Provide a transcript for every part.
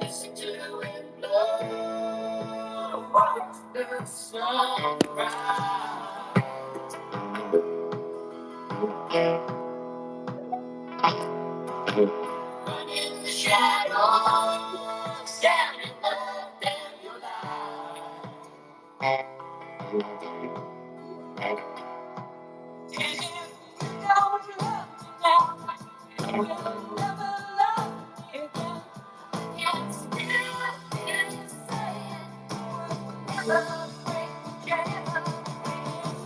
Listen to the wind blow, watch the sun rise. Run in the shadows, down in love, down your life. If you don't love me now, you will never love me again. And still you say it, never break the chain.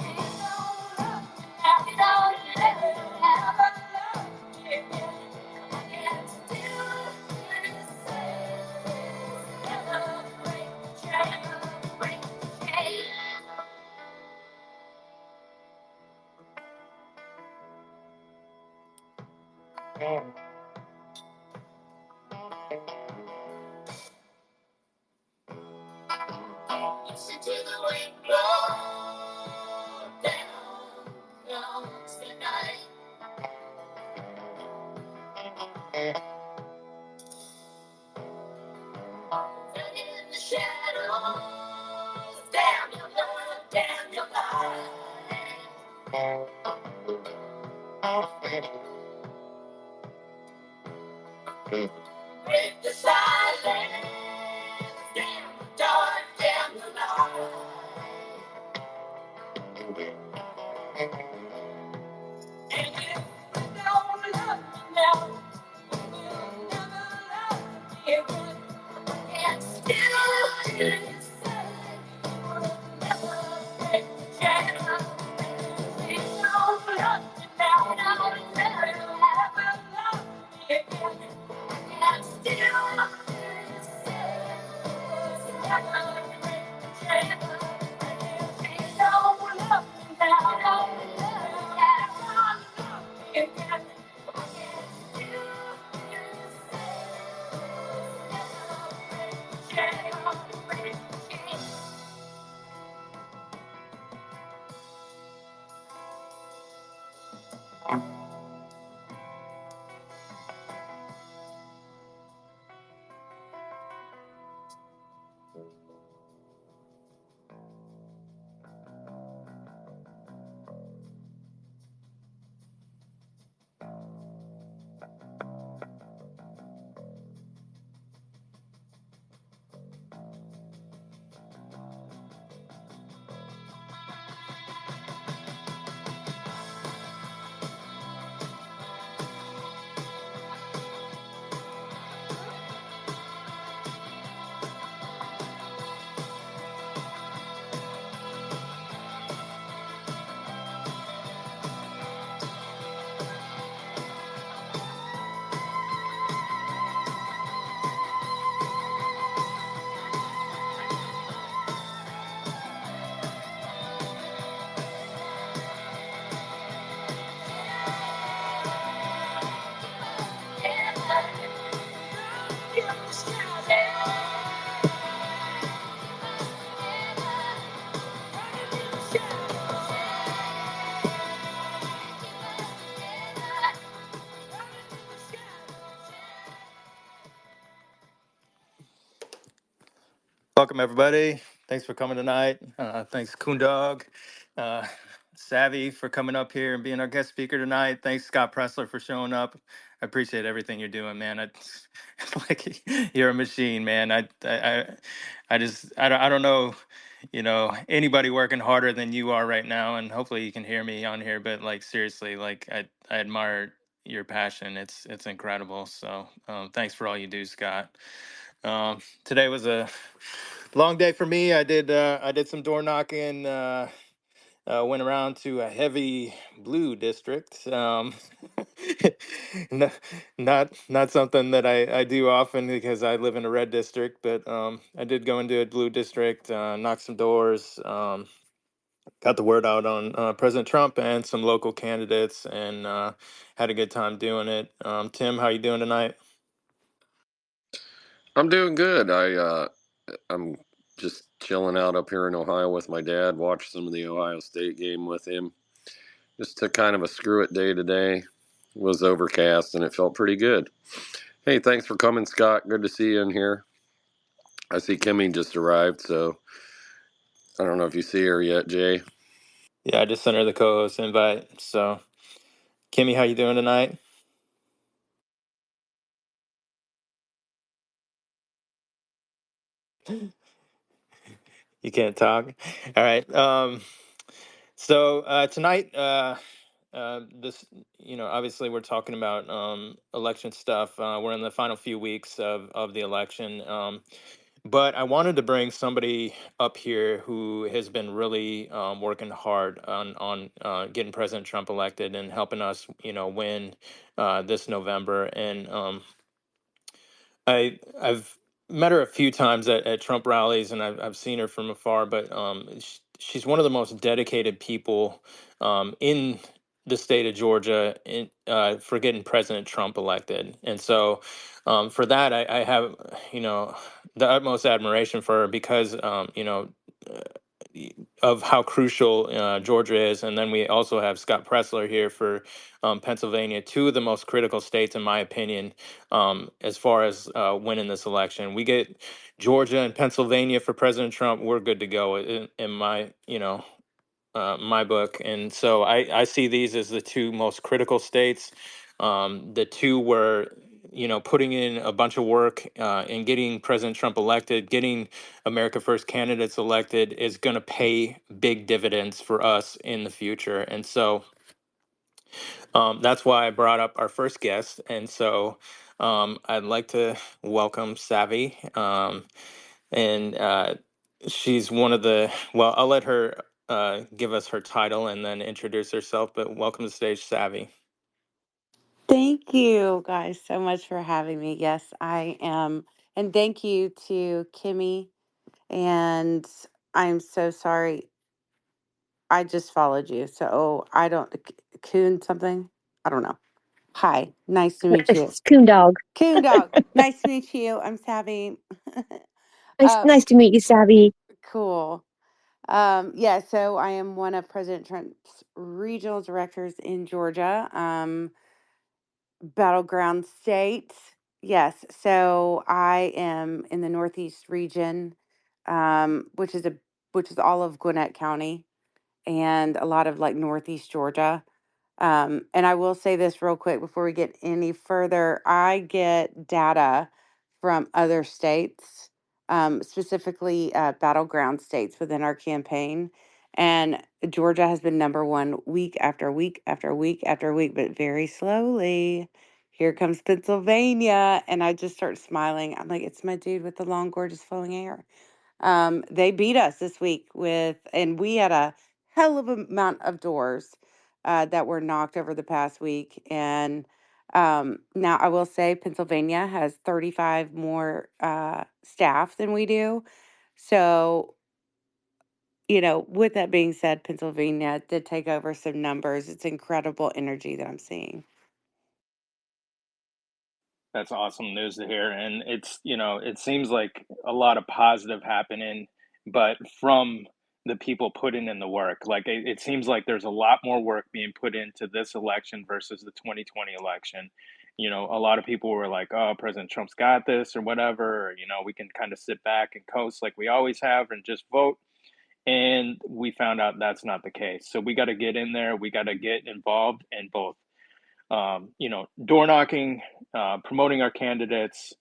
If you don't love me now, you don't ever love me again. And still you say it, never break the chain, break the chain. Listen to the wind blow down, comes the night. Run in the shadows, damn your love, damn your life. Break the silence, damn the dark, damn the light. And if you don't love me now, you will never love me again. And still you say you will never break the chain. If you don't love me now, you'll never ever love me again. And still you say you will never break the chain. If you don't love me now, you'll never ever love me again. And still you say you will never break the chain. Welcome, everybody. Thanks for coming tonight. Thanks, Koondog. Uh, Savvy for coming up here and being our guest speaker tonight. Thanks, Scott Pressler, for showing up. I appreciate everything you're doing, man. Like you're a machine, man. I don't know, anybody working harder than you are right now. And hopefully you can hear me on here. But like seriously, like I admire your passion. It's incredible. So thanks for all you do, Scott. Today was a long day for me. I did some door knocking. Went around to a heavy blue district. No- not something that I do often because I live in a red district, but I did go into a blue district, knock some doors, got the word out on President Trump and some local candidates, and had a good time doing it. Tim, how you doing tonight? I'm doing good. I'm just chilling out up here in Ohio with my dad, watched some of the Ohio State game with him. Just took kind of a screw it day today. It was overcast and it felt pretty good. Hey, thanks for coming, Scott. Good to see you in here. I see Kimmy just arrived, so I don't know if you see her yet, Jay. Yeah, I just sent her the co-host invite. So, Kimmy, how you doing tonight? You can't talk. All right. Tonight, this, obviously we're talking about election stuff. We're in the final few weeks of the election. But I wanted to bring somebody up here who has been really working hard on getting President Trump elected and helping us, win this November. And I've met her a few times at Trump rallies, and I've seen her from afar. But she's one of the most dedicated people in the state of Georgia for getting President Trump elected. And so, for that, I have the utmost admiration for her because uh, of how crucial Georgia is. And then we also have Scott Pressler here for Pennsylvania, two of the most critical states, in my opinion, as far as winning this election. We get Georgia and Pennsylvania for President Trump, we're good to go in my, my book. And so I see these as the two most critical states, the two where, putting in a bunch of work and getting President Trump elected, getting America First candidates elected is going to pay big dividends for us in the future. And so that's why I brought up our first guest. And so I'd like to welcome Savvy. And she's one of the, well, I'll let her give us her title and then introduce herself. But welcome to the stage, Savvy. Thank you guys so much for having me. Yes, I am. And thank you to Kimmy. And I'm so sorry. I just followed you. So I don't, Coon something? I don't know. Hi. Nice to meet you. It's Coon Dog. Coon Dog. Nice to meet you. I'm Savvy. Nice, um, nice to meet you, Savvy. cool. Yeah, so I am one of President Trump's regional directors in Georgia. Battleground state. Yes. So I am in the Northeast region, which is all of Gwinnett County and a lot of like Northeast Georgia. And I will say this real quick before we get any further. I get data from other states, specifically battleground states within our campaign. And Georgia has been number one week after week after week after week, but very slowly. Here comes Pennsylvania. And I just start smiling. I'm like, it's my dude with the long, gorgeous flowing hair. They beat us this week and we had a hell of a amount of doors that were knocked over the past week. And now I will say Pennsylvania has 35 more staff than we do. So, with that being said, Pennsylvania did take over some numbers. It's incredible energy that I'm seeing. That's awesome news to hear. And it's, it seems like a lot of positive happening, but from the people putting in the work. Like it seems like there's a lot more work being put into this election versus the 2020 election. A lot of people were like, oh, President Trump's got this or whatever, or, we can kind of sit back and coast like we always have and just vote. And we found out that's not the case. So we got to get in there. We got to get involved in both door knocking, promoting our candidates,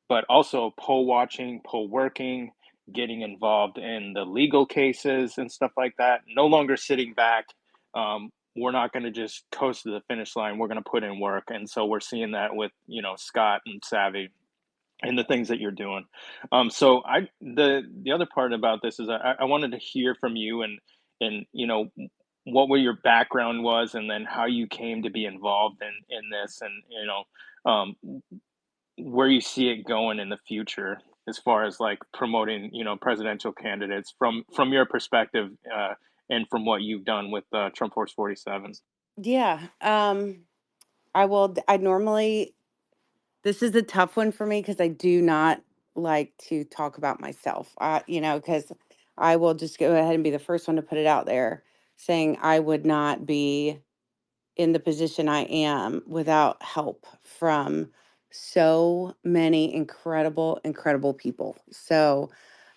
but also poll watching, poll working, getting involved in the legal cases and stuff like that. No longer sitting back. We're not going to just coast to the finish line. We're going to put in work, and so we're seeing that with Scott and Savvy and the things that you're doing. So the other part about this is I wanted to hear from you and what were your background was and then how you came to be involved in this and where you see it going in the future as far as like promoting presidential candidates from your perspective and from what you've done with Trump Force 47. Yeah. I normally, this is a tough one for me because I do not like to talk about myself, because I will just go ahead and be the first one to put it out there, saying I would not be in the position I am without help from so many incredible, incredible people. So,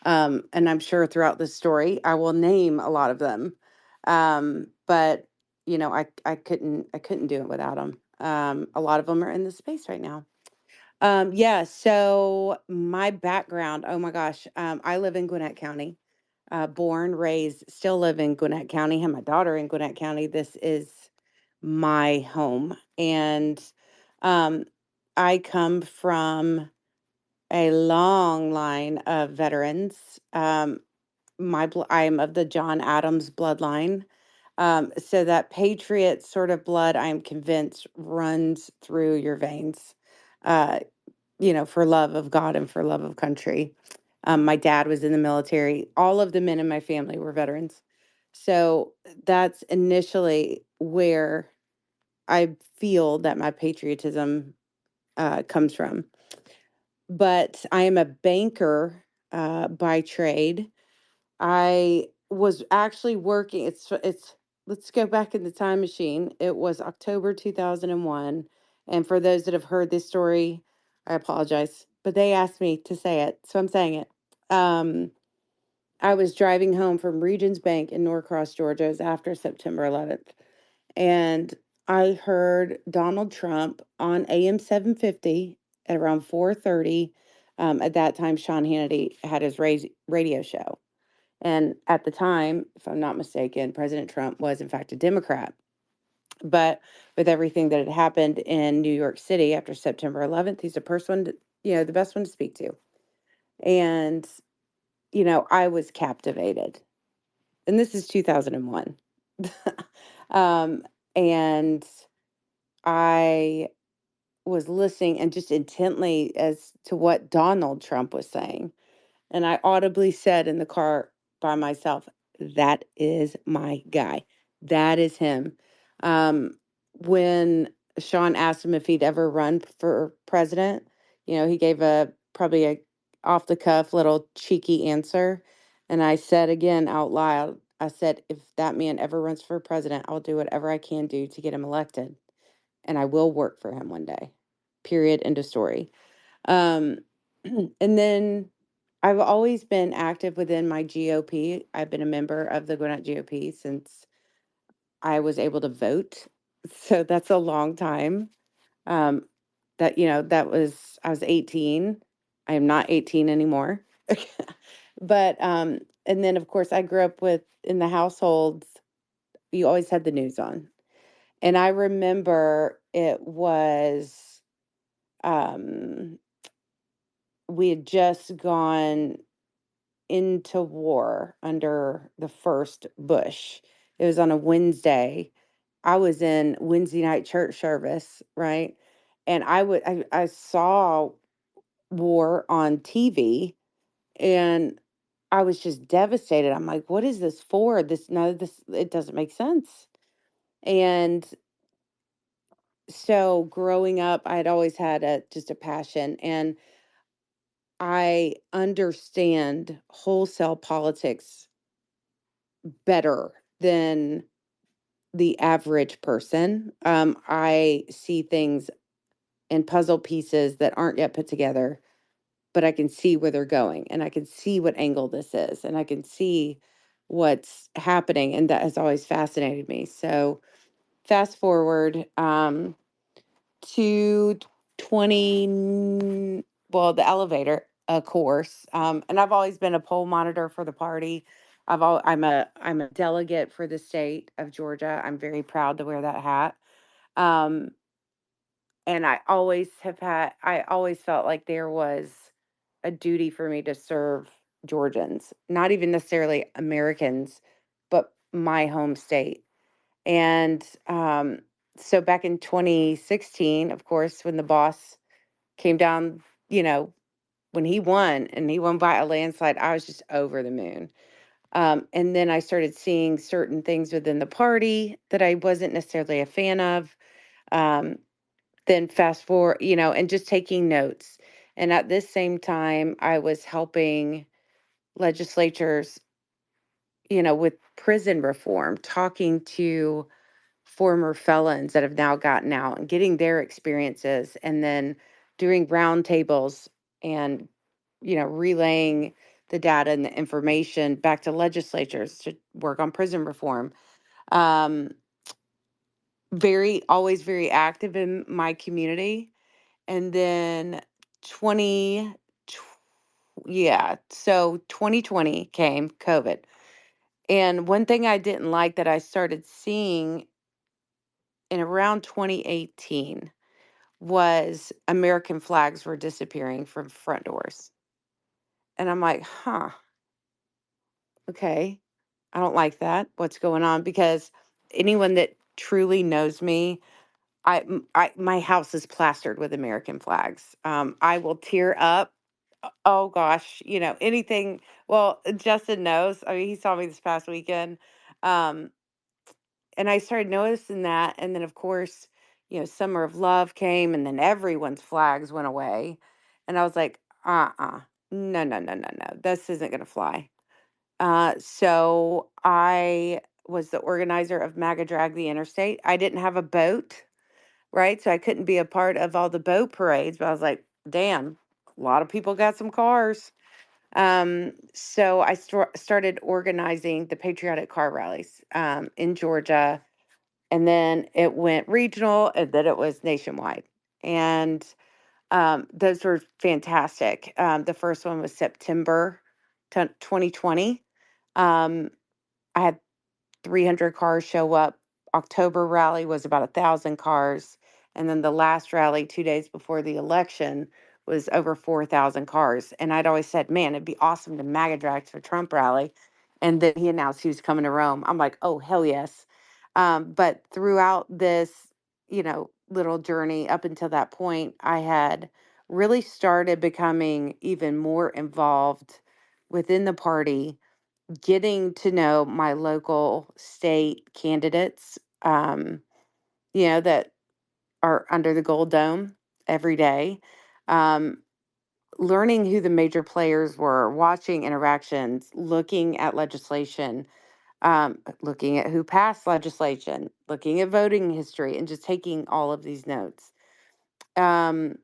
and I'm sure throughout this story, I will name a lot of them. But I couldn't do it without them. A lot of them are in this space right now. Yeah, so my background, oh my gosh, I live in Gwinnett County, born, raised, still live in Gwinnett County, have my daughter in Gwinnett County. This is my home. And um, I come from a long line of veterans. I'm of the John Adams bloodline. So that patriot sort of blood, I'm convinced, runs through your veins. Uh, for love of God and for love of country. My dad was in the military. All of the men in my family were veterans. So that's initially where I feel that my patriotism comes from. But I am a banker by trade. I was actually working. Let's go back in the time machine. It was October 2001. And for those that have heard this story, I apologize, but they asked me to say it, so I'm saying it. I was driving home from Regions Bank in Norcross, Georgia. It was after September 11th. And I heard Donald Trump on AM 750 at around 4:30. At that time, Sean Hannity had his radio show. And at the time, if I'm not mistaken, President Trump was in fact a Democrat. But with everything that had happened in New York City after September 11th, he's the person, the best one to speak to. And, I was captivated. And this is 2001. um, and I was listening and just intently as to what Donald Trump was saying. And I audibly said in the car by myself, that is my guy. That is him. When Sean asked him if he'd ever run for president, he gave probably a off the cuff little cheeky answer. And I said again out loud, I said, if that man ever runs for president, I'll do whatever I can do to get him elected. And I will work for him one day. Period. End of story. Um, and then I've always been active within my GOP. I've been a member of the Gwinnett GOP since I was able to vote. So that's a long time. Um, I was 18. I am not 18 anymore. But, and then of course I grew up in the households, you always had the news on. And I remember it was, um, we had just gone into war under the first Bush. It was on a Wednesday. I was in Wednesday night church service, right? And I saw war on TV and I was just devastated. I'm like, what is this for? It doesn't make sense. And so growing up, I had always had just a passion and I understand wholesale politics better than the average person. I see things in puzzle pieces that aren't yet put together, but I can see where they're going and I can see what angle this is and I can see what's happening. And that has always fascinated me. So fast forward to 20, well, the elevator, of course. And I've always been a poll monitor for the party. I'm a delegate for the state of Georgia. I'm very proud to wear that hat. Um, and I always felt like there was a duty for me to serve Georgians, not even necessarily Americans, but my home state. And so back in 2016, of course, when the boss came down, when he won and he won by a landslide, I was just over the moon. And then I started seeing certain things within the party that I wasn't necessarily a fan of. Um, then fast forward, and just taking notes. And at this same time, I was helping legislatures with prison reform, talking to former felons that have now gotten out and getting their experiences, and then doing roundtables and, relaying the data and the information back to legislatures to work on prison reform. Um, always very active in my community. And then 20, so 2020 came, COVID. And one thing I didn't like that I started seeing in around 2018 was American flags were disappearing from front doors. And I'm like, huh, okay. I don't like that. What's going on? Because anyone that truly knows me, my house is plastered with American flags. I will tear up. Oh gosh, anything. Well, Justin knows. I mean, he saw me this past weekend. Um, and I started noticing that. And then, of course, Summer of Love came, and then everyone's flags went away. And I was like, no, no, no, no, no, this isn't going to fly. So I was the organizer of MAGA Drag the Interstate. I didn't have a boat, right? So I couldn't be a part of all the boat parades, but I was like, damn, a lot of people got some cars. So I started organizing the patriotic car rallies in Georgia, and then it went regional, and then it was nationwide. And those were fantastic. The first one was September 2020. Um, I had 300 cars show up. October rally was about 1,000 cars. And then the last rally, 2 days before the election, was over 4,000 cars. And I'd always said, man, it'd be awesome to MAGA drag for Trump rally. And then he announced he was coming to Rome. I'm like, oh, hell yes. But throughout this, little journey up until that point, I had really started becoming even more involved within the party, getting to know my local state candidates, that are under the gold dome every day, um, learning who the major players were, watching interactions, looking at legislation, looking at who passed legislation, looking at voting history, and just taking all of these notes. Um,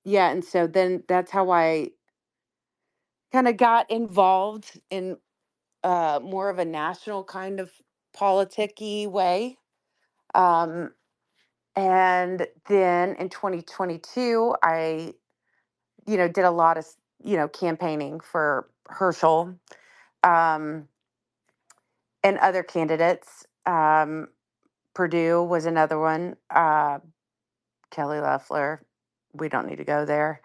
yeah, and so then that's how I kind of got involved in more of a national kind of politicky way. Um, and then in 2022, I, did a lot of, campaigning for Herschel, um, and other candidates. Purdue was another one. Kelly Loeffler. We don't need to go there.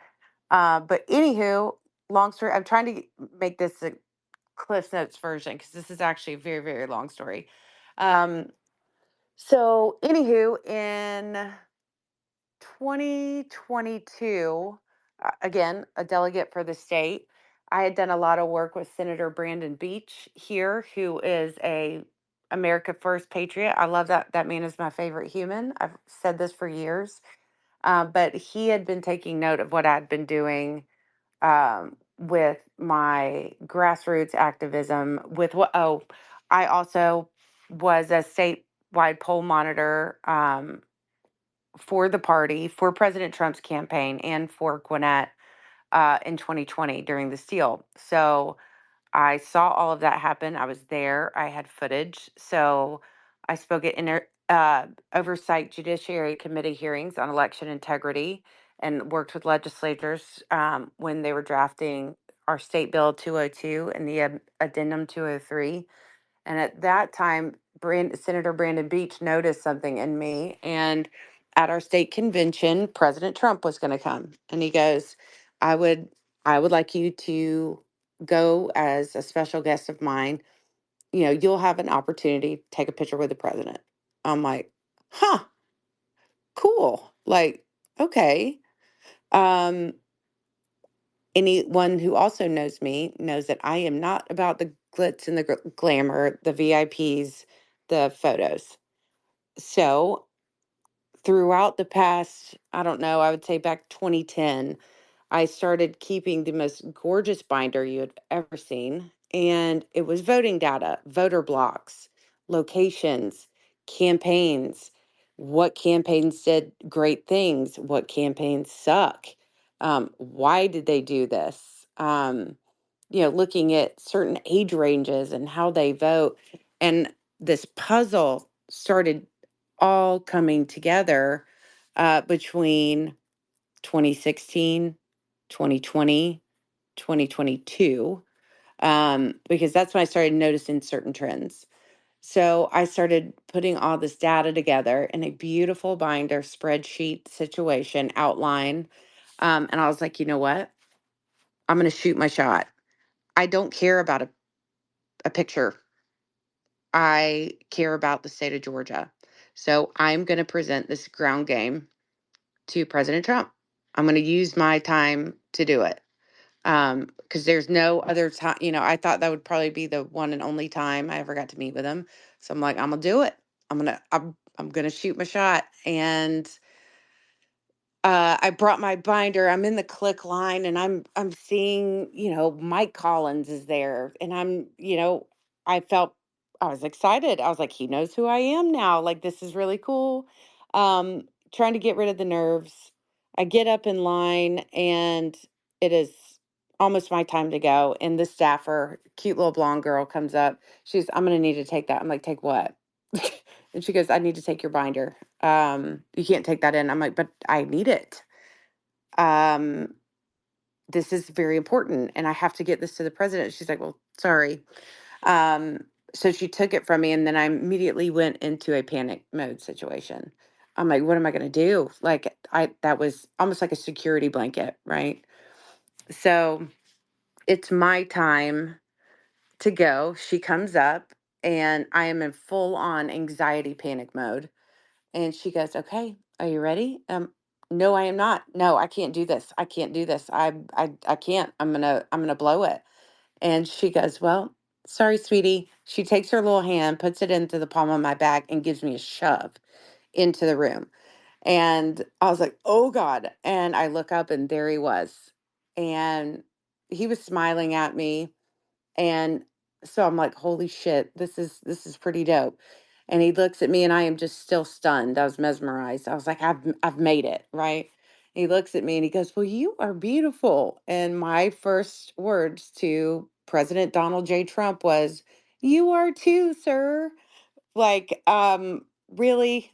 But anywho, long story. I'm trying to make this a Cliff Notes version because this is actually a very, very long story. Um, So, anywho, in 2022, again, a delegate for the state, I had done a lot of work with Senator Brandon Beach here, who is a America First patriot. I love that. That man is my favorite human. I've said this for years. But he had been taking note of what I'd been doing with my grassroots activism. I also was a statewide poll monitor for the party, for President Trump's campaign, and for Gwinnett in 2020 during the steal. So I saw all of that happen. I was there. I had footage. So I spoke at Oversight Judiciary Committee hearings on election integrity and worked with legislators when they were drafting our State Bill 202 and the Addendum 203. And at that time, Senator Brandon Beach noticed something in me. And at our state convention, President Trump was going to come. And he goes, I would I would like you to go as a special guest of mine. You'll have an opportunity to take a picture with the president. I'm like, huh, cool. Like, okay. Um, Anyone who also knows me knows that I am not about the glitz and the glamour, the VIPs, the photos. So throughout the past, I don't know, I would say back 2010, I started keeping the most gorgeous binder you had ever seen. and it was voting data, voter blocks, locations, campaigns, what campaigns did great things, what campaigns suck, why did they do this? Looking at certain age ranges and how they vote. And this puzzle started all coming together between 2016, 2020, 2022, because that's when I started noticing certain trends. So I started putting all this data together in a beautiful binder spreadsheet situation outline. And I was like, you know what? I'm going to shoot my shot. I don't care about a picture. I care about the state of Georgia. So I'm going to present this ground game to President Trump. I'm going to use my time to do it. Because there's no other time, I thought that would probably be the one and only time I ever got to meet with him. So I'm like, I'm gonna do it. I'm gonna shoot my shot. And I brought my binder. I'm in the click line and I'm seeing, Mike Collins is there. And I was excited. I was like, he knows who I am now. Like, this is really cool. Trying to get rid of the nerves. I get up in line and it is almost my time to go. And the staffer, cute little blonde girl, comes up. I'm gonna need to take that. I'm like, take what? And she goes, I need to take your binder. You can't take that in. I'm like, but I need it. Um, this is very important and I have to get this to the president. She's like, well, sorry. Um, so she took it from me and then I immediately went into a panic mode situation. I'm like, what am I going to do? Like that was almost like a security blanket, right? So it's my time to go. She comes up and I am in full on anxiety panic mode. And she goes, okay, are you ready? No, I am not. No, I can't do this. I can't do this. I can't. I'm gonna blow it. And she goes, well, sorry, sweetie. She takes her little hand, puts it into the palm of my back, and gives me a shove into the room. And I was like, oh God. And I look up and there he was. And he was smiling at me. And so I'm like, holy shit, this is pretty dope. And he looks at me and I am just still stunned. I was mesmerized. I was like, I've made it, right? He looks at me and he goes, well, you are beautiful. And my first words to President Donald J. Trump was, you are too, sir. Like, really?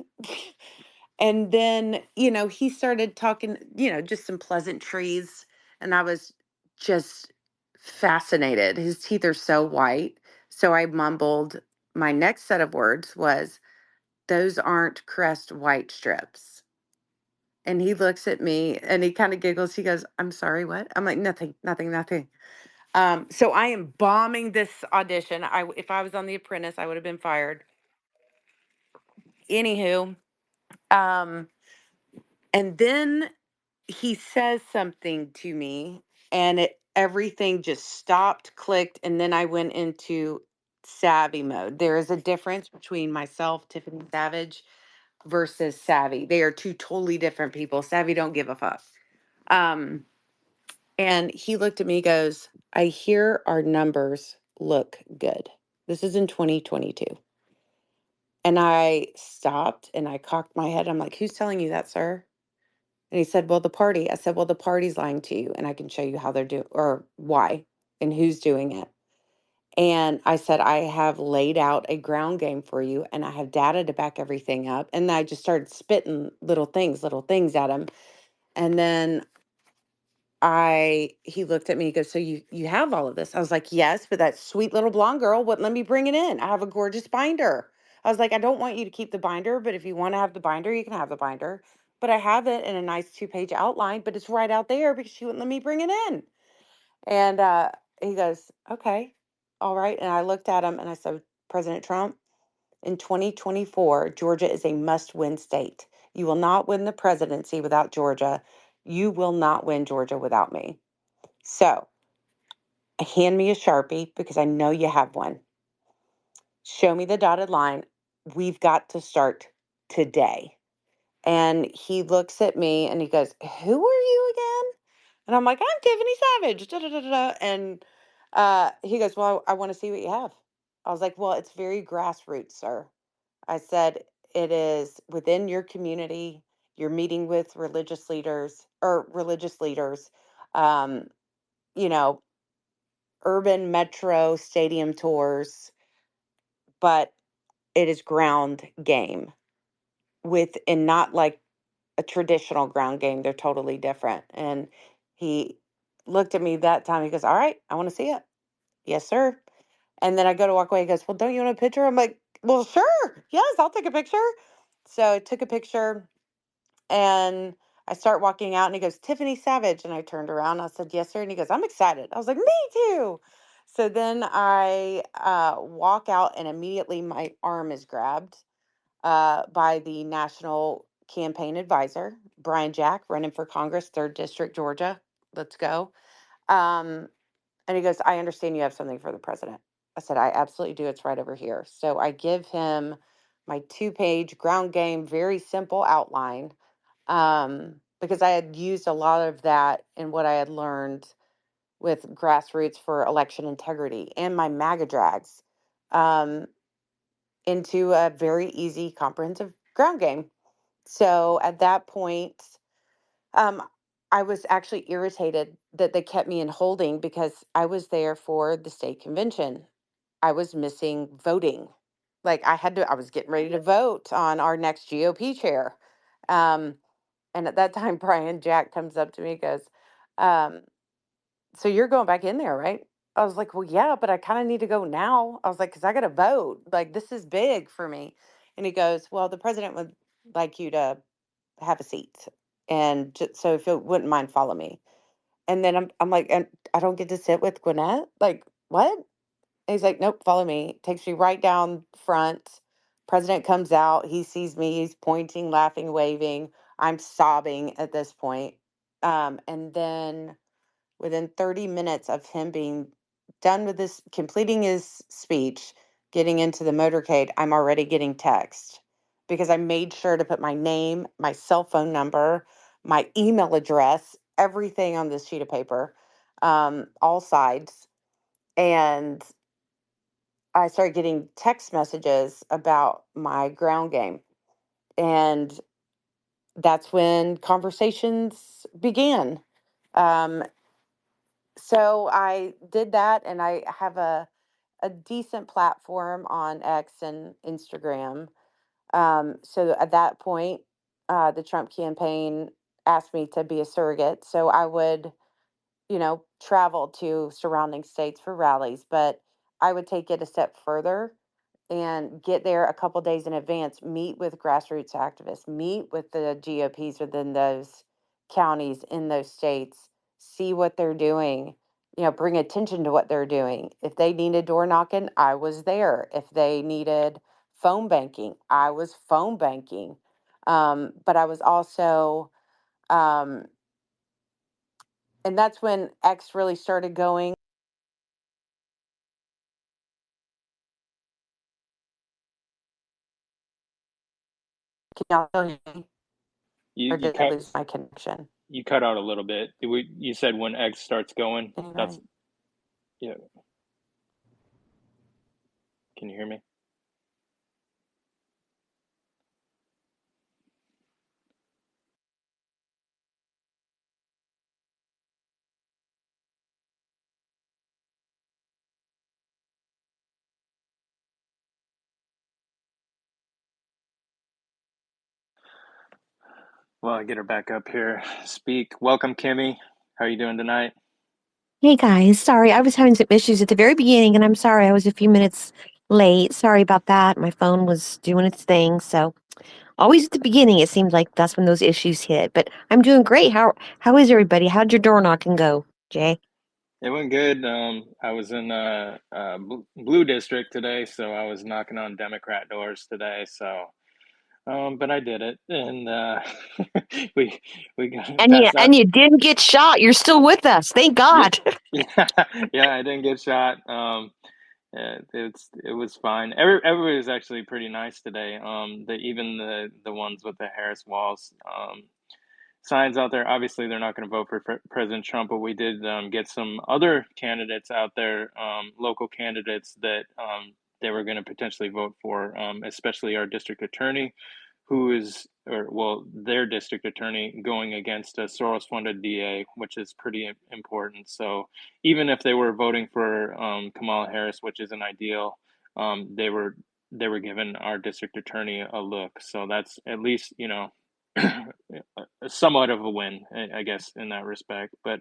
And then, he started talking, just some pleasantries. And I was just fascinated. His teeth are so white. So I mumbled, my next set of words was, those aren't Crest white strips. And he looks at me and he kind of giggles. He goes, I'm sorry, what? I'm like, nothing, nothing, nothing. So I am bombing this audition. If I was on The Apprentice, I would have been fired. Anywho, um, and then he says something to me and everything just stopped, clicked, and then I went into savvy mode. There is a difference between myself, Tiffany Savage, versus Savvy. They are two totally different people. Savvy don't give a fuck. Um, and he looked at me, goes, I hear our numbers look good. This is in 2022. And I stopped and I cocked my head. I'm like, who's telling you that, sir? And he said, well, the party. I said, well, the party's lying to you and I can show you how they're doing or why and who's doing it. And I said, I have laid out a ground game for you and I have data to back everything up. And I just started spitting little things at him. And then he looked at me, he goes, so you have all of this? I was like, yes, but that sweet little blonde girl wouldn't let me bring it in. I have a gorgeous binder. I was like, I don't want you to keep the binder, but if you want to have the binder, you can have the binder. But I have it in a nice 2-page outline, but it's right out there because she wouldn't let me bring it in. And he goes, okay, all right. And I looked at him and I said, President Trump, in 2024, Georgia is a must-win state. You will not win the presidency without Georgia. You will not win Georgia without me. So hand me a Sharpie because I know you have one. Show me the dotted line. We've got to start today. And he looks at me and he goes, who are you again? And I'm like, I'm Tiffany Savage. Da, da, da, da, da. And He goes, well, I want to see what you have. I was like, well, it's very grassroots, sir. I said, it is within your community. You're meeting with religious leaders, um, you know, urban metro stadium tours, but it is ground game and not like a traditional ground game. They're totally different. And he looked at me that time. He goes, all right, I want to see it. Yes, sir. And then I go to walk away. He goes, well, don't you want a picture? I'm like, well, sure. Yes, I'll take a picture. So I took a picture and I start walking out and he goes, Tiffany Savage. And I turned around. I said, yes, sir. And he goes, I'm excited. I was like, me too. So then I walk out and immediately my arm is grabbed by the national campaign advisor, Brian Jack, running for Congress, 3rd District, Georgia. Let's go. Um, and he goes, I understand you have something for the president. I said, I absolutely do. It's right over here. So I give him my 2-page ground game, very simple outline, because I had used a lot of that in what I had learned with grassroots for election integrity and my MAGA drags um, into a very easy, comprehensive ground game. So at that point, um, I was actually irritated that they kept me in holding because I was there for the state convention. I was missing voting. Like I was getting ready to vote on our next GOP chair. Um, and at that time, Brian Jack comes up to me and goes, um, so you're going back in there, right? I was like, well, yeah, but I kind of need to go now. I was like, because I got to vote. Like, this is big for me. And he goes, well, the president would like you to have a seat. And so if you wouldn't mind, follow me. And then I'm like, and I don't get to sit with Gwinnett? Like, what? And he's like, nope, follow me. Takes me right down front. President comes out. He sees me. He's pointing, laughing, waving. I'm sobbing at this point. And then within 30 minutes of him being done with this, completing his speech, getting into the motorcade, I'm already getting text because I made sure to put my name, my cell phone number, my email address, everything on this sheet of paper, all sides. And I started getting text messages about my ground game. And that's when conversations began. Um, so I did that, and I have a decent platform on X and Instagram. So at that point, the Trump campaign asked me to be a surrogate. So I would, travel to surrounding states for rallies, but I would take it a step further and get there a couple days in advance, meet with grassroots activists, meet with the GOPs within those counties in those states, see what they're doing, bring attention to what they're doing. If they needed door knocking, I was there. If they needed phone banking, I was phone banking. But I was also, um, and that's when X really started going. Can y'all still hear me? You Or you did I cut lose my connection? you cut out a little bit. You said when X starts going. That's Anybody? yeah. Can you hear me? Well, I get her back up here. Speak. Welcome, Kimmy. How are you doing tonight? Hey guys, sorry, I was having some issues at the very beginning, and I'm sorry I was a few minutes late. Sorry about that. My phone was doing its thing, so always at the beginning it seems like that's when those issues hit. But I'm doing great. How is everybody? How'd your door knocking go, Jay? It went good. I was in blue district today, so I was knocking on Democrat doors today. So, but I did it, and we we got And you passed out. and you didn't get shot. You're still with us. Thank Yeah, God. yeah, yeah. I didn't get shot. Yeah, it was fine. Everybody was actually pretty nice today. Even the ones with the Harris walls. signs out there. Obviously, they're not going to vote for President Trump, but we did get some other candidates out there, local candidates that they were going to potentially vote for, especially our district attorney, who is, or well, their district attorney going against a Soros-funded DA, which is pretty important. So even if they were voting for Kamala Harris, which isn't ideal, they were giving our district attorney a look. So that's at least, somewhat of a win, I guess, in that respect. But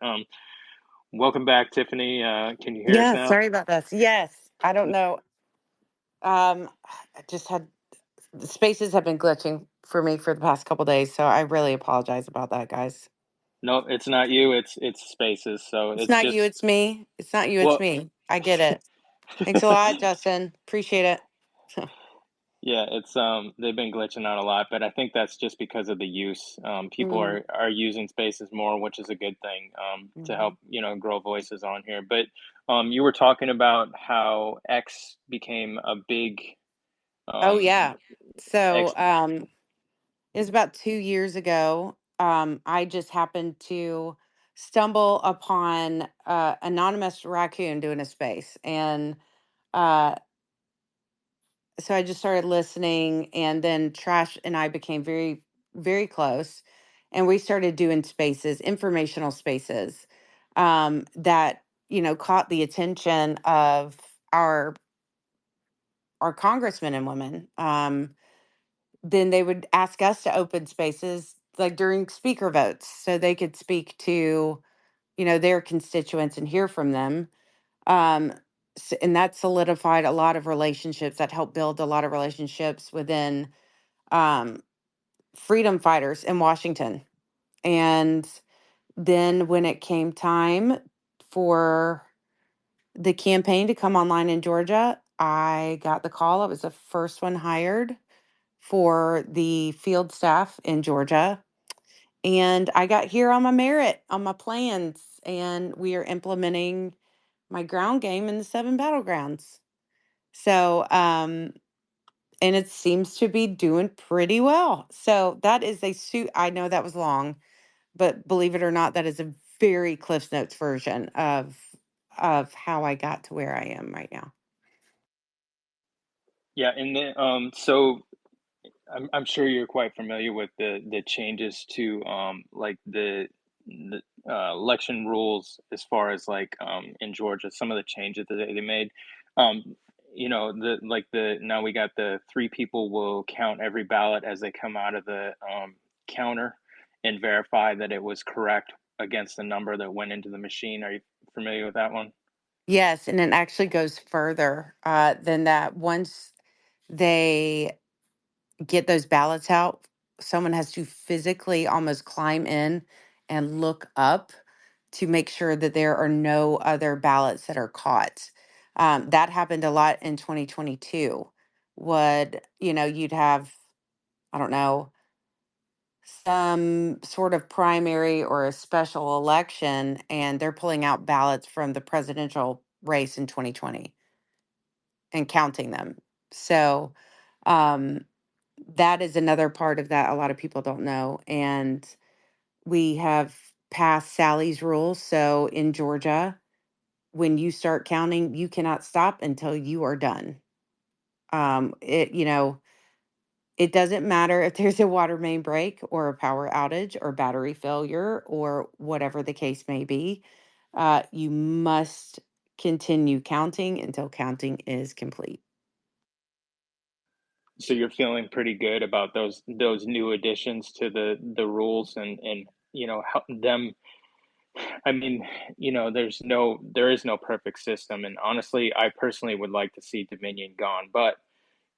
welcome back, Tiffany. Can you hear us Yeah, now? sorry about this. Yes, I don't know. I just had the spaces have been glitching for me for the past couple days, so I really apologize about that, guys. No, it's not you. It's Spaces. So It's it's not you, just it's me. It's not you, it's well, me. I get it. Thanks a lot, Justin. Appreciate it. yeah. It's they've been glitching out a lot, but I think that's just because of the use. People Mm, are using Spaces more, which is a good thing. To help mhm. grow voices on here. But you were talking about how X became a big Oh um yeah. So X. it was about 2 years ago. I just happened to stumble upon anonymous raccoon doing a space, and uh, so I just started listening, and then Trash and I became very, very close, and we started doing spaces, informational spaces, that caught the attention of our our congressmen and women. Then they would ask us to open spaces like during speaker votes, so they could speak to their constituents and hear from them. Um, and that solidified a lot of relationships. That helped build a lot of relationships within um, freedom fighters in Washington. And then when it came time for the campaign to come online in Georgia, I got the call. I was the first one hired for the field staff in Georgia. And I got here on my merit, on my plans, and we are implementing my ground game in the 7 battlegrounds. So, and it seems to be doing pretty well. So that is a suit. I know that was long, but believe it or not, that is a very Cliff Notes version of how I got to where I am right now. Yeah, and then so I'm sure you're quite familiar with the changes to like the election rules as far as like in Georgia, some of the changes that they made. Um, the like the now we got the three people will count every ballot as they come out of the counter and verify that it was correct against the number that went into the machine. Are you familiar with that one? Yes, and it actually goes further than that. Once they get those ballots out, someone has to physically almost climb in and look up to make sure that there are no other ballots that are caught. That happened a lot in 2022. You'd have, I don't know, some sort of primary or a special election, and they're pulling out ballots from the presidential race in 2020 and counting them. So, um, that is another part of that a lot of people don't know. And we have passed Sally's rules. So in Georgia, when you start counting, you cannot stop until you are done. It doesn't matter if there's a water main break or a power outage or battery failure or whatever the case may be. You must continue counting until counting is complete. So you're feeling pretty good about those new additions to the rules and help them. I mean, there is no perfect system, and honestly, I personally would like to see Dominion gone. But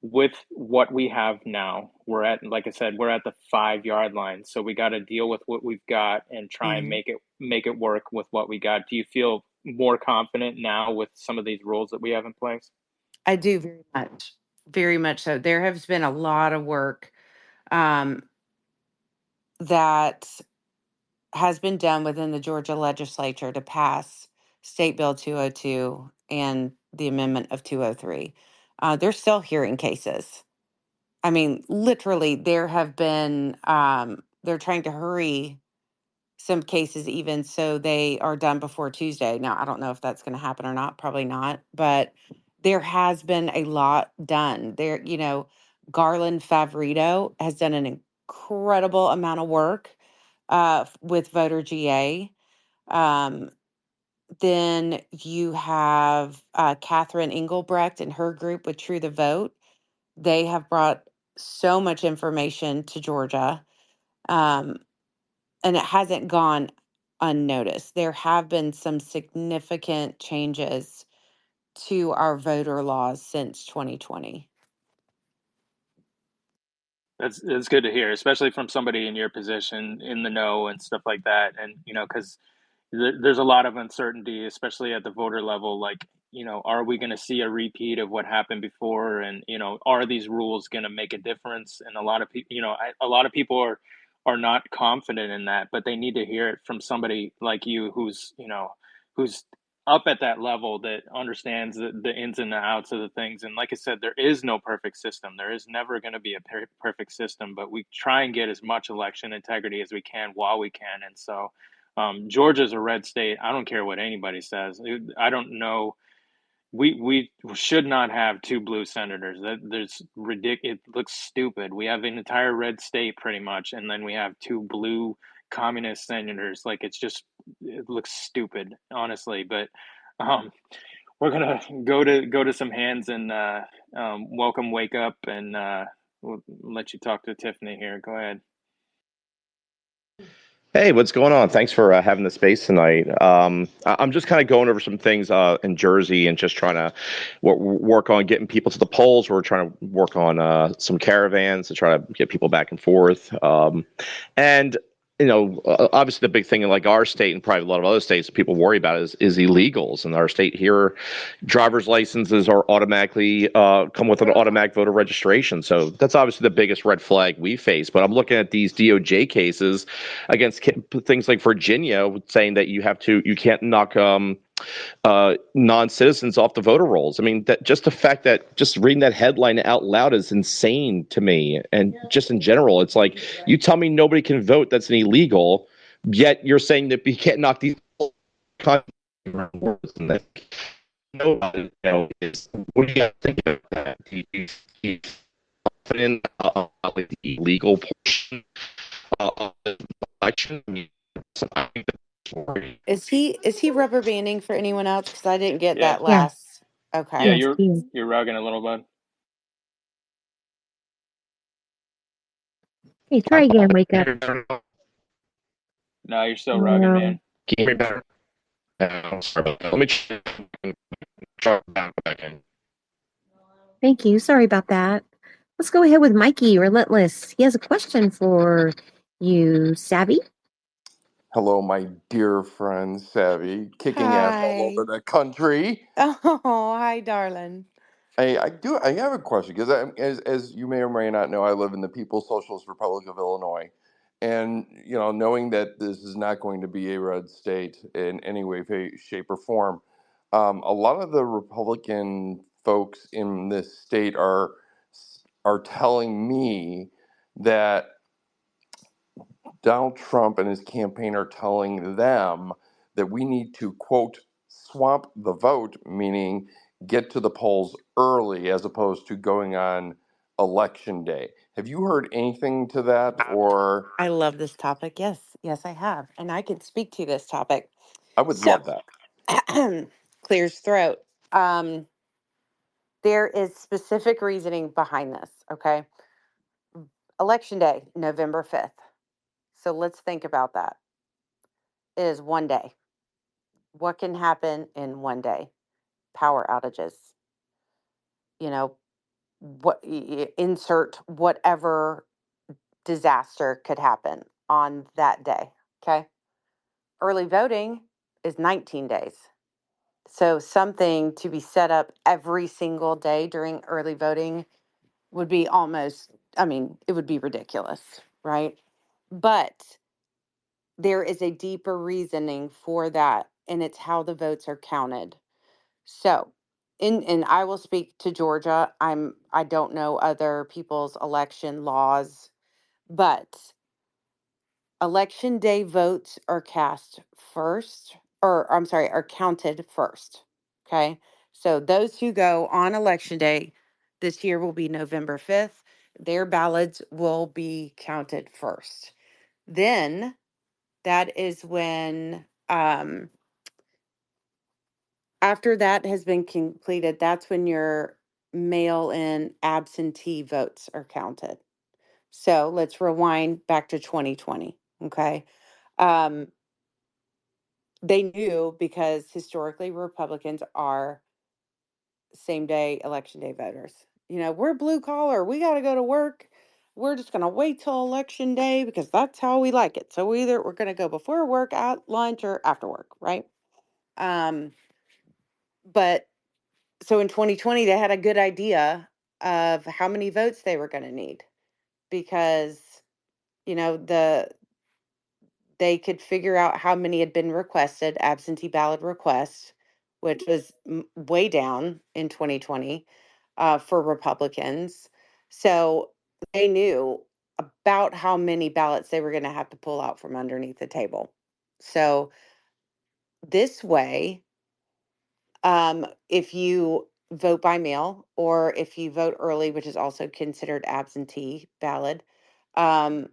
with what we have now, like I said, we're at the 5 yard line, so we got to deal with what we've got and try and Mhm. make it work with what we got. Do you feel more confident now with some of these rules that we have in place? I do very much so. There has been a lot of work um, that has been done within the Georgia legislature to pass State Bill 202 and the amendment of 203. They're still hearing cases. I mean, literally, there have been, they're trying to hurry. some cases even so they are done before Tuesday. Now, I don't know if that's going to happen or not, probably not, but there has been a lot done. There, Garland Favorito has done an incredible amount of work with Voter GA. Um, then you have Catherine Engelbrecht and her group with True the Vote. They have brought so much information to Georgia, and it hasn't gone unnoticed. There have been some significant changes to our voter laws since 2020. That's good to hear, especially from somebody in your position in the know and stuff like that. And because there's a lot of uncertainty, especially at the voter level. Like, are we going to see a repeat of what happened before? And are these rules going to make a difference? And a lot of people, a lot of people are not confident in that, but they need to hear it from somebody like you, who's up at that level, that understands the ins and the outs of the things. And like I said, there is no perfect system. There is never going to be a perfect system, but we try and get as much election integrity as we can while we can. And so Georgia's a red state. I don't care what anybody says. I don't know. We should not have two blue senators. There's ridiculous. It looks stupid. We have an entire red state pretty much, and then we have two blue communist senators. Like, it looks stupid, honestly. But um, we're gonna go to some hands and welcome Wake Up, and we'll let you talk to Tiffany here. Go ahead. Hey, what's going on? Thanks for having the space tonight. I'm just kind of going over some things in Jersey and just trying to work on getting people to the polls. We're trying to work on some caravans to try to get people back and forth. And obviously the big thing in like our state and probably a lot of other states people worry about is illegals. In our state here, driver's licenses are automatically come with an automatic voter registration. So that's obviously the biggest red flag we face. But I'm looking at these DOJ cases against things like Virginia, saying that you can't knock non-citizens off the voter rolls. I mean, that just the fact that just reading that headline out loud is insane to me. And just in general, it's like, you tell me nobody can vote, that's an illegal, yet you're saying that you can't knock these nobody, what do you guys think about that? Do you confident like the illegal portion of the election? I think Is he rubber banding for anyone else? Because I didn't get Yeah, that Yes, last. Okay. yeah, yes, he is. you're rugging a little bit. Hey, try again, Wake Up. No, you're still rugging, No. man. Can you hear me better? Sorry about that. Let me try back in. Thank you. Sorry about that. Let's go ahead with Mikey, Relentless. He has a question for you, Savvy. Hello, my dear friend Savvy, kicking ass all Hi. over the country. Oh, hi, darling. I have a question because as you may or may not know, I live in the People's Socialist Republic of Illinois, and knowing that this is not going to be a red state in any way, shape, or form, a lot of the Republican folks in this state are telling me that Donald Trump and his campaign are telling them that we need to, quote, swamp the vote, meaning get to the polls early as opposed to going on election day. Have you heard anything to that? Or I love this topic. Yes, yes, I have. And I can speak to this topic. I would So, love that. clears throat. Um, there is specific reasoning behind this. Okay. Election day, November 5th. So let's think about that. It is one day. What can happen in one day? Power outages. You know, insert whatever disaster could happen on that day. Okay. Early voting is 19 days. So something to be set up every single day during early voting would be it would be ridiculous, right? But there is a deeper reasoning for that, and it's how the votes are counted. So, and I will speak to Georgia. I don't know other people's election laws, but Election day votes are cast first, or I'm sorry, are counted first. Okay. So those who go on election day this year will be November 5th. Their ballots will be counted first. Then that is when, after that has been completed, that's when your mail in absentee votes are counted. So let's rewind back to 2020. Okay. Um, they knew because historically Republicans are same day election day voters. You know, we're blue collar, we got to go to work. We're just going to wait till election day because that's how we like it. So we're going to go before work, at lunch, or after work, right? Um, but so in 2020, they had a good idea of how many votes they were going to need because, you know, they could figure out how many had been requested, absentee ballot requests, which was way down in 2020 for Republicans. So they knew about how many ballots they were going to have to pull out from underneath the table. So this way, if you vote by mail or if you vote early, which is also considered absentee ballot, um,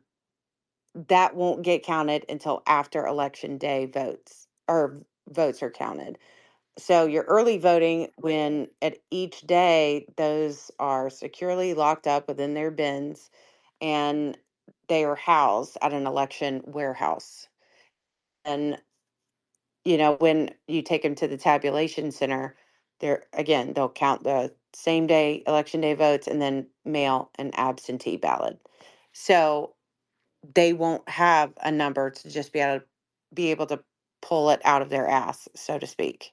that won't get counted until after election day votes are counted. So your early voting, when at each day those are securely locked up within their bins and they are housed at an election warehouse. And you know, when you take them to the tabulation center, they're again, they'll count the same day election day votes and then mail and absentee ballot. So they won't have a number to just be able to pull it out of their ass, so to speak.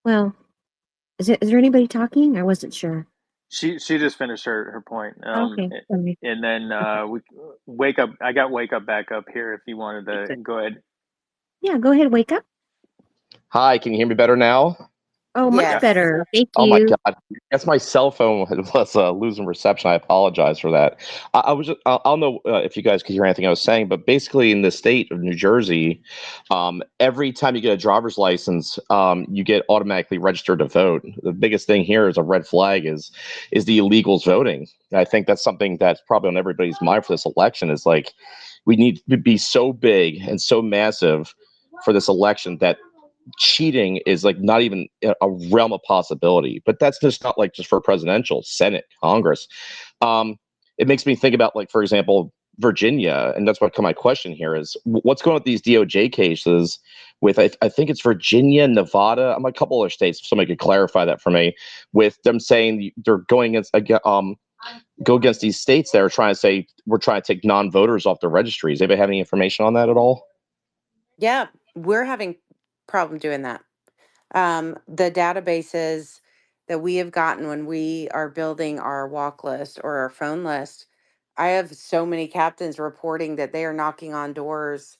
Well, is there anybody talking? I wasn't sure. She just finished her point. Okay, sorry. And then Okay. we wake up. I got wake up back up here if you wanted Okay, to good. go ahead. Yeah, go ahead, wake up. Hi, can you hear me better now? Oh, much Yeah. Yes. better. Thank Oh my you. God, that's my cell phone was losing reception. I apologize for that. I was just, I don't know if you guys could hear anything I was saying, but basically in the state of New Jersey, every time you get a driver's license, you get automatically registered to vote. The biggest thing here is a red flag is the illegals voting. And I think that's something that's probably on everybody's mind for this election. Is like we need to be so big and so massive for this election that cheating is like not even a realm of possibility. But that's just not like just for presidential, Senate, Congress. Um, it makes me think about, like, for example, Virginia, and that's what my question here is: what's going on with these DOJ cases? With I think it's Virginia, Nevada, a couple other states. If somebody could clarify that for me, with them saying they're going go against these states that are trying to say we're trying to take non-voters off the registries. Anybody have any information on that at all? Yeah, we're having problem doing that. The databases that we have gotten when we are building our walk list or our phone list, I have so many captains reporting that they are knocking on doors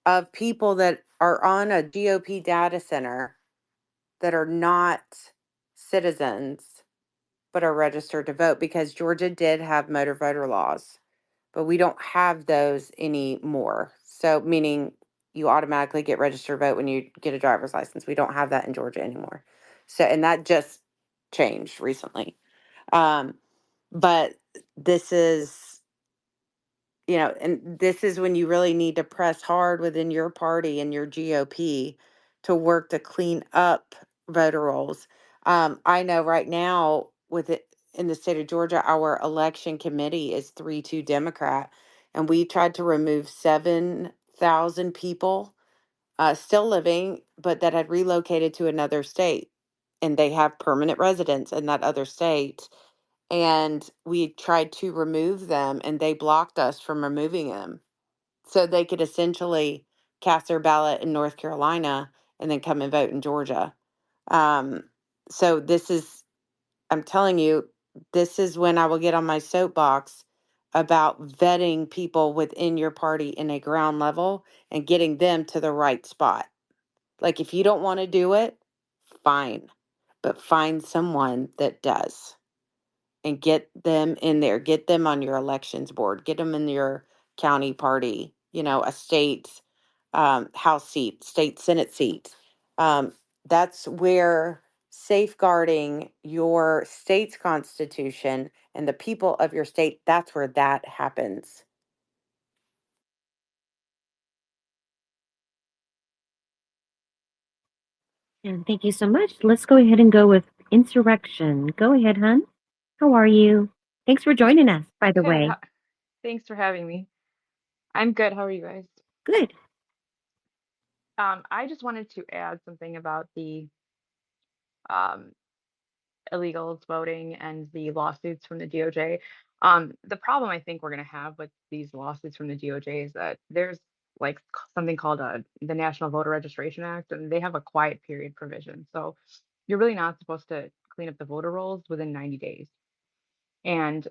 of people that are on a GOP data center that are not citizens but are registered to vote because Georgia did have motor voter laws, but we don't have those anymore. So, meaning you automatically get registered to vote when you get a driver's license. We don't have that in Georgia anymore. So, and that just changed recently. Um, but this is, you know, and this is when you really need to press hard within your party and your GOP to work to clean up voter rolls. I know right now with it in the state of Georgia, our election committee is 3-2 Democrat, and we tried to remove 7,000 people still living, but that had relocated to another state, and they have permanent residence in that other state, and we tried to remove them and they blocked us from removing them so they could essentially cast their ballot in North Carolina and then come and vote in Georgia. um, so this is, I'm telling you, this is when I will get on my soapbox about vetting people within your party in a ground level and getting them to the right spot. Like if you don't want to do it, fine, but find someone that does and get them in there. Get them on your elections board. Get them in your county party, a state House seat, state Senate seat. That's where safeguarding your state's constitution and the people of your state, that's where that happens. And thank you so much. Let's go ahead and go with insurrection. Go ahead, hun. How are you? Thanks for joining us, by the Good. way. Thanks for having me. I'm good. How are you guys? Good. I just wanted to add something about the um, illegals voting and the lawsuits from the DOJ. The problem I think we're going to have with these lawsuits from the DOJ is that there's like something called the National Voter Registration Act, and they have a quiet period provision. So you're really not supposed to clean up the voter rolls within 90 days. And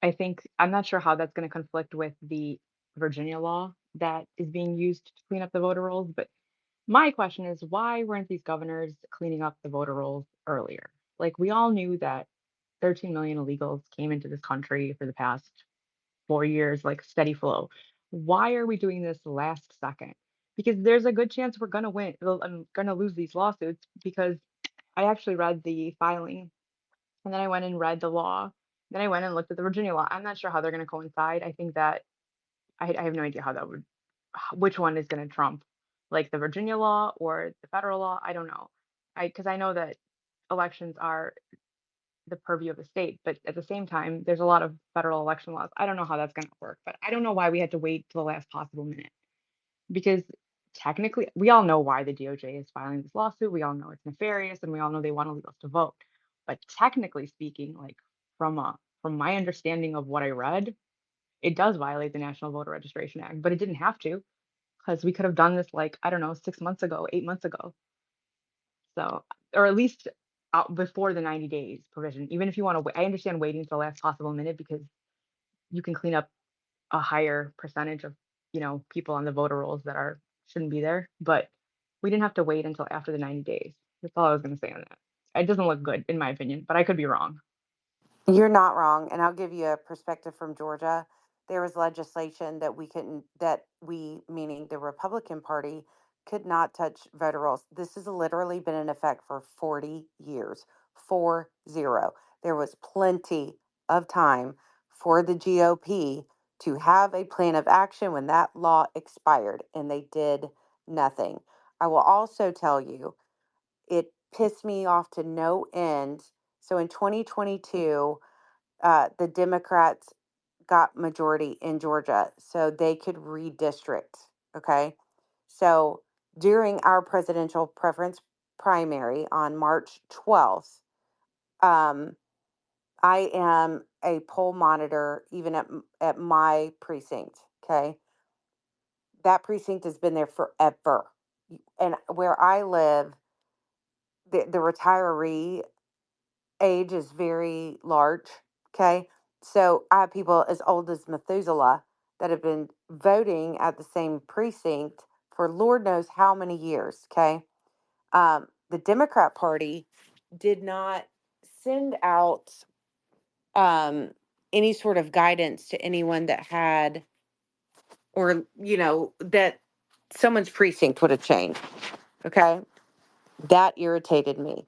I think I'm not sure how that's going to conflict with the Virginia law that is being used to clean up the voter rolls. But my question is, why weren't these governors cleaning up the voter rolls earlier? Like, we all knew that 13 million illegals came into this country for the past 4 years, like steady flow. Why are we doing this last second? Because there's a good chance we're going to win. I'm going to lose these lawsuits because I actually read the filing and then I went and read the law. Then I went and looked at the Virginia law. I'm not sure how they're going to coincide. I think that I have no idea how that would, which one is going to trump, like the Virginia law or the federal law. I don't know. Because I know that elections are the purview of the state, but at the same time, there's a lot of federal election laws. I don't know how that's going to work, but I don't know why we had to wait till the last possible minute because technically, we all know why the DOJ is filing this lawsuit. We all know it's nefarious, and we all know they want illegals to vote. But technically speaking, like from my understanding of what I read, it does violate the National Voter Registration Act, but it didn't have to because we could have done this like I don't know 6 months ago, 8 months ago. So or at least out before the 90 days provision. Even if you want to wait, I understand waiting till the last possible minute because you can clean up a higher percentage of people on the voter rolls that are shouldn't be there, but we didn't have to wait until after the 90 days. That's all I was going to say on that. It doesn't look good in my opinion, but I could be wrong. You're not wrong, and I'll give you a perspective from Georgia. There was legislation that we, meaning the Republican Party, could not touch voter rolls. This has literally been in effect for 40 years. 40. There was plenty of time for the GOP to have a plan of action when that law expired, and they did nothing. I will also tell you, it pissed me off to no end. So in 2022, the Democrats got majority in Georgia, so they could redistrict. Okay. So during our presidential preference primary on March 12th, um, I am a poll monitor even at my precinct. Okay. That precinct has been there forever. And where I live, the retiree age is very large. Okay. So I have people as old as Methuselah that have been voting at the same precinct for Lord knows how many years. Okay. The Democrat Party did not send out um, any sort of guidance to anyone that had, or, that someone's precinct would have changed. Okay. That irritated me.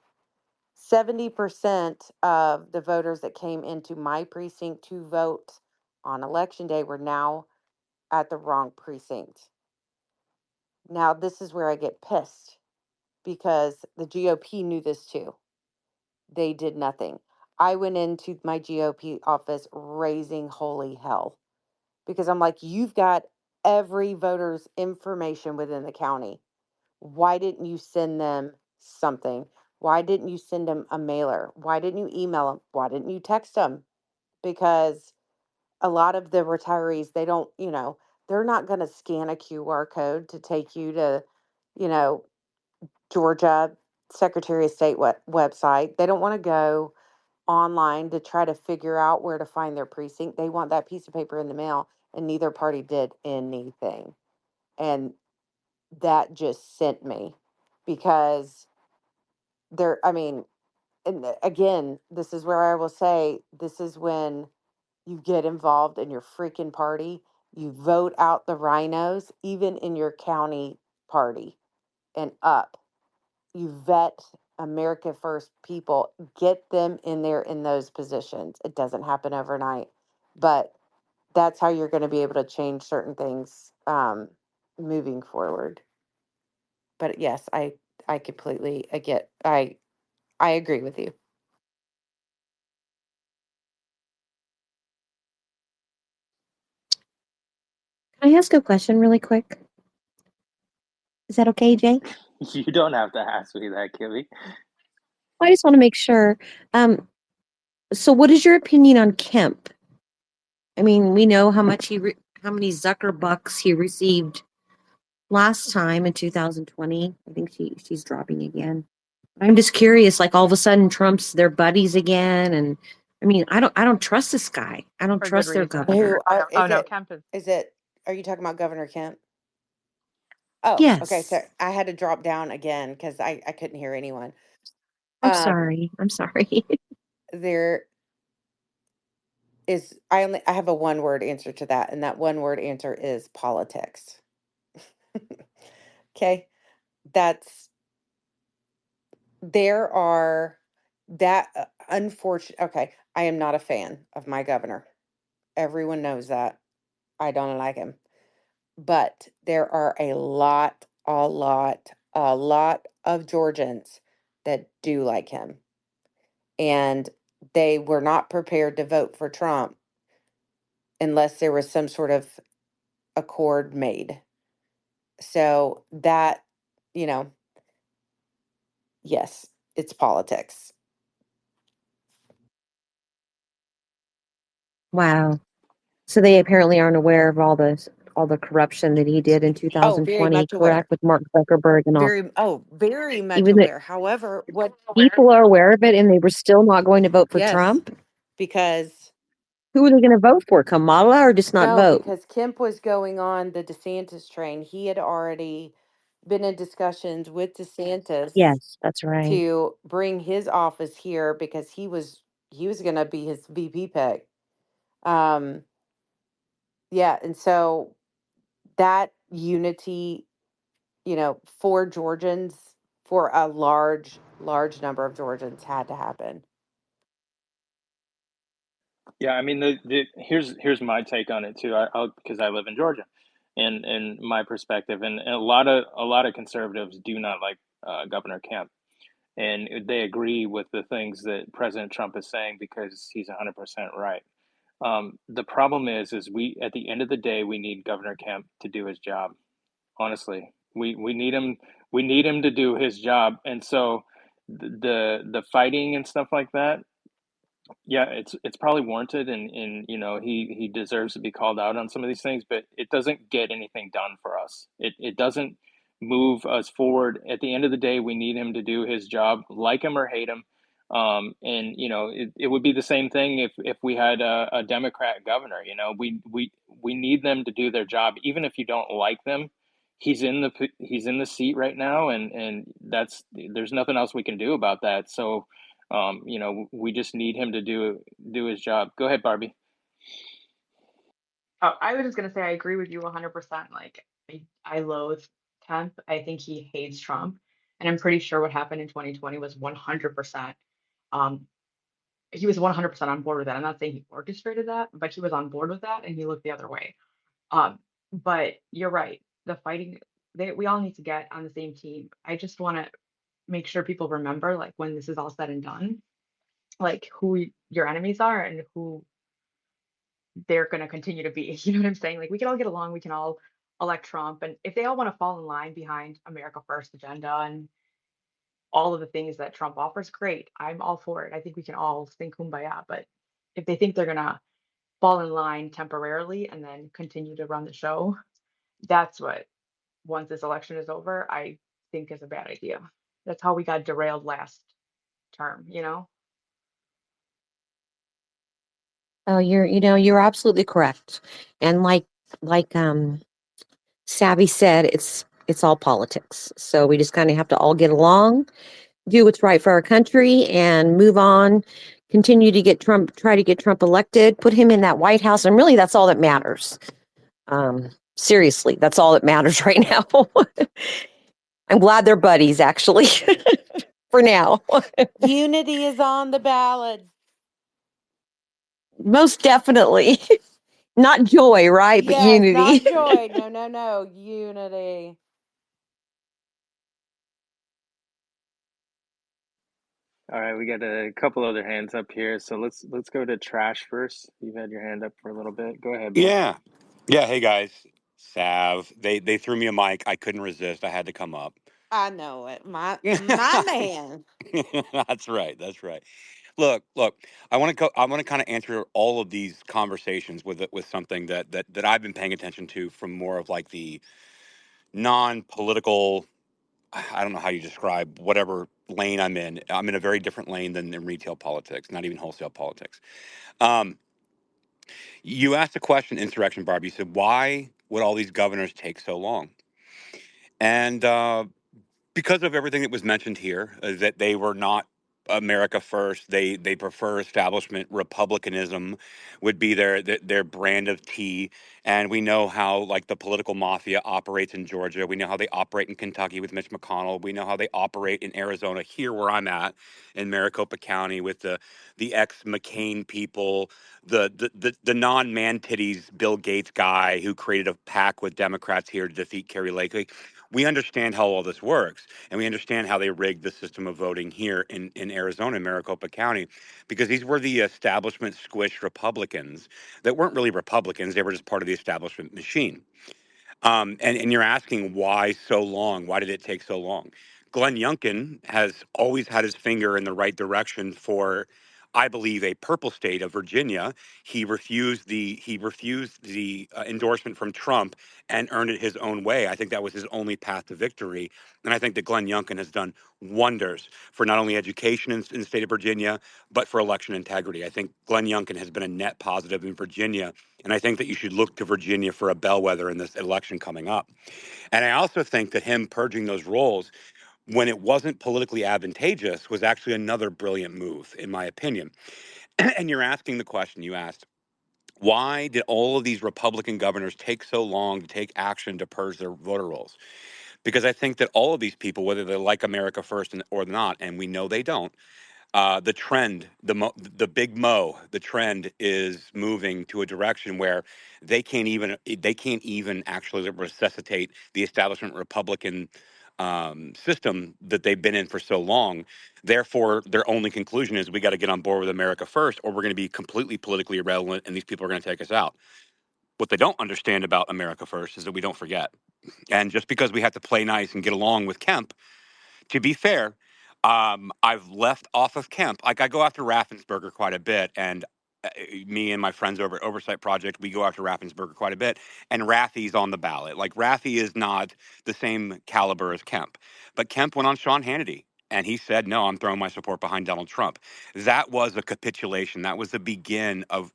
70% of the voters that came into my precinct to vote on election day were now at the wrong precinct. Now, this is where I get pissed because the GOP knew this too. They did nothing. I went into my GOP office raising holy hell because I'm like, you've got every voter's information within the county. Why didn't you send them something? Why didn't you send them a mailer? Why didn't you email them? Why didn't you text them? Because a lot of the retirees, they don't, they're not going to scan a QR code to take you to, you know, Georgia Secretary of State website. They don't want to go online to try to figure out where to find their precinct. They want that piece of paper in the mail, and neither party did anything. And that just sent me because I mean, and again, this is where I will say this is when you get involved in your freaking party. You vote out the rhinos, even in your county party and up. You vet America First people, get them in there in those positions. It doesn't happen overnight, but that's how you're going to be able to change certain things moving forward. But yes, I completely I get I agree with you. Can I ask a question really quick? Is that okay, Jay? You don't have to ask me that, Kimmy. I just want to make sure. Um, so, what is your opinion on Kemp? I mean, we know how much how many Zucker bucks he received last time in 2020. I think she's dropping again. I'm just curious. Like all of a sudden, Trump's their buddies again, and I mean, I don't trust this guy. I don't For good trust their reason. Who governor. Oh is no, it? Kemp is. Is it? Are you talking about Governor Kemp? Oh, okay. So Yes. I had to drop down again because I couldn't hear anyone. I'm Um, sorry. I'm sorry. there is I have a one word answer to that, and that one word answer is politics. Okay, that's there are that unfortunate. Okay, I am not a fan of my governor. Everyone knows that. I don't like him. But there are a lot of Georgians that do like him. And they were not prepared to vote for Trump unless there was some sort of accord made. So that, you know, yes, it's politics. Wow. So they apparently aren't aware of all the corruption that he did in Oh, very 2020, much aware. correct? With Mark Zuckerberg and all. Very much Even the aware. However, what people are aware of it and they were still not going to vote for yes, Trump. because Who are they going to vote for? Kamala or just not no, vote? because Kemp was going on the DeSantis train. He had already been in discussions with DeSantis Yes, that's right. to bring his office here because he was going to be his VP pick. Um, yeah, and so that unity, for Georgians, for a large number of Georgians, had to happen. Yeah, I mean, here's my take on it too. I'll because I live in Georgia, and my perspective, and a lot of conservatives do not like Governor Kemp, and they agree with the things that President Trump is saying because he's 100% right. The problem is we at the end of the day we need Governor Kemp to do his job. Honestly, we need him. We need him to do his job, and so the fighting and stuff like that, yeah, it's probably warranted, and he deserves to be called out on some of these things, but it doesn't get anything done for us. It doesn't move us forward. At the end of the day, we need him to do his job, like him or hate him. And it would be the same thing if we had a Democrat governor. We need them to do their job, even if you don't like them. He's in the seat right now, and there's nothing else we can do about that. So we just need him to do his job. Go ahead, Barbie. Oh, I was just gonna say I agree with you 100%. Like I loathe Kemp. I think he hates Trump, and I'm pretty sure what happened in 2020 was 100%. Um, he was 100% on board with that. I'm not saying he orchestrated that, but he was on board with that, and he looked the other way. Um, but you're right. The fighting, we all need to get on the same team. I just want to make sure people remember, like when this is all said and done, like who your enemies are and who they're going to continue to be. You know what I'm saying? Like we can all get along, we can all elect Trump, and if they all want to fall in line behind America First agenda and all of the things that Trump offers, great. I'm all for it. I think we can all sing kumbaya. But if they think they're going to fall in line temporarily and then continue to run the show, that's what, once this election is over, I think is a bad idea. That's how we got derailed last term, you know? Oh, you're absolutely correct. And like Savvy said, it's all politics. So we just kind of have to all get along do what's right for our country and move on, continue to get Trump, try to get Trump elected, put him in that White House. And really, that's all that matters. Seriously, that's all that matters right now. I'm glad they're buddies, actually, for now. Unity is on the ballot. Most definitely. Not joy, right? But Yes, unity. not joy. No, no, no. Unity. All right, we got a couple other hands up here, so let's go to Trash first. You've had your hand up for a little bit. Go ahead, bud. Yeah. Yeah. Hey guys. Sav. They threw me a mic. I couldn't resist. I had to come up. I know it. My man. That's right. That's right. Look. I want to go. I want to kind of answer all of these conversations with something that I've been paying attention to from more of like the non-political. I don't know how you describe whatever lane I'm in. I'm in a very different lane than in retail politics, not even wholesale politics. Um, you asked a question, Insurrection Barb. You said, why would all these governors take so long? And because of everything that was mentioned here, that they were not America first. They prefer establishment republicanism would be their brand of tea. And we know how like the political mafia operates in Georgia. We know how they operate in Kentucky with Mitch McConnell. We know how they operate in Arizona here where I'm at in Maricopa County with the ex McCain people, the non man titties Bill Gates guy who created a pact with Democrats here to defeat Kerry Lake. Like, we understand how all this works, and we understand how they rigged the system of voting here in Arizona, in Maricopa County, because these were the establishment squished Republicans that weren't really Republicans. They were just part of the establishment machine. And you're asking why so long? Why did it take so long? Glenn Youngkin has always had his finger in the right direction for, I believe, a purple state of Virginia. He refused the endorsement from Trump and earned it his own way. I think that was his only path to victory. And I think that Glenn Youngkin has done wonders for not only education in the state of Virginia, but for election integrity. I think Glenn Youngkin has been a net positive in Virginia, and I think that you should look to Virginia for a bellwether in this election coming up. And I also think that him purging those roles when it wasn't politically advantageous was actually another brilliant move, in my opinion. And you're asking the question you asked, why did all of these Republican governors take so long to take action to purge their voter rolls? Because I think that all of these people, whether they like America first or not, and we know they don't, the trend, the big mo, the trend is moving to a direction where they can't even actually resuscitate the establishment Republican system that they've been in for so long. Therefore, their only conclusion is we got to get on board with America first, or we're going to be completely politically irrelevant, and these people are going to take us out. What they don't understand about America first is that we don't forget. And just because we have to play nice and get along with Kemp, to be fair, I've left off of Kemp. Like I go after Raffensperger quite a bit, and me and my friends over at Oversight Project, we go after Raffensperger quite a bit. And Raffy's on the ballot. Like Raffy is not the same caliber as Kemp, but Kemp went on Sean Hannity. And he said, "No, I'm throwing my support behind Donald Trump." That was a capitulation. That was the beginning of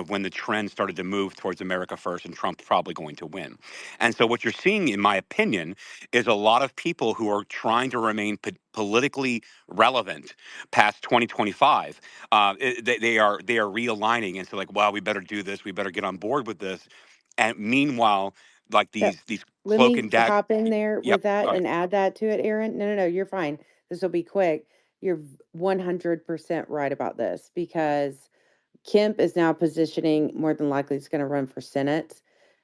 when the trend started to move towards America first, and Trump's probably going to win. And so, what you're seeing, in my opinion, is a lot of people who are trying to remain politically relevant past 2025. They are realigning and so like, wow, we better do this. We better get on board with this. And meanwhile, like Yeah. these Let cloak me and dagger. hop in there Yep. with that Go ahead. and add that to it, Aaron. No, no, no, you're fine. This will be quick. You're 100% right about this because Kemp is now positioning more than likely he's going to run for Senate.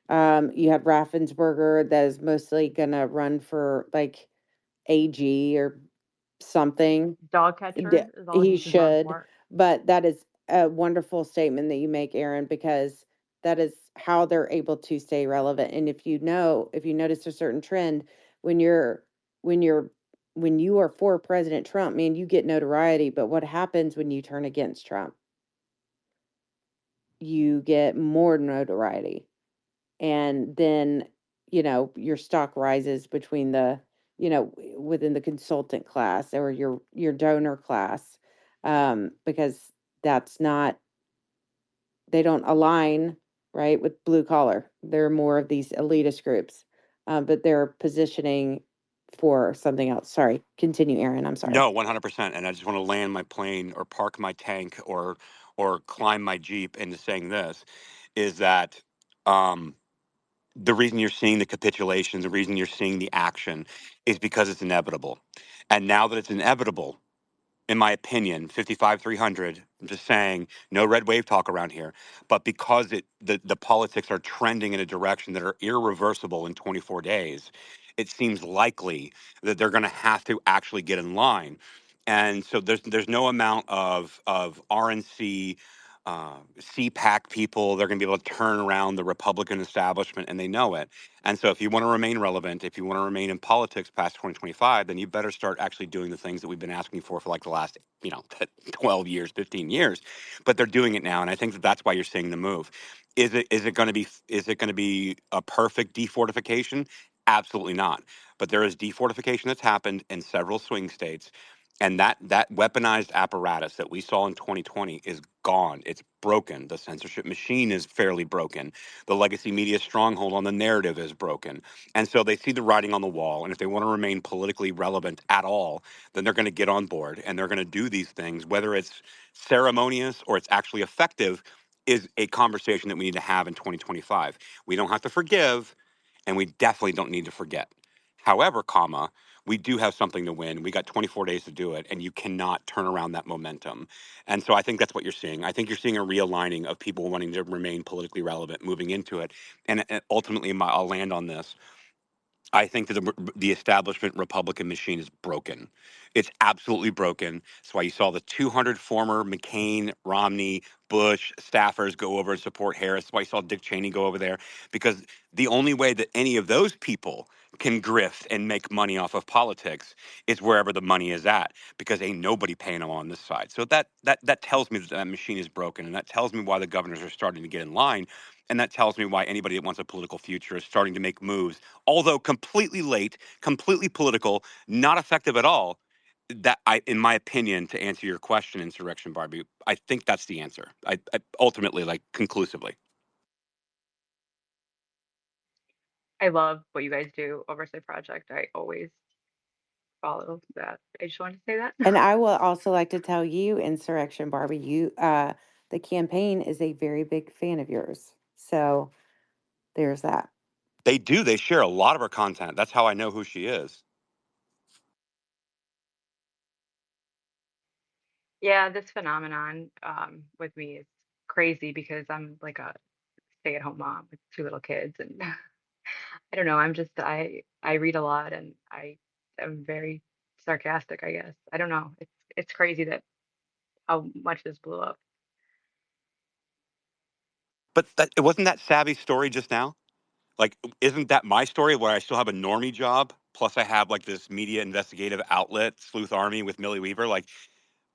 You have Raffensperger that is mostly going to run for like AG or something. Dog D- catcher is all He he should run should, for. but that is a wonderful statement that you make, Aaron, because that is how they're able to stay relevant. And if you notice a certain trend, when you're when you're when you are for President Trump, man, you get notoriety. But what happens when you turn against Trump? You get more notoriety. And then, your stock rises between within the consultant class or your donor class, because that's not they don't align, right, with blue collar. They're more of these elitist groups, but they're positioning for something else. Sorry. Continue, Aaron. I'm sorry. No, 100%. And I just want to land my plane or park my tank or climb my Jeep into saying this is that um, the reason you're seeing the capitulation, the reason you're seeing the action is because it's inevitable. And now that it's inevitable, in my opinion, 55 300, I'm just saying, no red wave talk around here, but because the politics are trending in a direction that are irreversible in 24 days, it seems likely that they're going to have to actually get in line. And so there's no amount of RNC, CPAC people, they're going to be able to turn around the Republican establishment, and they know it. And so if you want to remain relevant, if you want to remain in politics past 2025, then you better start actually doing the things that we've been asking for like the last, 12 years, 15 years. But they're doing it now, and I think that that's why you're seeing the move. Is it going to be a perfect defortification? Absolutely not. But there is defortification that's happened in several swing states, and that weaponized apparatus that we saw in 2020 is gone. It's broken. The censorship machine is fairly broken. The legacy media stronghold on the narrative is broken. And so they see the writing on the wall. And if they want to remain politically relevant at all, then they're going to get on board and they're going to do these things, whether it's ceremonious or it's actually effective, is a conversation that we need to have in 2025. We don't have to forgive, and we definitely don't need to forget. However, we do have something to win. We got 24 days to do it, and you cannot turn around that momentum. And so I think that's what you're seeing. I think you're seeing a realigning of people wanting to remain politically relevant moving into it. And ultimately, I'll land on this. I think that the establishment Republican machine is broken. It's absolutely broken. That's why you saw the 200 former McCain, Romney, Bush staffers go over and support Harris. That's why you saw Dick Cheney go over there, because the only way that any of those people can grift and make money off of politics is wherever the money is at, because ain't nobody paying them on this side. So that tells me that that machine is broken, and that tells me why the governors are starting to get in line, and that tells me why anybody that wants a political future is starting to make moves, although completely late, completely political, not effective at all. That in my opinion, to answer your question, Insurrection Barbie, I think that's the answer. I ultimately, like, conclusively. I love what you guys do, Oversight Project. I always follow that. I just wanted to say that. And I will also like to tell you, Insurrection Barbie, the campaign is a very big fan of yours. So there's that. They do. They share a lot of her content. That's how I know who she is. Yeah, this phenomenon with me is crazy because I'm like a stay-at-home mom with two little kids, and I don't know. I read a lot, and I am very sarcastic, I guess. I don't know. It's crazy that how much this blew up. But it wasn't that savvy story just now. Like, isn't that my story where I still have a normie job? Plus, I have like this media investigative outlet, Sleuth Army with Millie Weaver. Like,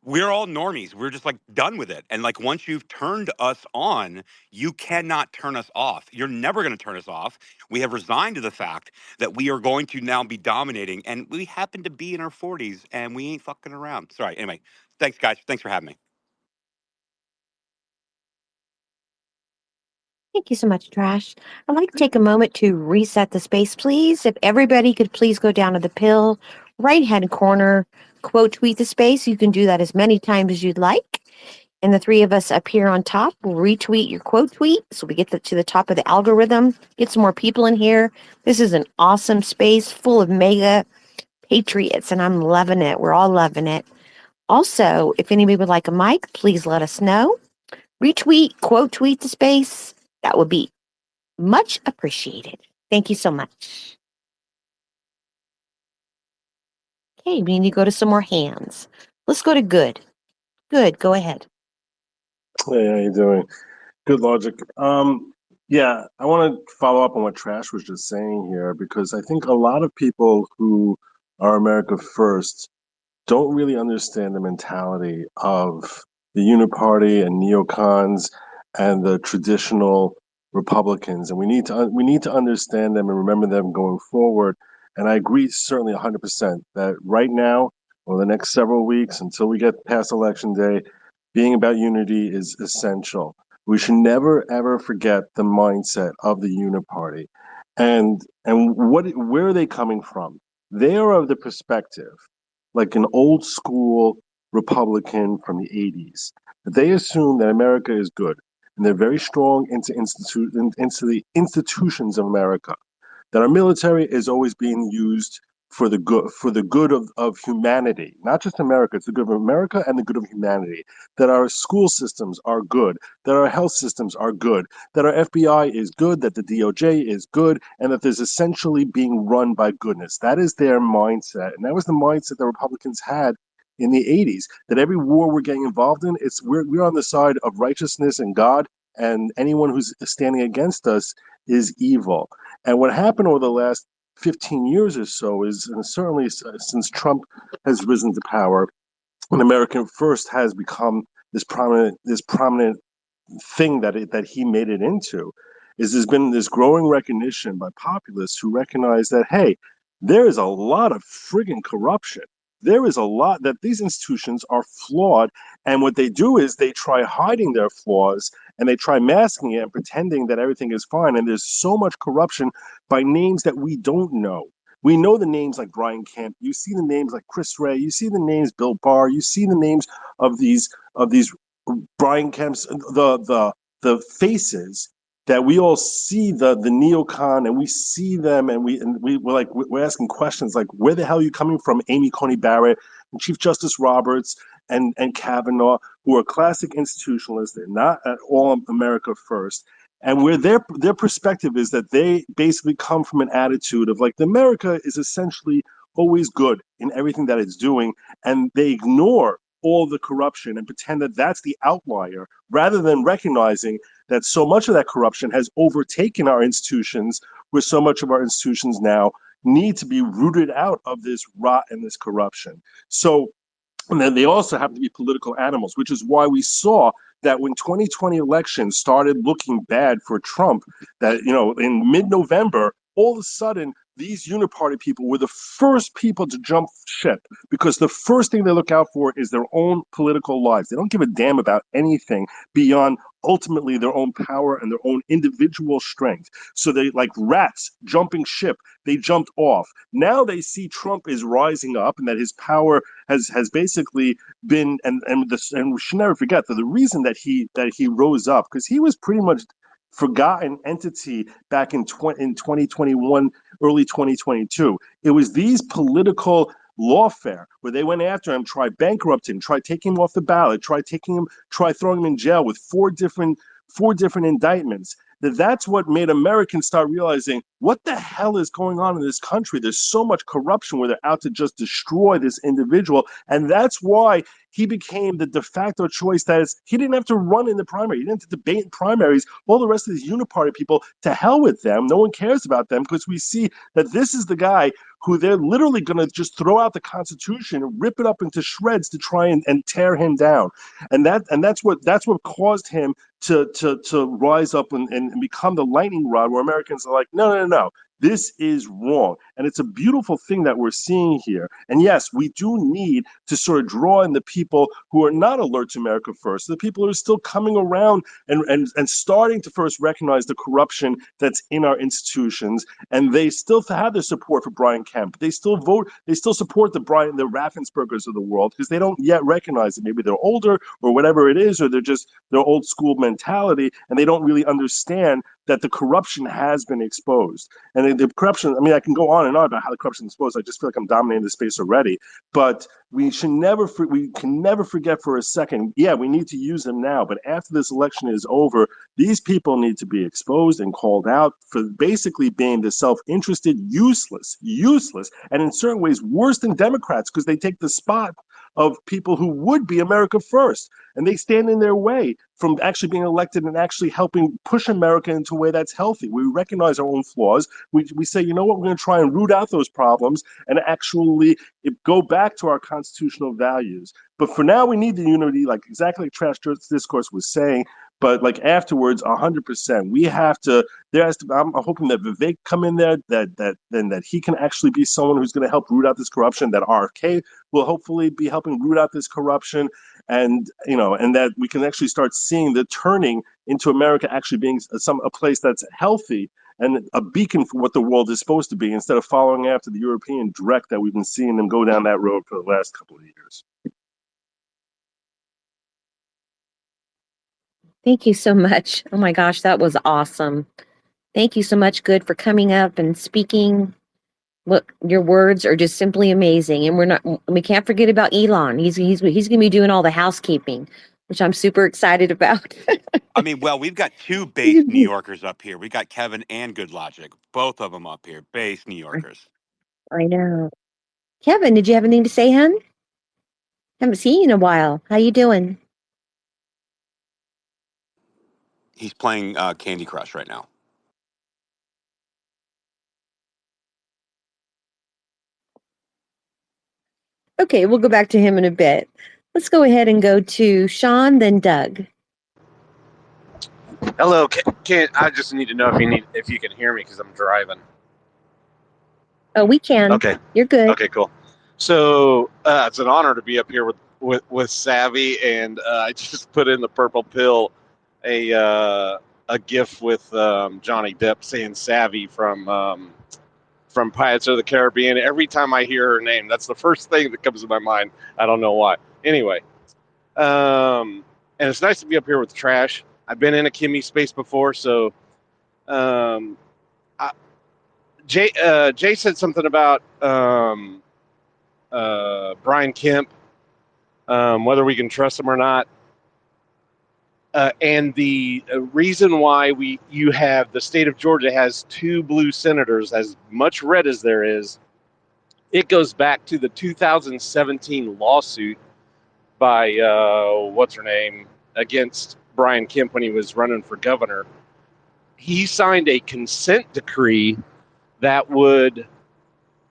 we're all normies. We're just like done with it. And like, once you've turned us on, you cannot turn us off. You're never going to turn us off. We have resigned to the fact that we are going to now be dominating. And we happen to be in our 40s and we ain't fucking around. Sorry. Anyway, thanks, guys. Thanks for having me. Thank you so much, Trash. I'd like to take a moment to reset the space, please. If everybody could please go down to the pill right hand corner, quote tweet the space. You can do that as many times as you'd like. And the three of us up here on top will retweet your quote tweet so we get to the top of the algorithm, get some more people in here. This is an awesome space full of mega patriots, and I'm loving it. We're all loving it. Also, if anybody would like a mic, please let us know. Retweet, quote tweet the space. That would be much appreciated. Thank you so much. Okay, we need to go to some more hands. Let's go to Good. Good, go ahead. Hey, how you doing? Good logic. Yeah, I want to follow up on what Trash was just saying here because I think a lot of people who are America First don't really understand the mentality of the Uniparty and neocons and the traditional Republicans, and we need to understand them and remember them going forward. And I agree certainly 100% that right now, or the next several weeks until we get past Election Day, being about unity is essential. We should never ever forget the mindset of the Uniparty, and where are they coming from? They are of the perspective, like an old school Republican from the 80s, that they assume that America is good and they're very strong into the institutions of America, that our military is always being used for the good of humanity, not just America, it's the good of America and the good of humanity, that our school systems are good, that our health systems are good, that our FBI is good, that the DOJ is good, and that there's essentially being run by goodness. That is their mindset. And that was the mindset the Republicans had in the 80s, that every war we're getting involved in, we're on the side of righteousness and God, and anyone who's standing against us is evil. And what happened over the last 15 years or so is, and certainly since Trump has risen to power, and American First has become this prominent thing that he made it into, is there's been this growing recognition by populists who recognize that, hey, there is a lot of friggin' corruption. There is a lot that these institutions are flawed, and what they do is they try hiding their flaws and they try masking it and pretending that everything is fine. And there's so much corruption by names that we don't know. We know the names like Brian Kemp. You see the names like Chris Wray. You see the names Bill Barr. You see the names of these Brian Kemp's the faces that we all see the neocon, and we see them, and we're asking questions like, where the hell are you coming from, Amy Coney Barrett and Chief Justice Roberts and Kavanaugh, who are classic institutionalists. They're not at all America first. And where their perspective is that they basically come from an attitude of like, America is essentially always good in everything that it's doing, and they ignore all the corruption and pretend that that's the outlier, rather than recognizing that so much of that corruption has overtaken our institutions, where so much of our institutions now need to be rooted out of this rot and this corruption. So, and then they also have to be political animals, which is why we saw that when 2020 elections started looking bad for Trump, that, in mid-November, all of a sudden, these uniparty people were the first people to jump ship, because the first thing they look out for is their own political lives. They don't give a damn about anything beyond ultimately their own power and their own individual strength. So they, like rats jumping ship, they jumped off. Now they see Trump is rising up and that his power has basically been, and we should never forget that the reason that he rose up, because he was pretty much forgotten entity back in 2021, early 2022. It was these political lawfare where they went after him, tried bankrupting him, tried taking him off the ballot, tried throwing him in jail with four different indictments. That's what made Americans start realizing, what the hell is going on in this country? There's so much corruption where they're out to just destroy this individual. And that's why he became the de facto choice. That is, he didn't have to run in the primary. He didn't have to debate in primaries. All the rest of these uniparty people, to hell with them. No one cares about them, because we see that this is the guy who they're literally going to just throw out the Constitution and rip it up into shreds to try and tear him down. And that's what caused him to rise up and become the lightning rod, where Americans are like, no, this is wrong. And it's a beautiful thing that we're seeing here. And yes, we do need to sort of draw in the people who are not alert to America first, the people who are still coming around and starting to first recognize the corruption that's in our institutions. And they still have their support for Brian Kemp. They still support the Raffenspergers of the world, because they don't yet recognize it. Maybe they're older or whatever it is, or they're just their old school mentality, and they don't really understand that the corruption has been exposed. And the corruption, I mean, I can go on and on about how the corruption is exposed. I just feel like I'm dominating the space already. But we can never forget for a second, yeah, we need to use them now. But after this election is over, these people need to be exposed and called out for basically being the self-interested, useless, and in certain ways worse than Democrats, because they take the spot of people who would be America first. And they stand in their way from actually being elected and actually helping push America into a way that's healthy. We recognize our own flaws. We say, you know what, we're going to try and root out those problems and actually go back to our constitutional values. But for now, we need the unity, like exactly like Trash Discourse was saying. But like afterwards, 100%, we have to. I'm hoping that Vivek come in there, that he can actually be someone who's going to help root out this corruption. That RFK will hopefully be helping root out this corruption, and and that we can actually start seeing the turning into America actually being a place that's healthy and a beacon for what the world is supposed to be, instead of following after the European direct that we've been seeing them go down that road for the last couple of years. Thank you so much. Oh my gosh, that was awesome. Thank you so much, Good, for coming up and speaking. Look, your words are just simply amazing, and we can't forget about Elon. He's going to be doing all the housekeeping, which I'm super excited about. I mean, well, we've got two base New Yorkers up here. We got Kevin and Good Logic, both of them up here, base New Yorkers. I know. Kevin, did you have anything to say, hun? Haven't seen you in a while. How you doing? He's playing Candy Crush right now. Okay, we'll go back to him in a bit. Let's go ahead and go to Sean, then Doug. Hello, I just need to know if you can hear me because I'm driving. Oh, we can. Okay. You're good. Okay, cool. So it's an honor to be up here with Savvy, and I just put in the purple pill a GIF with Johnny Depp saying Savvy from Pirates of the Caribbean. Every time I hear her name, that's the first thing that comes to my mind. I don't know why. Anyway, and it's nice to be up here with Trash. I've been in a Kimmy space before, so Jay said something about Brian Kemp, whether we can trust him or not, and the reason why you have the state of Georgia has two blue senators, as much red as there is. It goes back to the 2017 lawsuit by what's her name against Brian Kemp when he was running for governor. He signed a consent decree that would,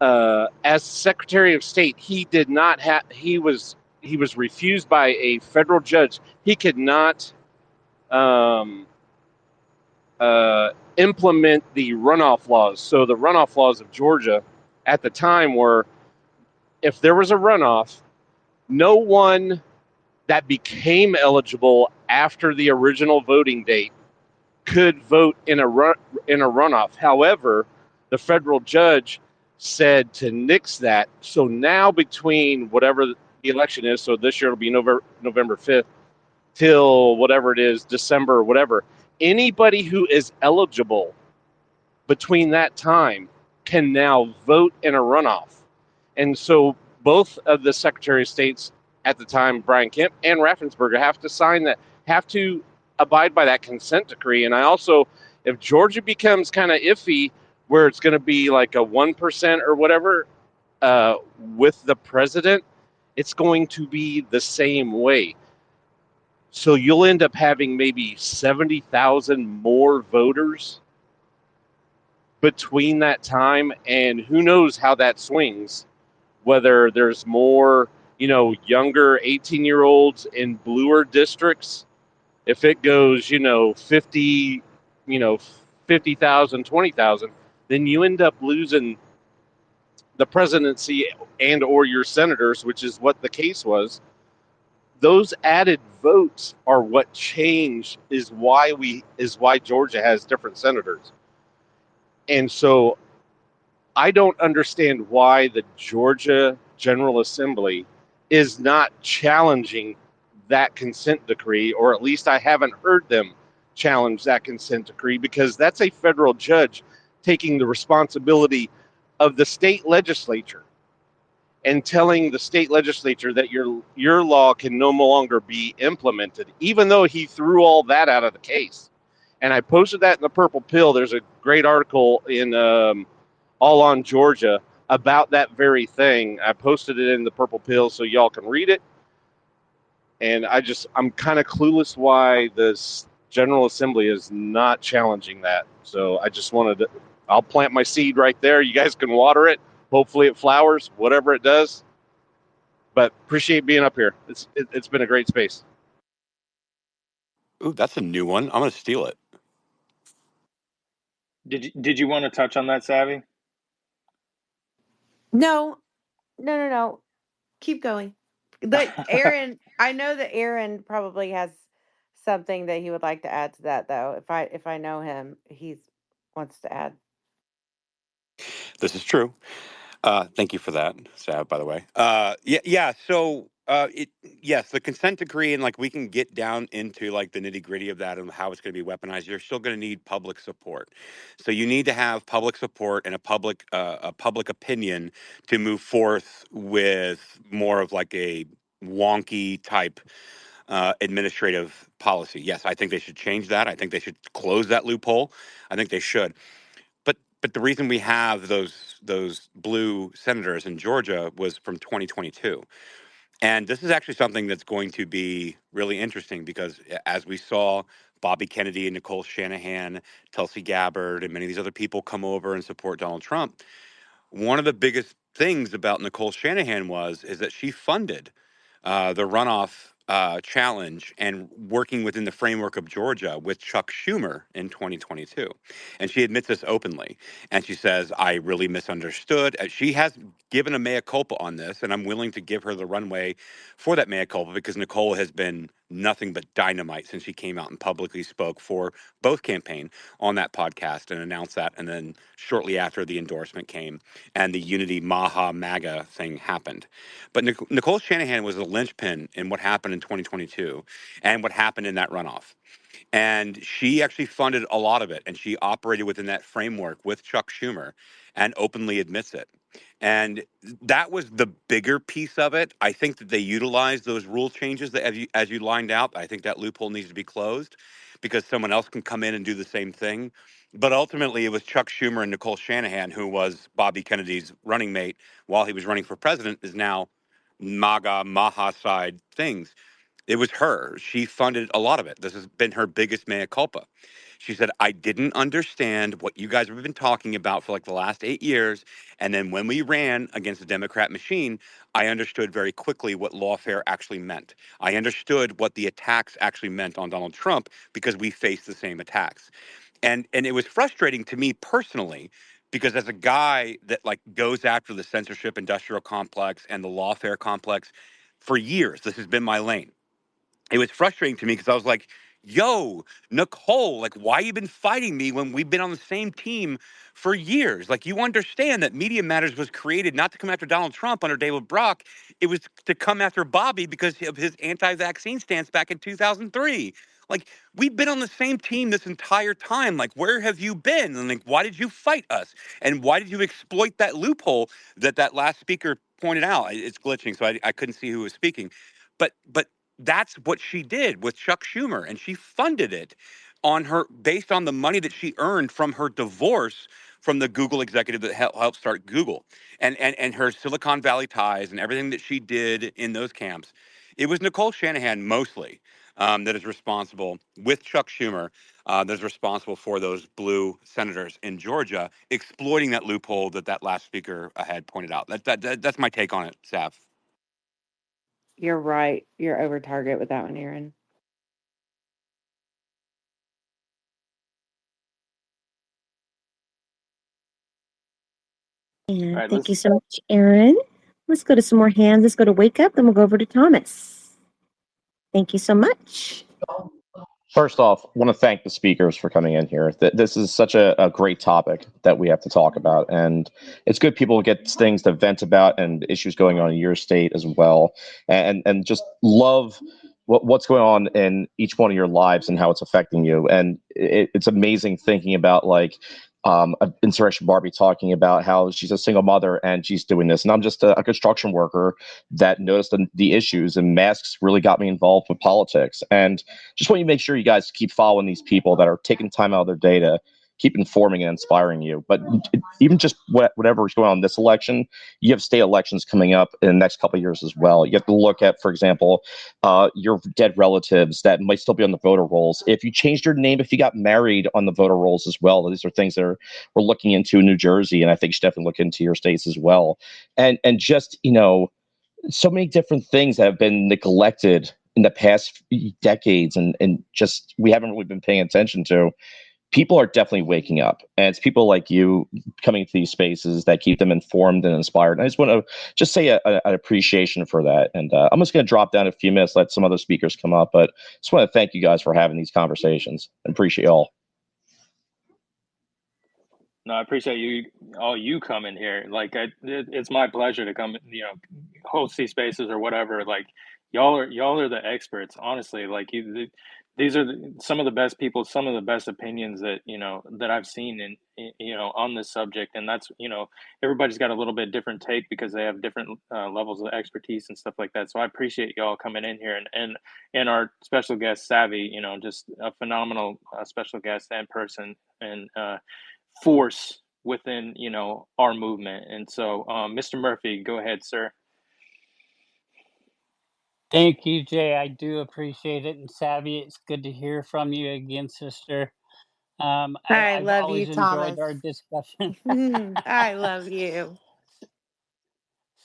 as Secretary of State, he did not have. He was refused by a federal judge. He could not implement the runoff laws. So the runoff laws of Georgia at the time were, if there was a runoff, no one that became eligible after the original voting date could vote in a runoff. However, the federal judge said to nix that. So now between whatever the election is, so this year it'll be November 5th till whatever it is, December or whatever, anybody who is eligible between that time can now vote in a runoff. And so both of the Secretary of States at the time, Brian Kemp and Raffensperger, have to sign that, have to abide by that consent decree. And I also, if Georgia becomes kind of iffy, where it's going to be like a 1% or whatever with the president, it's going to be the same way. So you'll end up having maybe 70,000 more voters between that time, and who knows how that swings, whether there's more, younger 18-year-olds in bluer districts. If it goes, 50, 50,000, 20,000, then you end up losing the presidency and or your senators, which is what the case was. Those added votes are what changed, is why Georgia has different senators. And so I don't understand why the Georgia General Assembly is not challenging that consent decree, or at least I haven't heard them challenge that consent decree, because that's a federal judge taking the responsibility of the state legislature and telling the state legislature that your law can no longer be implemented, even though he threw all that out of the case. And I posted that in the Purple Pill. There's a great article in All on Georgia about that very thing. I posted it in the Purple Pill so y'all can read it. And I'm kind of clueless why this General Assembly is not challenging that. So I just I'll plant my seed right there. You guys can water it. Hopefully it flowers, whatever it does. But appreciate being up here. It's been a great space. Ooh, that's a new one. I'm going to steal it. Did you want to touch on that, Savvy? No. Keep going. But Aaron, I know that Aaron probably has something that he would like to add to that, though. If I know him, he wants to add. This is true. Thank you for that, Sav. By the way, yeah. So, yes, the consent decree, and like we can get down into like the nitty gritty of that and how it's going to be weaponized. You're still going to need public support. So you need to have public support and a public opinion to move forth with more of like a wonky type administrative policy. Yes, I think they should change that. I think they should close that loophole. I think they should. But the reason we have those blue senators in Georgia was from 2022. And this is actually something that's going to be really interesting because as we saw Bobby Kennedy and Nicole Shanahan, Tulsi Gabbard, and many of these other people come over and support Donald Trump, one of the biggest things about Nicole Shanahan is that she funded the runoff challenge and working within the framework of Georgia with Chuck Schumer in 2022. And she admits this openly. And she says, I really misunderstood. She has given a mea culpa on this, and I'm willing to give her the runway for that mea culpa because Nicole has been nothing but dynamite since she came out and publicly spoke for both campaign on that podcast and announced that. And then shortly after the endorsement came and the Unity MAGA thing happened. But Nicole Shanahan was a linchpin in what happened in 2022 and what happened in that runoff. And she actually funded a lot of it. And she operated within that framework with Chuck Schumer and openly admits it. And that was the bigger piece of it. I think that they utilized those rule changes that as you lined out. I think that loophole needs to be closed because someone else can come in and do the same thing. But ultimately, it was Chuck Schumer and Nicole Shanahan, who was Bobby Kennedy's running mate while he was running for president, is now MAGA, Maha side things. It was her. She funded a lot of it. This has been her biggest mea culpa. She said, I didn't understand what you guys have been talking about for like the last 8 years. And then when we ran against the Democrat machine, I understood very quickly what lawfare actually meant. I understood what the attacks actually meant on Donald Trump because we faced the same attacks. And it was frustrating to me personally because as a guy that like goes after the censorship industrial complex and the lawfare complex for years, this has been my lane. It was frustrating to me because I was like, yo, Nicole, like, why you been fighting me when we've been on the same team for years? Like, you understand that Media Matters was created not to come after Donald Trump under David Brock. It was to come after Bobby because of his anti-vaccine stance back in 2003. Like, we've been on the same team this entire time. Like, where have you been? And like, why did you fight us? And why did you exploit that loophole that last speaker pointed out? It's glitching, so I couldn't see who was speaking. But that's what she did with Chuck Schumer, and she funded it on her based on the money that she earned from her divorce from the Google executive that helped start Google, and her Silicon Valley ties and everything that she did in those camps. It was Nicole Shanahan mostly that is responsible with Chuck Schumer. That is responsible for those blue senators in Georgia exploiting that loophole that last speaker had pointed out. That's my take on it, Sav. You're right. You're over target with that one, Aaron. And thank you so much, Aaron. Let's go to some more hands. Let's go to Wake Up, then we'll go over to Thomas. Thank you so much. First off, I want to thank the speakers for coming in here. This is such a great topic that we have to talk about. And it's good people get things to vent about and issues going on in your state as well. And just love what's going on in each one of your lives and how it's affecting you. And it's amazing thinking about like Insurrection Barbie talking about how she's a single mother and she's doing this. And I'm just a construction worker that noticed the issues, and masks really got me involved with politics. And just want you to make sure you guys keep following these people that are taking time out of their day to keep informing and inspiring you. But even just whatever is going on in this election, you have state elections coming up in the next couple of years as well. You have to look at, for example, your dead relatives that might still be on the voter rolls. If you changed your name, if you got married on the voter rolls as well, these are things that we're looking into in New Jersey, and I think you should definitely look into your states as well. And just, so many different things that have been neglected in the past few decades and just we haven't really been paying attention to. people are definitely waking up, and it's people like you coming to these spaces that keep them informed and inspired. And I just want to just say an appreciation for that. And I'm just going to drop down a few minutes, let some other speakers come up, but just want to thank you guys for having these conversations and appreciate y'all. No, I appreciate you coming here. Like, it's my pleasure to come, host these spaces or whatever. Like, y'all are the experts, honestly. Like, these are some of the best people, some of the best opinions that that I've seen on this subject. And that's everybody's got a little bit different take because they have different levels of expertise and stuff like that. So I appreciate y'all coming in here and our special guest Savvy, just a phenomenal special guest and person and force within our movement. And so Mr. Murphy, go ahead, sir. Thank you, Jay. I do appreciate it. And Savvy, it's good to hear from you again, sister. I I've love you, always enjoyed Thomas. our discussion. I love you.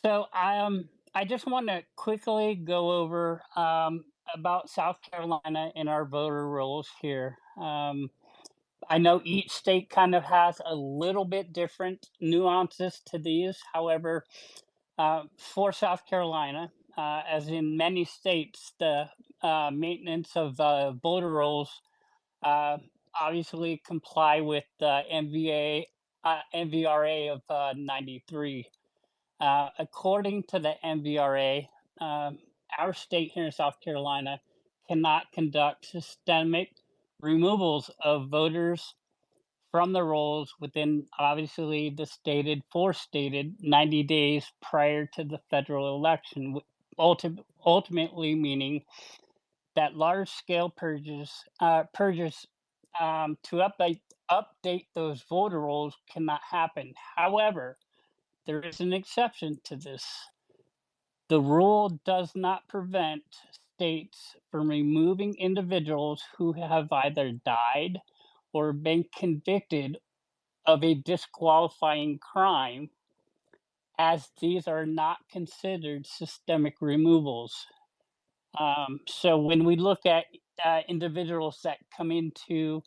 So I just want to quickly go over about South Carolina and our voter rolls here. I know each state kind of has a little bit different nuances to these. However, for South Carolina, as in many states, the maintenance of voter rolls uh, obviously comply with the MVRA of 93. According to the MVRA, our state here in South Carolina cannot conduct systemic removals of voters from the rolls within obviously the stated 90 days prior to the federal election, ultimately meaning that large scale purges to update those voter rolls cannot happen. However, there is an exception to this. The rule does not prevent states from removing individuals who have either died or been convicted of a disqualifying crime, as these are not considered systemic removals. So when we look at individuals that come into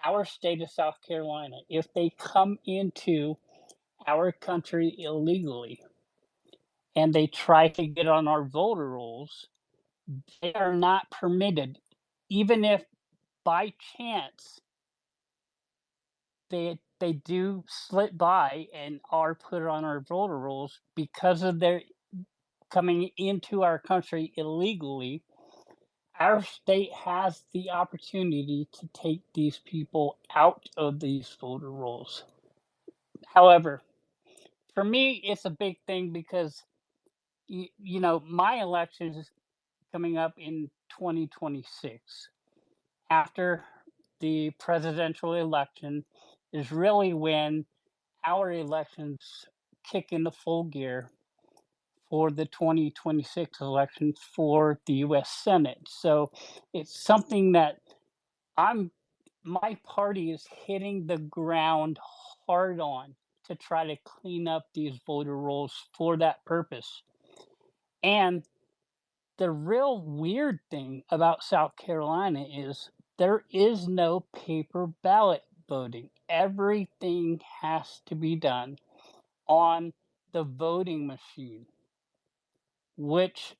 our state of South Carolina, if they come into our country illegally and they try to get on our voter rolls, they are not permitted, even if by chance they do slip by and are put on our voter rolls because of their coming into our country illegally. Our state has the opportunity to take these people out of these voter rolls. However, for me, it's a big thing because my election is coming up in 2026. After the presidential election is really when our elections kick into full gear for the 2026 election for the US Senate. So it's something that my party is hitting the ground hard on to try to clean up these voter rolls for that purpose. And the real weird thing about South Carolina is there is no paper ballot voting. Everything has to be done on the voting machine, which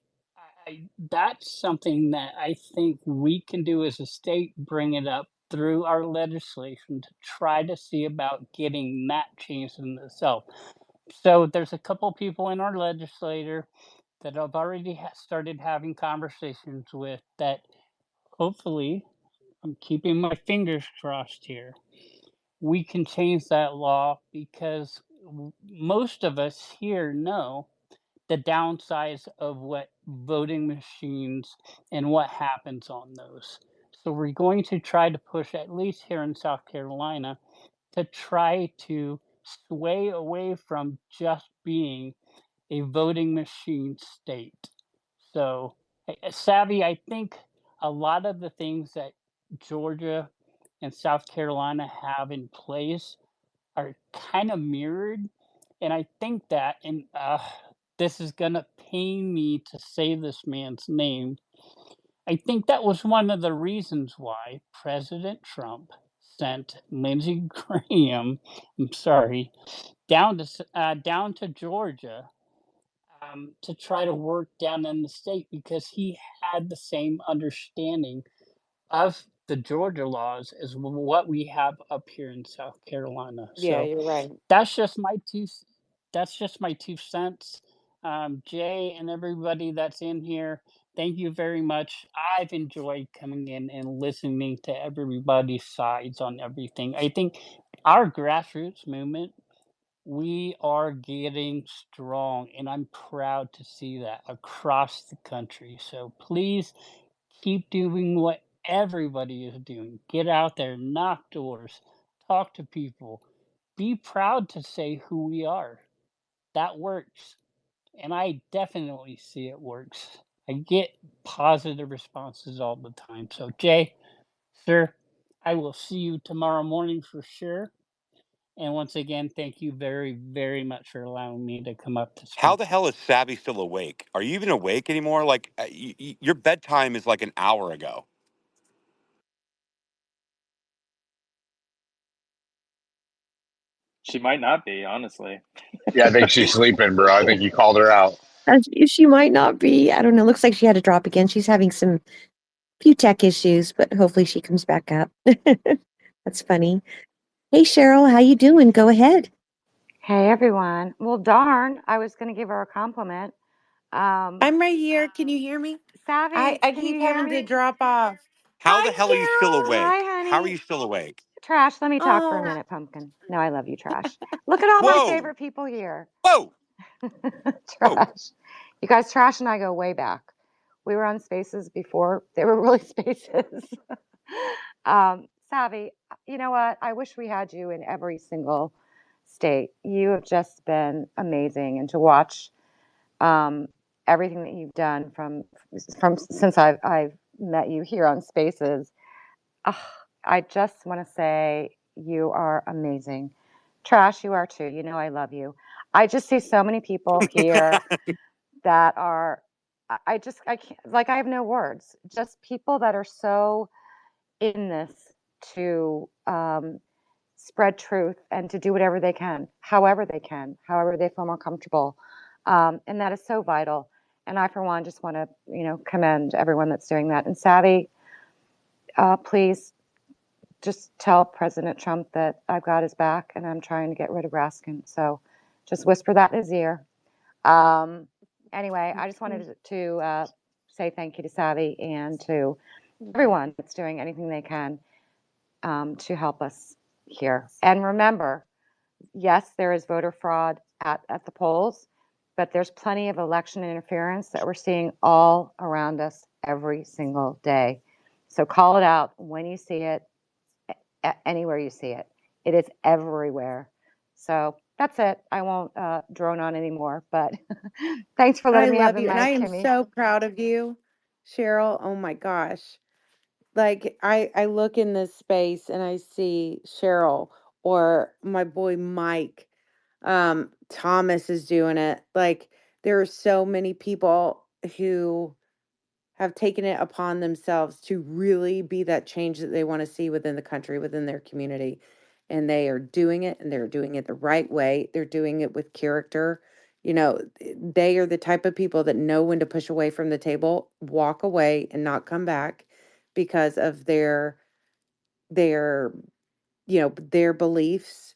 that's something that I think we can do as a state, bring it up through our legislation to try to see about getting that changed in itself. So there's a couple people in our legislature that I've already started having conversations with that hopefully, I'm keeping my fingers crossed here, we can change that law because most of us here know the downsides of what voting machines and what happens on those. So we're going to try to push, at least here in South Carolina, to try to sway away from just being a voting machine state. So, Savvy, I think a lot of the things that Georgia and South Carolina have in place are kind of mirrored. And I think that, and this is going to pain me to say this man's name, I think that was one of the reasons why President Trump sent Lindsey Graham, I'm sorry, down to Georgia to try to work down in the state because he had the same understanding of the Georgia laws as what we have up here in South Carolina. Yeah, So you're right. that's just my two. That's just my 2 cents. Jay and everybody that's in here, thank you very much. I've enjoyed coming in and listening to everybody's sides on everything. I think our grassroots movement, we are getting strong, and I'm proud to see that across the country. So please keep doing what everybody is doing. Get out there, knock doors, talk to people. Be proud to say who we are. That works. And I definitely see it works. I get positive responses all the time. So, Jay, sir, I will see you tomorrow morning for sure. And once again, thank you very, very much for allowing me to come up to How speak. the hell is Savvy still awake? Are you even awake anymore? Like your bedtime is like an hour ago. She might not be, honestly. Yeah, I think she's sleeping, bro. I think you called her out. She might not be. I don't know. Looks like she had to drop again. She's having some few tech issues, but hopefully she comes back up. That's funny. Hey Cheryl, how you doing? Go ahead. Hey everyone. Well, darn, I was going to give her a compliment. Um, I'm right here. Can you hear me? Savvy, I can you keep hear having to me? drop off. How the Hi, hell are you still Hi, awake? How are honey. you still awake? Trash, let me talk for a Oh, minute, Pumpkin. No, I love you, Trash. Look at all my Whoa, favorite people here. whoa, whoa. Trash. You guys, Trash and I go way back. We were on Spaces before they were really Spaces. Savvy, you know what? I wish we had you in every single state. You have just been amazing, and to watch um, everything that you've done from since I've met you here on Spaces. Ugh, I just want to say you are amazing. Trash, you are too. You know I love you. I just see so many people here that are. I can't, like, I have no words. Just people that are so in this to spread truth and to do whatever they can, however they feel more comfortable. And that is so vital. And I, for one, just want to, commend everyone that's doing that. And Savvy, please just tell President Trump that I've got his back and I'm trying to get rid of Raskin. So just whisper that in his ear. Um, anyway, I just wanted to say thank you to Savvy and to everyone that's doing anything they can to help us here. And remember, yes, there is voter fraud at the polls, but there's plenty of election interference that we're seeing all around us every single day. So call it out when you see it, anywhere you see it. It is everywhere. So that's it. I won't drone on anymore, but thanks for I letting me have love the you. And I mic, am Kimmy. so proud of you, Cheryl. Oh my gosh. Like I look in this space and I see Cheryl or my boy Mike. Thomas is doing it. Like there are so many people who have taken it upon themselves to really be that change that they want to see within the country, within their community. And they are doing it and they're doing it the right way. They're doing it with character. They are the type of people that know when to push away from the table, walk away and not come back because of their their beliefs,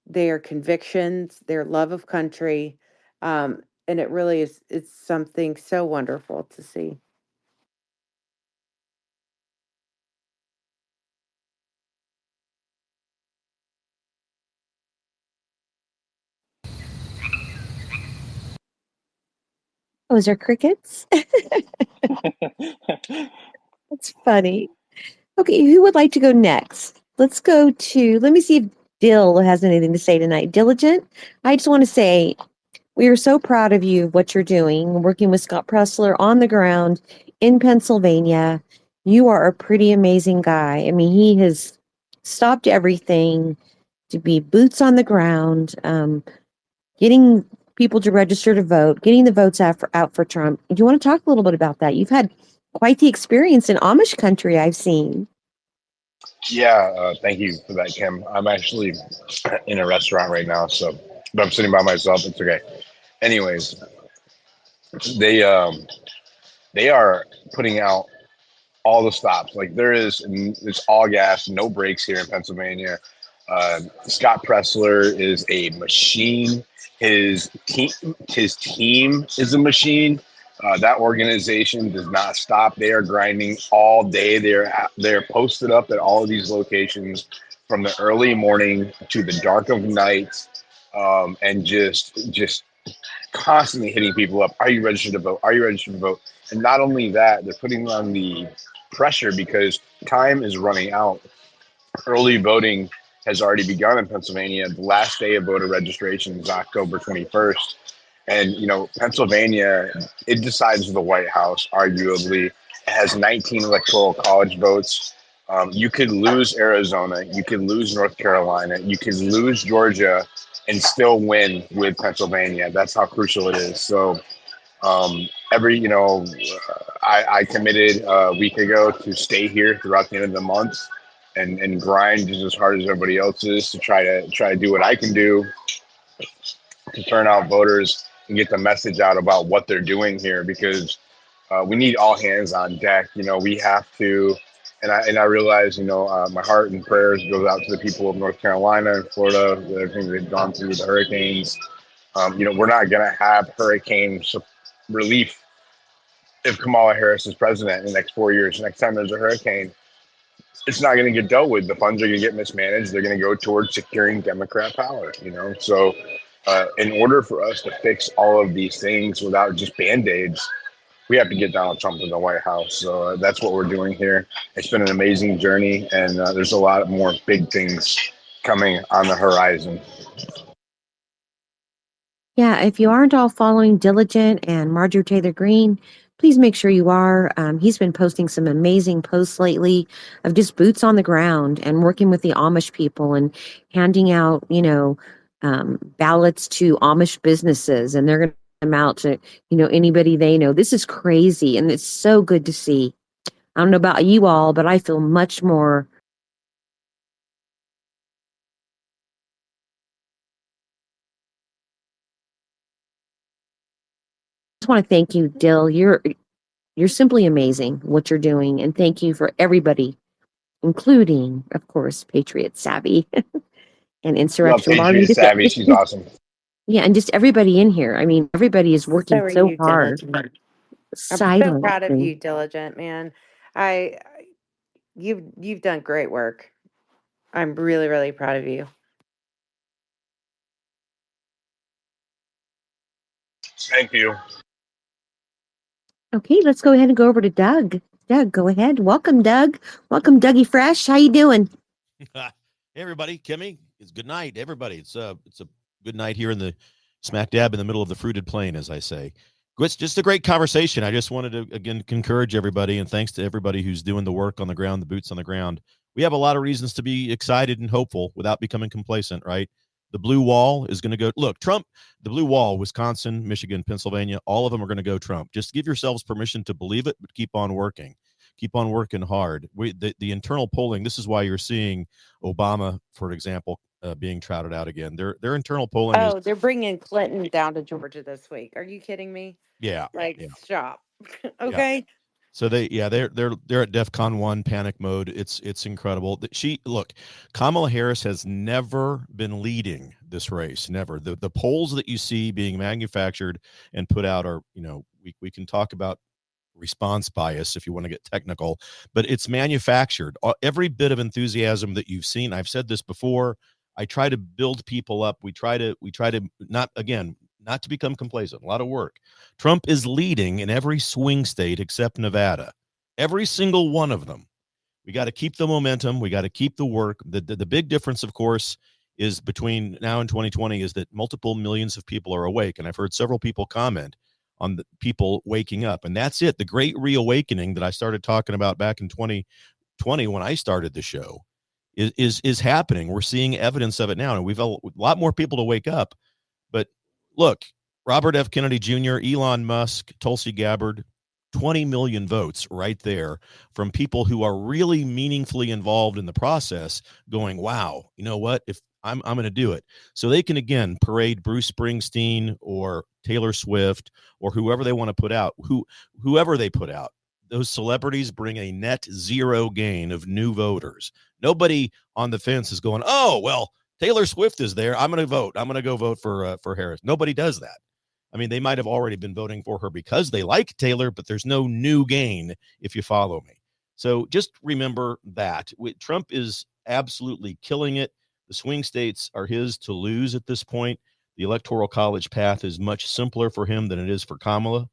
their convictions, their love of country. And it really is it's something so wonderful to see. Oh, is there crickets? That's funny. Okay, who would like to go next? Let's go to, let me see if Dill has anything to say tonight. Diligent, I just want to say we are so proud of you, what you're doing, working with Scott Pressler on the ground in Pennsylvania. You are a pretty amazing guy. I mean, he has stopped everything to be boots on the ground, getting people to register to vote, getting the votes out for Trump. Do you want to talk a little bit about that? You've had quite the experience in Amish country, I've seen. Yeah, thank you for that, Kim. I'm actually in a restaurant right now, so but I'm sitting by myself. It's okay. Anyways, they um they are putting out all the stops. Like it's all gas, no brakes here in Pennsylvania. Scott Pressler is a machine. His team, his team is a machine. That organization does not stop. They are grinding all day. They're posted up at all of these locations from the early morning to the dark of night, and just constantly hitting people up. Are you registered to vote? Are you registered to vote? And not only that, they're putting on the pressure because time is running out. Early voting has already begun in Pennsylvania. The last day of voter registration is October 21st. And, Pennsylvania, it decides the White House, arguably. It has 19 electoral college votes. You could lose Arizona. You could lose North Carolina. You could lose Georgia and still win with Pennsylvania. That's how crucial it is. So, every, I committed a week ago to stay here throughout the end of the month and grind just as hard as everybody else is to try to do what I can do to turn out voters and get the message out about what they're doing here because we need all hands on deck. We have to, and I realize, my heart and prayers goes out to the people of North Carolina and Florida, everything they've gone through with the hurricanes. We're not going to have hurricane relief if Kamala Harris is president in the next 4 years. Next time there's a hurricane, it's not going to get dealt with. The funds are going to get mismanaged. They're going to go towards securing Democrat power. So in order for us to fix all of these things without just band-aids, we have to get Donald Trump in the White House. So that's what we're doing here. It's been an amazing journey, and there's a lot more big things coming on the horizon. Yeah, if you aren't all following Diligent and Marjorie Taylor Greene, please make sure you are. He's been posting some amazing posts lately of just boots on the ground and working with the Amish people and handing out, ballots to Amish businesses, and they're going to them out to, anybody they know. This is crazy, and it's so good to see. I don't know about you all, but I feel much more. I just want to thank you, Dill. You're simply amazing what you're doing, and thank you for everybody, including, of course, Patriot Savvy and Love Insurrection Barbie. Patriot Savvy. She's awesome. Yeah, and just everybody in here. I mean, everybody is So working are so you, hard Diligent. I'm so proud of silently. you, Diligent, man. I you've done great work. I'm really, really proud of you. Thank you. Okay, let's go ahead and go over to Doug. Doug, go ahead. Welcome, Doug. Welcome, Dougie Fresh. How you doing? Hey everybody, Kimmy, it's good night, everybody. It's a good night here in the smack dab in the middle of the fruited plain, as I say. It's just a great conversation. I just wanted to again encourage everybody, and thanks to everybody who's doing the work on the ground, the boots on the ground. We have a lot of reasons to be excited and hopeful without becoming complacent, right? The blue wall is going to go. Look, Trump, the blue wall, Wisconsin, Michigan, Pennsylvania, all of them are going to go Trump. Just give yourselves permission to believe it, but keep on working. Keep on working hard. The internal polling, this is why you're seeing Obama, for example, being trotted out again. Their internal polling is Oh, they're bringing Clinton down to Georgia this week. Are you kidding me? yeah, Like, yeah, stop. yeah. Okay. So they're at DEFCON 1 panic mode. It's incredible. Kamala Harris has never been leading this race. Never. The polls that you see being manufactured and put out are, we can talk about response bias if you want to get technical, but it's manufactured. Every bit of enthusiasm that you've seen, I've said this before, I try to build people up. We try to not to become complacent. A lot of work. Trump is leading in every swing state except Nevada. Every single one of them. We got to keep the momentum. We got to keep the work. The big difference, of course, is between now and 2020 is that multiple millions of people are awake. And I've heard several people comment on the people waking up. And that's it. The great reawakening that I started talking about back in 2020 when I started the show is happening. We're seeing evidence of it now. And we've a lot more people to wake up. But look, Robert F. Kennedy Jr., Elon Musk, Tulsi Gabbard, 20 million votes right there from people who are really meaningfully involved in the process going, wow, you know what? If I'm going to do it. So they can, again, parade Bruce Springsteen or Taylor Swift or whoever they want to put out, whoever they put out. Those celebrities bring a net zero gain of new voters. Nobody on the fence is going, oh, well, Taylor Swift is there. I'm going to vote. I'm going to go vote for Harris. Nobody does that. I mean, they might have already been voting for her because they like Taylor, but there's no new gain if you follow me. So just remember that. Trump is absolutely killing it. The swing states are his to lose at this point. The Electoral College path is much simpler for him than it is for Kamala.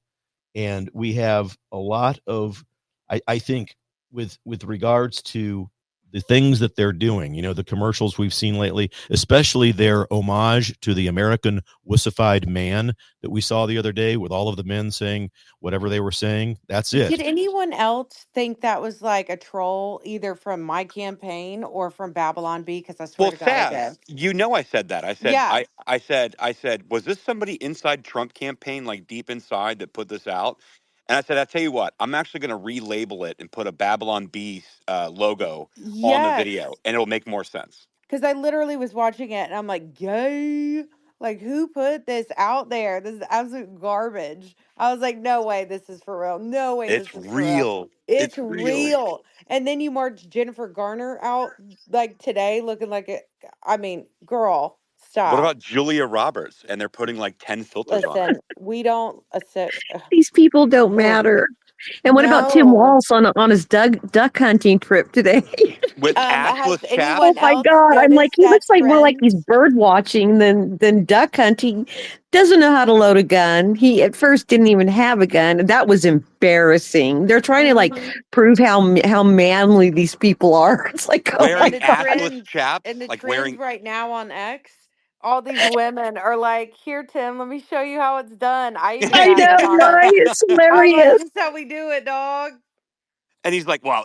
And we have a lot of, I think, with regards to the things that they're doing, the commercials we've seen lately, especially their homage to the American wussified man that we saw the other day with all of the men saying whatever they were saying. That's Did it. anyone else think that was like a troll, either from my campaign or from Babylon B? Because I swear Well, to God, I Sav, did. I said that. Yeah. I said, was this somebody inside Trump campaign, like deep inside, that put this out? And I said, I tell you what, I'm actually going to relabel it and put a Babylon Bee logo on the video, Yes. and it'll make more sense. Because I literally was watching it and I'm like, yay. Like, who put this out there? This is absolute garbage. I was like, no way this is for real. No way It's this is for real. real. It's It's real. real. And then you march Jennifer Garner out like today looking like it. I mean, girl, What stop. about Julia Roberts? And they're putting like 10 filters on her Listen, we don't These people don't ugh, matter. And what about Tim no. Walz on his duck hunting trip today? with Has assless Oh anyone chaps. my else God. I'm like, noticed he that looks like more like he's trend? bird watching than duck hunting. Doesn't know how to load a gun. He at first didn't even have a gun. That was embarrassing. They're trying to like Hmm. prove how manly these people are. It's like, oh my Wearing God. assless chaps, And the like trends wearing. right now on X, all these women are like, "Here, Tim, let me show you how it's done." I even I got know, in on it. right? It's I was like, hilarious. "This is how we do it, dog." And he's like, well,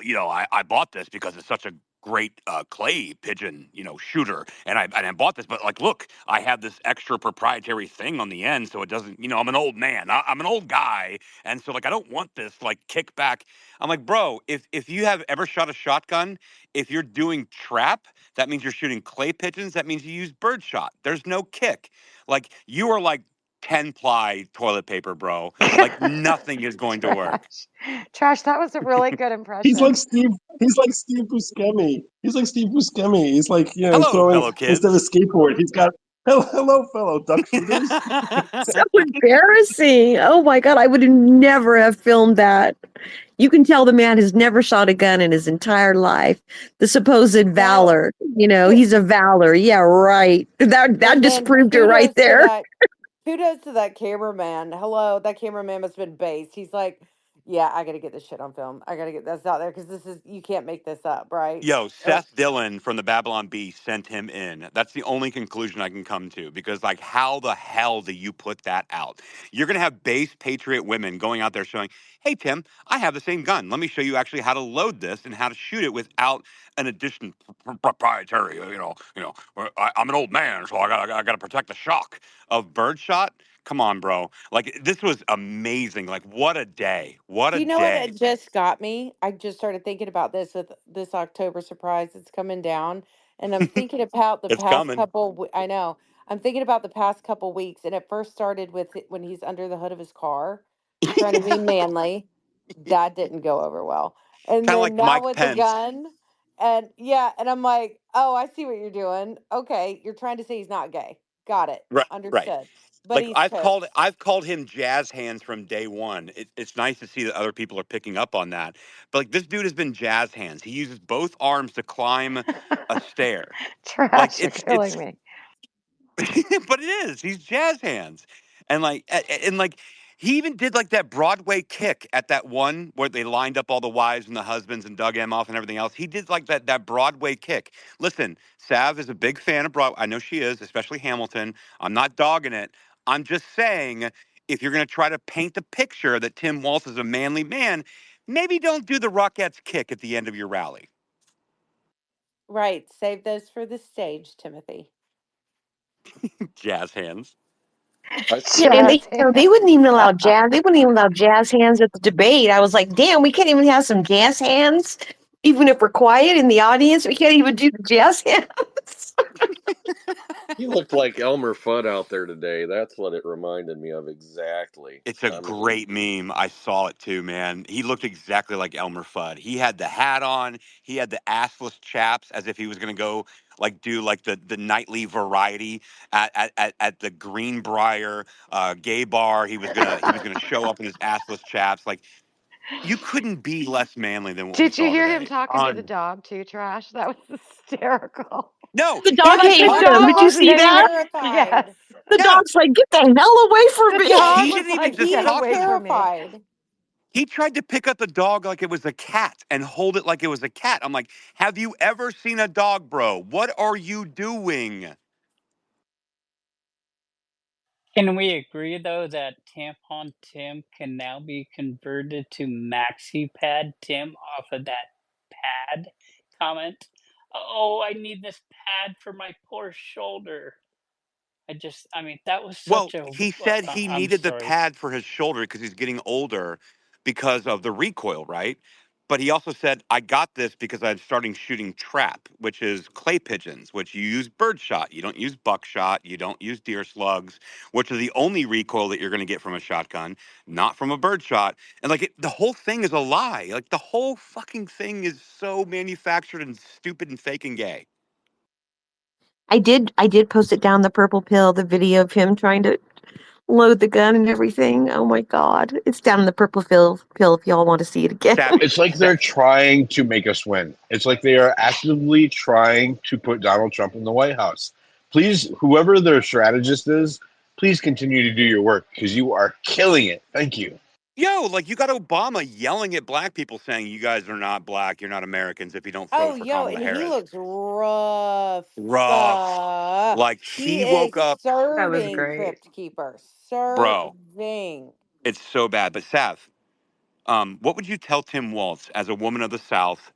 I bought this because it's such a great clay pigeon, shooter. And I bought this, but like, look, I have this extra proprietary thing on the end. So it doesn't, I'm an old man. I'm an old guy. And so like, I don't want this like kickback. I'm like, bro, if you have ever shot a shotgun, if you're doing trap, that means you're shooting clay pigeons. That means you use bird shot. There's no kick. Like you are like 10 ply toilet paper, bro. Like nothing is going to work. Trash. Trash, that was a really good He's impression. like Steve. He's like Steve Buscemi. He's like Steve Buscemi. He's like Hello, throwing fellow instead of a kids. skateboard. He's got hello fellow duck shooters. So embarrassing. Oh my God. I would have never have filmed that. You can tell the man has never shot a gun in his entire life. The supposed No, valor, ku- he's a valor. Yeah, right. That and then disproved it right there. kudos to that cameraman. Hello, that cameraman must have been based. He's like, "Yeah, I got to get this shit on film. I got to get this out there because this is you can't make this up, right?" Yo, Oh, Seth Dillon from the Babylon Bee sent him in. That's the only conclusion I can come to because, like, how the hell do you put that out? You're going to have base patriot women going out there showing, hey, Tim, I have the same gun. Let me show you actually how to load this and how to shoot it without an addition proprietary, I'm an old man, so I got to protect the shock of birdshot. Come on, bro. Like, this was amazing. Like, what a day. What do a you know what it day. just got me? I just started thinking about this with this October surprise that's coming down, and I'm thinking about the It's past coming. couple. I know. I'm thinking about the past couple weeks, and it first started with when he's under the hood of his car, trying to be manly. That didn't go over well. And Kind of then like now Mike with the Pence. gun, and yeah, and I'm like, oh, I see what you're doing. Okay, you're trying to say he's not gay. Got it. Right, right. Understood. But Like he's toast. I've called him jazz hands from day one. It's nice to see that other people are picking up on that. But like this dude has been jazz hands. He uses both arms to climb a stair. Like Trash, you're killing it's me. but it is. He's jazz hands, and like he even did like that Broadway kick at that one where they lined up all the wives and the husbands and dug him off and everything else. He did like that Broadway kick. Listen, Sav is a big fan of Broadway. I know she is, especially Hamilton. I'm not dogging it. I'm just saying if you're going to try to paint the picture that Tim Walz is a manly man, maybe don't do the Rockettes kick at the end of your rally. Right. Save those for the stage, Timothy. Jazz hands. And Jazz they wouldn't even allow hands. jazz. They wouldn't even allow jazz hands at the debate. I was like, damn, we can't even have some jazz hands, even if we're quiet in the audience. We can't even do the jazz hands. He looked like Elmer Fudd out there today. That's what it reminded me of exactly. It's a I mean, great meme. I saw it too, man. He looked exactly like Elmer Fudd. He had the hat on. He had the assless chaps, as if he was going to go like do like the nightly variety at the Greenbrier gay bar. He was gonna show up in his assless chaps. Like you couldn't be less manly than what we Did you saw hear him today. talking to the dog too, Trash? That was hysterical. No, The he dog didn't The hates talk. them. dog Did you was see He's that? there. Yes. terrified. The Yeah, dog's like, get the hell away from The me. dog he was didn't even like, just He get is talk away to him. from me. terrified. He tried to pick up the dog like it was a cat and hold it like it was a cat. I'm like, have you ever seen a dog, bro? What are you doing? Can we agree though that tampon Tim can now be converted to maxi pad Tim off of that pad comment? Oh, I need this pad for my poor shoulder. I mean, that was Well, such a. he said he I'm needed the sorry. pad for his shoulder because he's getting older because of the recoil, right? But he also said, I got this because I'm starting shooting trap, which is clay pigeons, which you use birdshot. You don't use buckshot. You don't use deer slugs, which are the only recoil that you're going to get from a shotgun, not from a birdshot. And like the whole thing is a lie. Like the whole fucking thing is so manufactured and stupid and fake and gay. I did post it down the purple pill, the video of him trying to load the gun and everything. Oh my god. It's down in the purple pill if y'all want to see it again. Savage. It's like they're trying to make us win. It's like they are actively trying to put Donald Trump in the White House. Please, whoever their strategist is, please continue to do your work because you are killing it. Thank you. Yo, like you got Obama yelling at black people saying, you guys are not black, you're not Americans if you don't Oh, vote for yo, Kamala and he Harris. looks rough. Rough. Like He he is woke up, That was serving great. Crypt Keeper. bro, Serving. it's so bad. But Sav, what would you tell Tim Walz as a woman of the South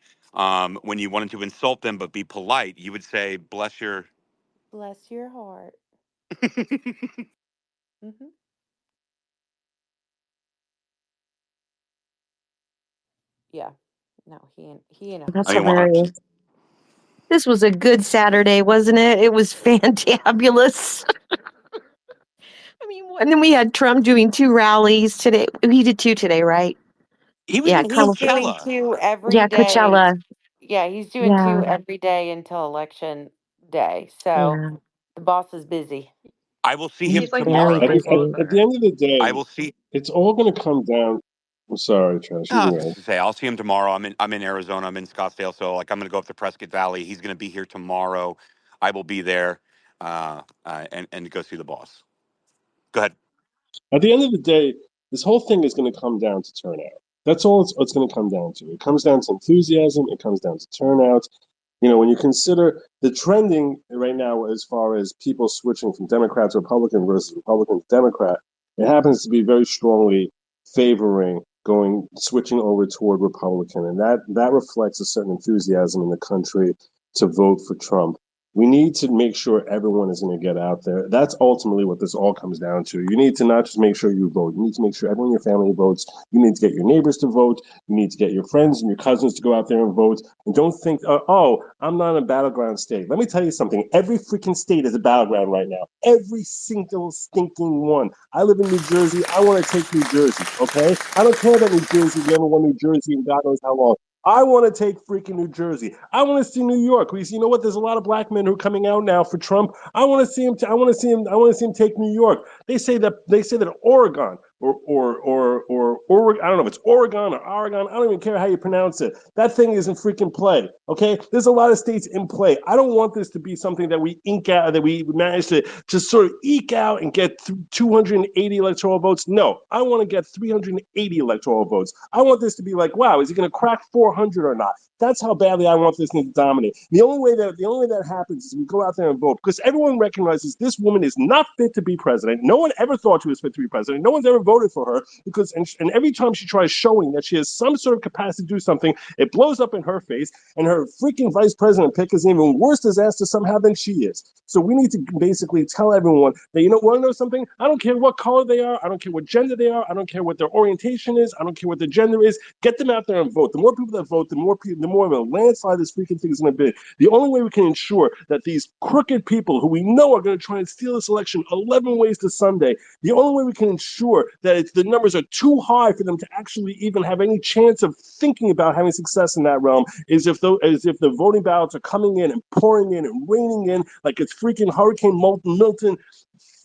when you wanted to insult them but be polite? You would say, bless your. Bless your heart. Hmm. Yeah. No, he ain't a That's I mean, hero. 100%. hilarious. This was a good Saturday, wasn't it? It was fantabulous. I mean, and then we had Trump doing two rallies today. He did two today, right? He was Yeah, in He's Carlos. doing Coachella. two every Yeah, day. Coachella. Yeah, he's doing two Yeah, every day until election day. So yeah. the boss is busy. I will see him He's He's like very Trump tomorrow. busy. At the everywhere. end of the I day, will see. it's all going to come down. I'm sorry, Trash. You I can was go. just to say, I'll see him tomorrow. I'm in Arizona. I'm in Scottsdale, so like I'm gonna go up to Prescott Valley. He's gonna be here tomorrow. I will be there, and go see the boss. Go ahead. At the end of the day, this whole thing is going to come down to turnout. That's all it's going to come down to. It comes down to enthusiasm. It comes down to turnout. You know, when you consider the trending right now as far as people switching from Democrat to Republican versus Republican to Democrat, it happens to be very strongly favoring switching over toward Republican, and that reflects a certain enthusiasm in the country to vote for Trump. We need to make sure everyone is going to get out there. That's ultimately what this all comes down to. You need to not just make sure you vote. You need to make sure everyone in your family votes. You need to get your neighbors to vote. You need to get your friends and your cousins to go out there and vote. And don't think, oh, I'm not in a battleground state. Let me tell you something. Every freaking state is a battleground right now. Every single stinking one. I live in New Jersey. I want to take New Jersey, okay? I don't care that New Jersey, we haven't won New Jersey in God knows how long. I want to take freaking New Jersey. I want to see New York. Because you know what? There's a lot of black men who are coming out now for Trump. I want to see him. I want to see him. I want to see him take New York. They say that Oregon or I don't know if it's Oregon or Oregon. I don't even care how you pronounce it. That thing is in freaking play. Okay, there's a lot of states in play. I don't want this to be something that we ink out, that we manage to just sort of eke out and get 280 electoral votes. No, I want to get 380 electoral votes. I want this to be like, wow, is he going to crack 400 or not? That's how badly I want this thing to dominate. The only way that happens is we go out there and vote because everyone recognizes this woman is not fit to be president. No one ever thought she was fit to be president. No one's ever voted for her because, and every time she tries showing that she has some sort of capacity to do something, it blows up in her face, and her freaking vice president pick is even worse disaster somehow than she is. So we need to basically tell everyone that, want to know something? I don't care what color they are. I don't care what gender they are. I don't care what their orientation is. I don't care what their gender is. Get them out there and vote. The more people that vote, the more of a landslide this freaking thing is going to be. The only way we can ensure that these crooked people who we know are going to try and steal this election 11 ways to Sunday, the only way we can ensure that the numbers are too high for them to actually even have any chance of thinking about having success in that realm is if the voting ballots are coming in and pouring in and raining in like it's freaking Hurricane Milton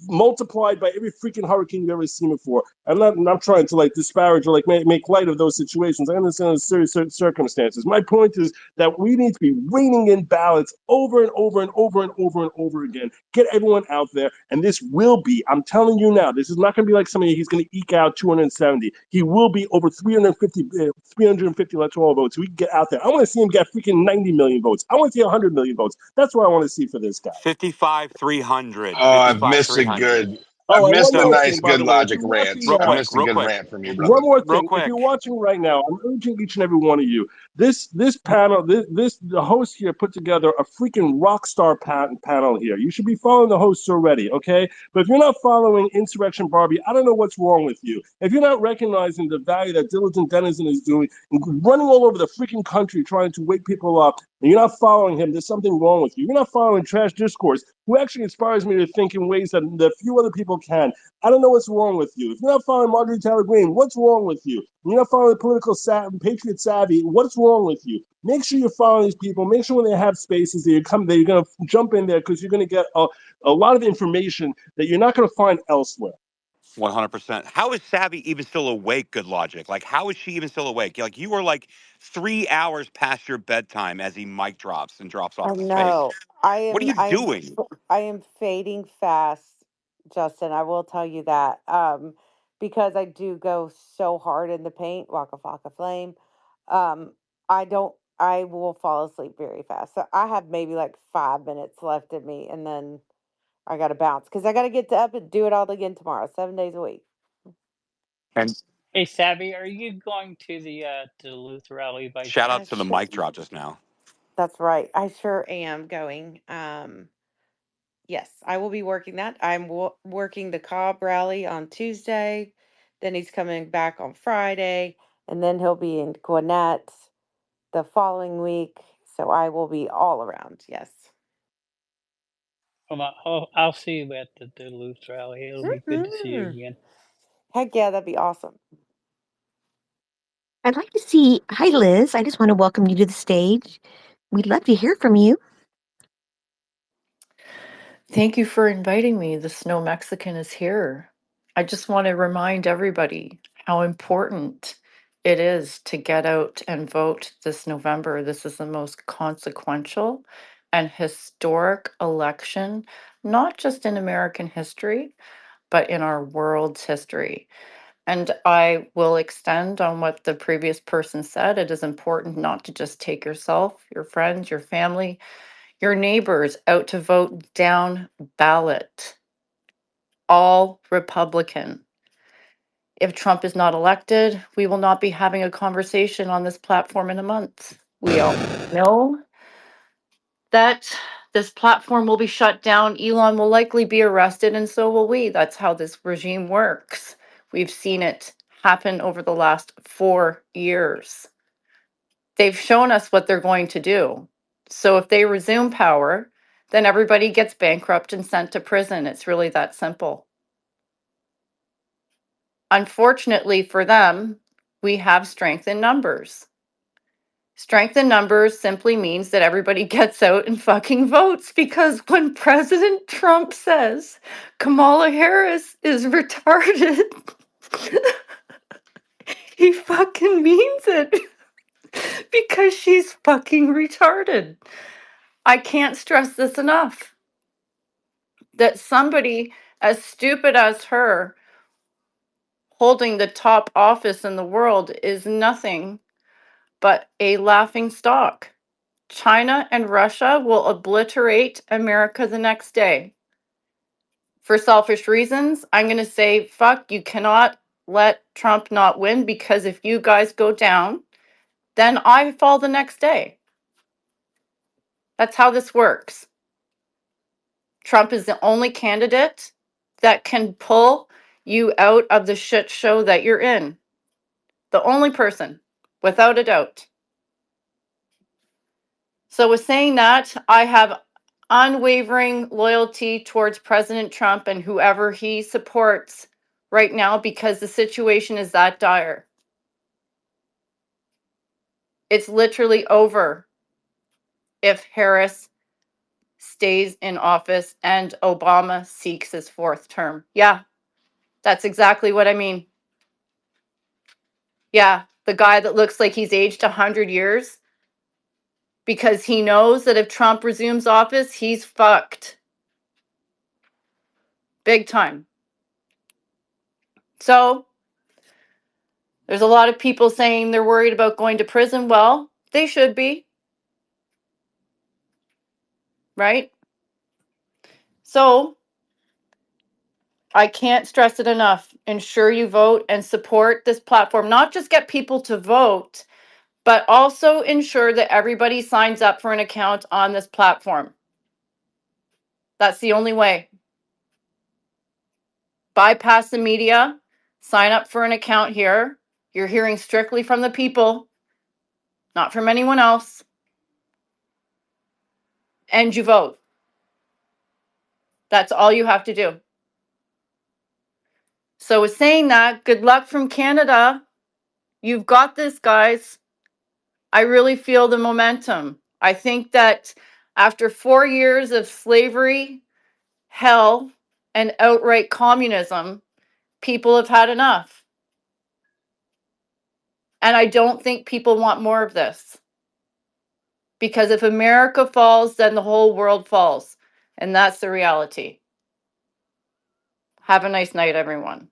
multiplied by every freaking hurricane you've ever seen before. I'm not trying to like disparage or like make light of those situations. I understand the serious circumstances. My point is that we need to be reining in ballots over and over and over and over and over again. Get everyone out there, and this will be. I'm telling you now, this is not going to be like somebody he's going to eke out 270. He will be over 350 electoral votes. So we can get out there. I want to see him get freaking 90 million votes. I want to see 100 million votes. That's what I want to see for this guy. 55 300. Oh, I've 55 missed a 300. good. I've Oh, and one missed a more So, thing, nice, by good the way, if logic you're watching rant. real I've now, quick, missed a real good quick, rant from you, one brother. more real thing. If you're quick. watching right now, I'm urging each and every one of you. This panel, the host here put together a freaking rock star panel here. You should be following the hosts already, okay? But if you're not following Insurrection Barbie, I don't know what's wrong with you. If you're not recognizing the value that Diligent Denizen is doing, running all over the freaking country trying to wake people up, and you're not following him, there's something wrong with you. You're not following Trash Discourse, who actually inspires me to think in ways that few other people can. I don't know what's wrong with you. If you're not following Marjorie Taylor Greene, what's wrong with you? You're not following the patriot savvy. What's wrong with you? Make sure you're following these people. Make sure when they have spaces that you're going to jump in there because you're going to get a lot of information that you're not going to find elsewhere. 100%. How is Savvy even still awake? Good logic. Like, how is she even still awake? Like, you were like 3 hours past your bedtime as he mic drops and drops I off the space. know. I What are am you I am doing? I am fading fast, Justin. I will tell you that. Because I do go so hard in the paint, waka waka flame. Um, I will fall asleep very fast. So I have maybe like 5 minutes left in me and then I gotta bounce because I gotta get to up and do it all again tomorrow, 7 days a week. And Hey, Savvy, are you going to the Duluth rally by shout out I chance? to the sure mic drop just now. That's right. I sure am going. Yes, I will be working that. I'm working the Cobb rally on Tuesday. Then he's coming back on Friday, and then he'll be in Gwinnett the following week. So I will be all around. Yes. Well, I'll see you at the Duluth rally. It'll be good to see you Mhm. again. Heck yeah, that'd be awesome. I'd like to see. Hi, Liz. I just want to welcome you to the stage. We'd love to hear from you. Thank you for inviting me. The Snow Mexican is here. I just want to remind everybody how important it is to get out and vote this November. This is the most consequential and historic election, not just in American history, but in our world's history. And I will extend on what the previous person said. It is important not to just take yourself, your friends, your family, your neighbors out to vote down ballot, all Republican. If Trump is not elected, we will not be having a conversation on this platform in a month. We all know that this platform will be shut down. Elon will likely be arrested, and so will we. That's how this regime works. We've seen it happen over the last 4 years. They've shown us what they're going to do. So if they resume power, then everybody gets bankrupt and sent to prison. It's really that simple. Unfortunately for them, we have strength in numbers. Strength in numbers simply means that everybody gets out and fucking votes because when President Trump says Kamala Harris is retarded, he fucking means it because she's fucking retarded. I can't stress this enough that somebody as stupid as her holding the top office in the world is nothing but a laughing stock. China and Russia will obliterate America the next day. For selfish reasons, I'm going to say, fuck, you cannot let Trump not win, because if you guys go down, then I fall the next day. That's how this works. Trump is the only candidate that can pull you out of the shit show that you're in. The only person, without a doubt. So, with saying that, I have unwavering loyalty towards President Trump and whoever he supports right now, because the situation is that dire. It's literally over if Harris stays in office and Obama seeks his fourth term. Yeah, that's exactly what I mean. Yeah, the guy that looks like he's aged 100 years, because he knows that if Trump resumes office, he's fucked. Big time. So, there's a lot of people saying they're worried about going to prison. Well, they should be, right? So, I can't stress it enough. Ensure you vote and support this platform. Not just get people to vote, but also ensure that everybody signs up for an account on this platform. That's the only way. Bypass the media, sign up for an account here. You're hearing strictly from the people, not from anyone else, and you vote. That's all you have to do. So, with saying that, good luck from Canada. You've got this, guys. I really feel the momentum. I think that after 4 years of slavery, hell, and outright communism, people have had enough. And I don't think people want more of this. Because if America falls, then the whole world falls. And that's the reality. Have a nice night, everyone.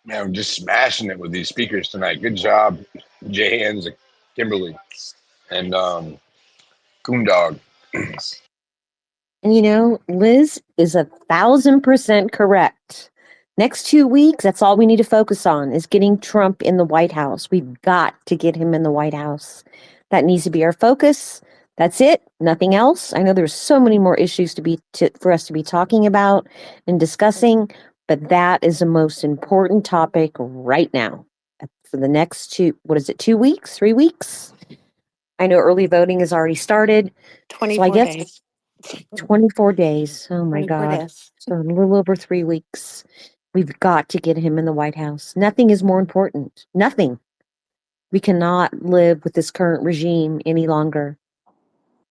Man, we're just smashing it with these speakers tonight. Good job, Jay Hands, Kimberly, and Coondog. And Liz is 1,000% correct. Next 2 weeks, that's all we need to focus on is getting Trump in the White House. We've got to get him in the White House. That needs to be our focus. That's it. Nothing else. I know there's so many more issues for us to be talking about and discussing, but that is the most important topic right now for the next 2 weeks, 3 weeks? I know early voting has already started. So I 24 guess days. 24 days. Oh my 24 God. days. So a little over 3 weeks. We've got to get him in the White House. Nothing is more important. Nothing. We cannot live with this current regime any longer.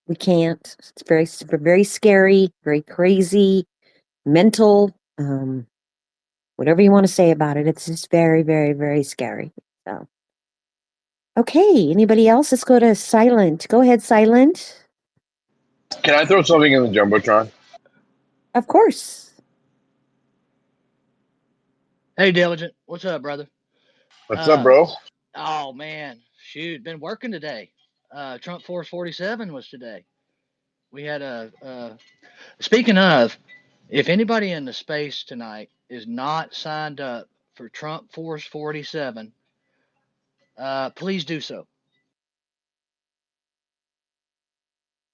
We can't. It's very scary, very crazy, mental, whatever you want to say about it. It's just very, very, very scary. So, okay. Anybody else? Let's go to Silent. Go ahead, Silent. Can I throw something in the jumbotron? Of course. Hey, Diligent. What's up, brother? What's up, Um, bro? oh man, shoot, been working today. Trump Force 47 was today. We had speaking of, if anybody in the space tonight is not signed up for Trump Force 47, please do so.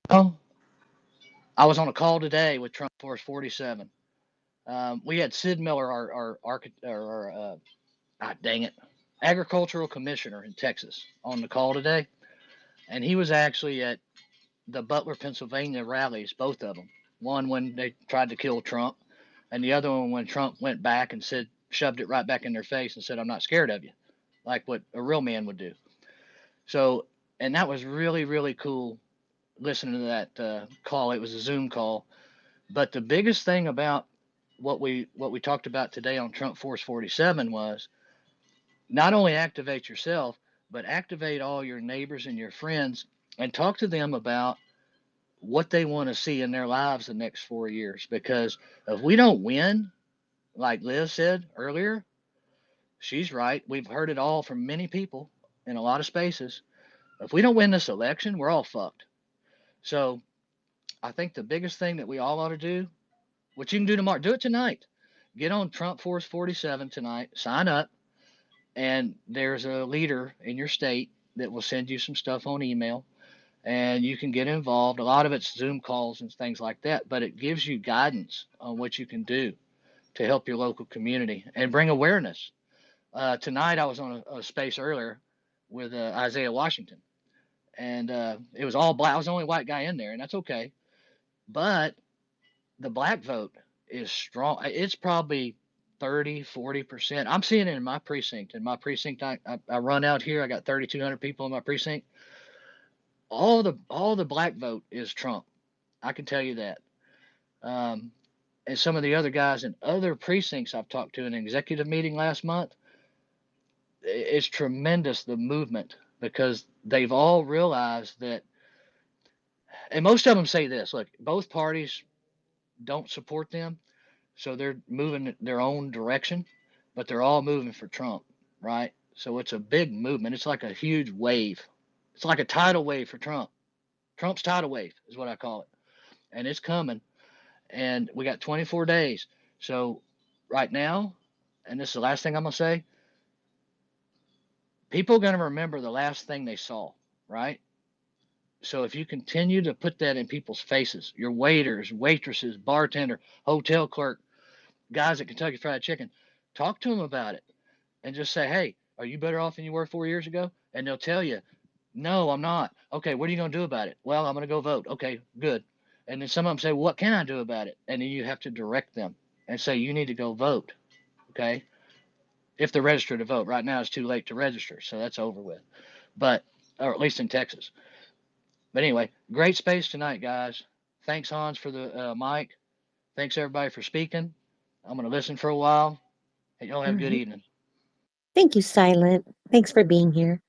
Oh, I was on a call today with Trump Force 47. We had Sid Miller, dang it, agricultural commissioner in Texas, on the call today, and he was actually at the Butler, Pennsylvania rallies, both of them. One when they tried to kill Trump, and the other one when Trump went back and shoved it right back in their face and said, "I'm not scared of you," like what a real man would do. So, and that was really, really cool listening to that call. It was a Zoom call. But the biggest thing about what we talked about today on Trump Force 47 was not only activate yourself, but activate all your neighbors and your friends and talk to them about what they want to see in their lives the next 4 years. Because if we don't win, like Liz said earlier, she's right. We've heard it all from many people in a lot of spaces. If we don't win this election, we're all fucked. So I think the biggest thing that we all ought to do, what you can do tomorrow, do it tonight. Get on Trump Force 47 tonight, sign up, and there's a leader in your state that will send you some stuff on email and you can get involved. A lot of it's Zoom calls and things like that, but it gives you guidance on what you can do to help your local community and bring awareness. Tonight, I was on a space earlier with Isaiah Washington, and it was all black. I was the only white guy in there, and that's okay. But the black vote is strong. It's probably 30-40%. I'm seeing it in my precinct. In my precinct, I run out here. I got 3,200 people in my precinct. All the black vote is Trump. I can tell you that. Um, and some of the other guys in other precincts I've talked to in an executive meeting last month, it's tremendous the movement because they've all realized that, and most of them say this: look, both parties don't support them, so they're moving their own direction, but they're all moving for Trump, right? So it's a big movement. It's like a huge wave. It's like a tidal wave for Trump. Trump's tidal wave is what I call it, and it's coming. And we got 24 days. So right now, and this is the last thing I'm gonna say, people are gonna remember the last thing they saw, right? So if you continue to put that in people's faces, your waiters, waitresses, bartender, hotel clerk, guys at Kentucky Fried Chicken, talk to them about it and just say, hey, are you better off than you were 4 years ago? And they'll tell you, no, I'm not. Okay, what are you gonna do about it? Well, I'm gonna go vote. Okay, good. And then some of them say, well, what can I do about it? And then you have to direct them and say, you need to go vote. Okay. If they're registered to vote. Right now it's too late to register, so that's over with. But or at least in Texas. But anyway, great space tonight, guys. Thanks, Hans, for the mic. Thanks everybody for speaking. I'm gonna listen for a while. And y'all All have a good right. evening. Thank you, Silent. Thanks for being here.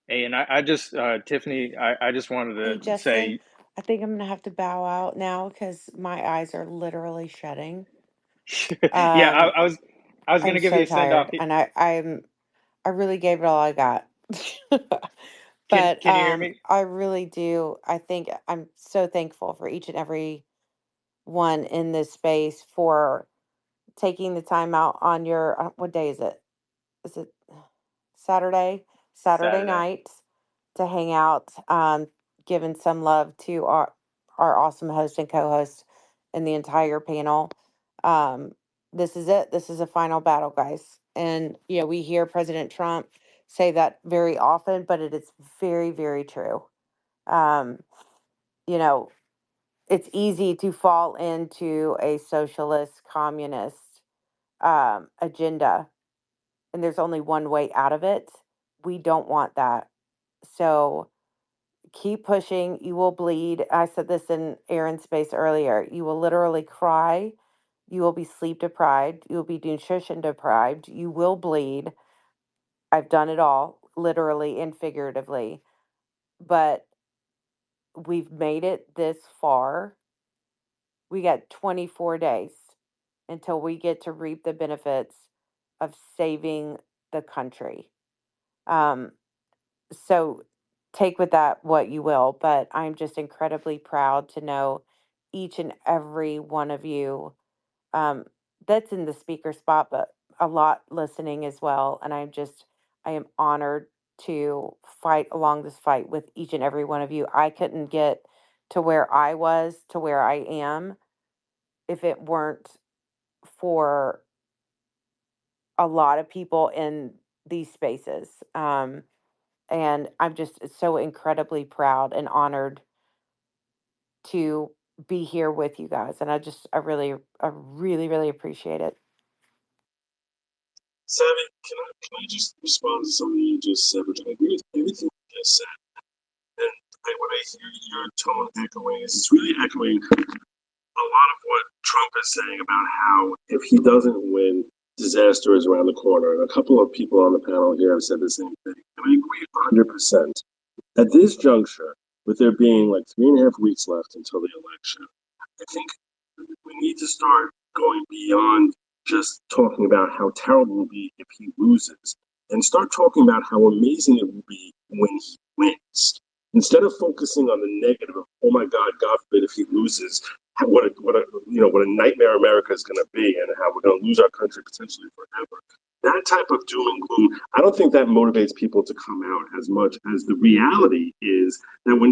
Hey, and I just, Tiffany, I just wanted Hey, to Justin, say, I think I'm gonna have to bow out now because my eyes are literally shutting. yeah, Um, I was I'm gonna give you so a send off. tired, and I really gave it all I got. But Can you hear me? I really do. I think I'm so thankful for each and every one in this space for taking the time out on your what day is it? Is it Saturday? Saturday Saturday. night to hang out, giving some love to our awesome host and co-host and the entire panel. Um, this is it. This is a final battle, guys. And yeah, we hear President Trump say that very often, but it is very, very true. Um, you know, it's easy to fall into a socialist, communist agenda, and there's only one way out of it. We don't want that. So keep pushing. You will bleed. I said this in Aaron's space earlier. You will literally cry. You will be sleep deprived. You will be nutrition deprived. You will bleed. I've done it all, literally and figuratively. But we've made it this far. We got 24 days until we get to reap the benefits of saving the country. Um, so take with that what you will, but I'm just incredibly proud to know each and every one of you um, that's in the speaker spot, but a lot listening as well. And I am honored to fight along this fight with each and every one of you. I couldn't get to where I was, to where I am, if it weren't for a lot of people in these spaces. And I'm just so incredibly proud and honored to be here with you guys. And I really, really appreciate it. Savvy, can I just respond to something you just said, which I agree with everything you just said. And when I hear your tone echoing, it's really echoing a lot of what Trump is saying about how if he doesn't win, disaster is around the corner. And a couple of people on the panel here have said the same thing. And I agree 100%. At this juncture, with there being like 3.5 weeks left until the election, I think we need to start going beyond just talking about how terrible it will be if he loses and start talking about how amazing it will be when he wins. Instead of focusing on the negative of, oh my God forbid if he loses, what a nightmare America is going to be, and how we're going to lose our country potentially forever. That type of doom and gloom, I don't think that motivates people to come out as much as the reality is that we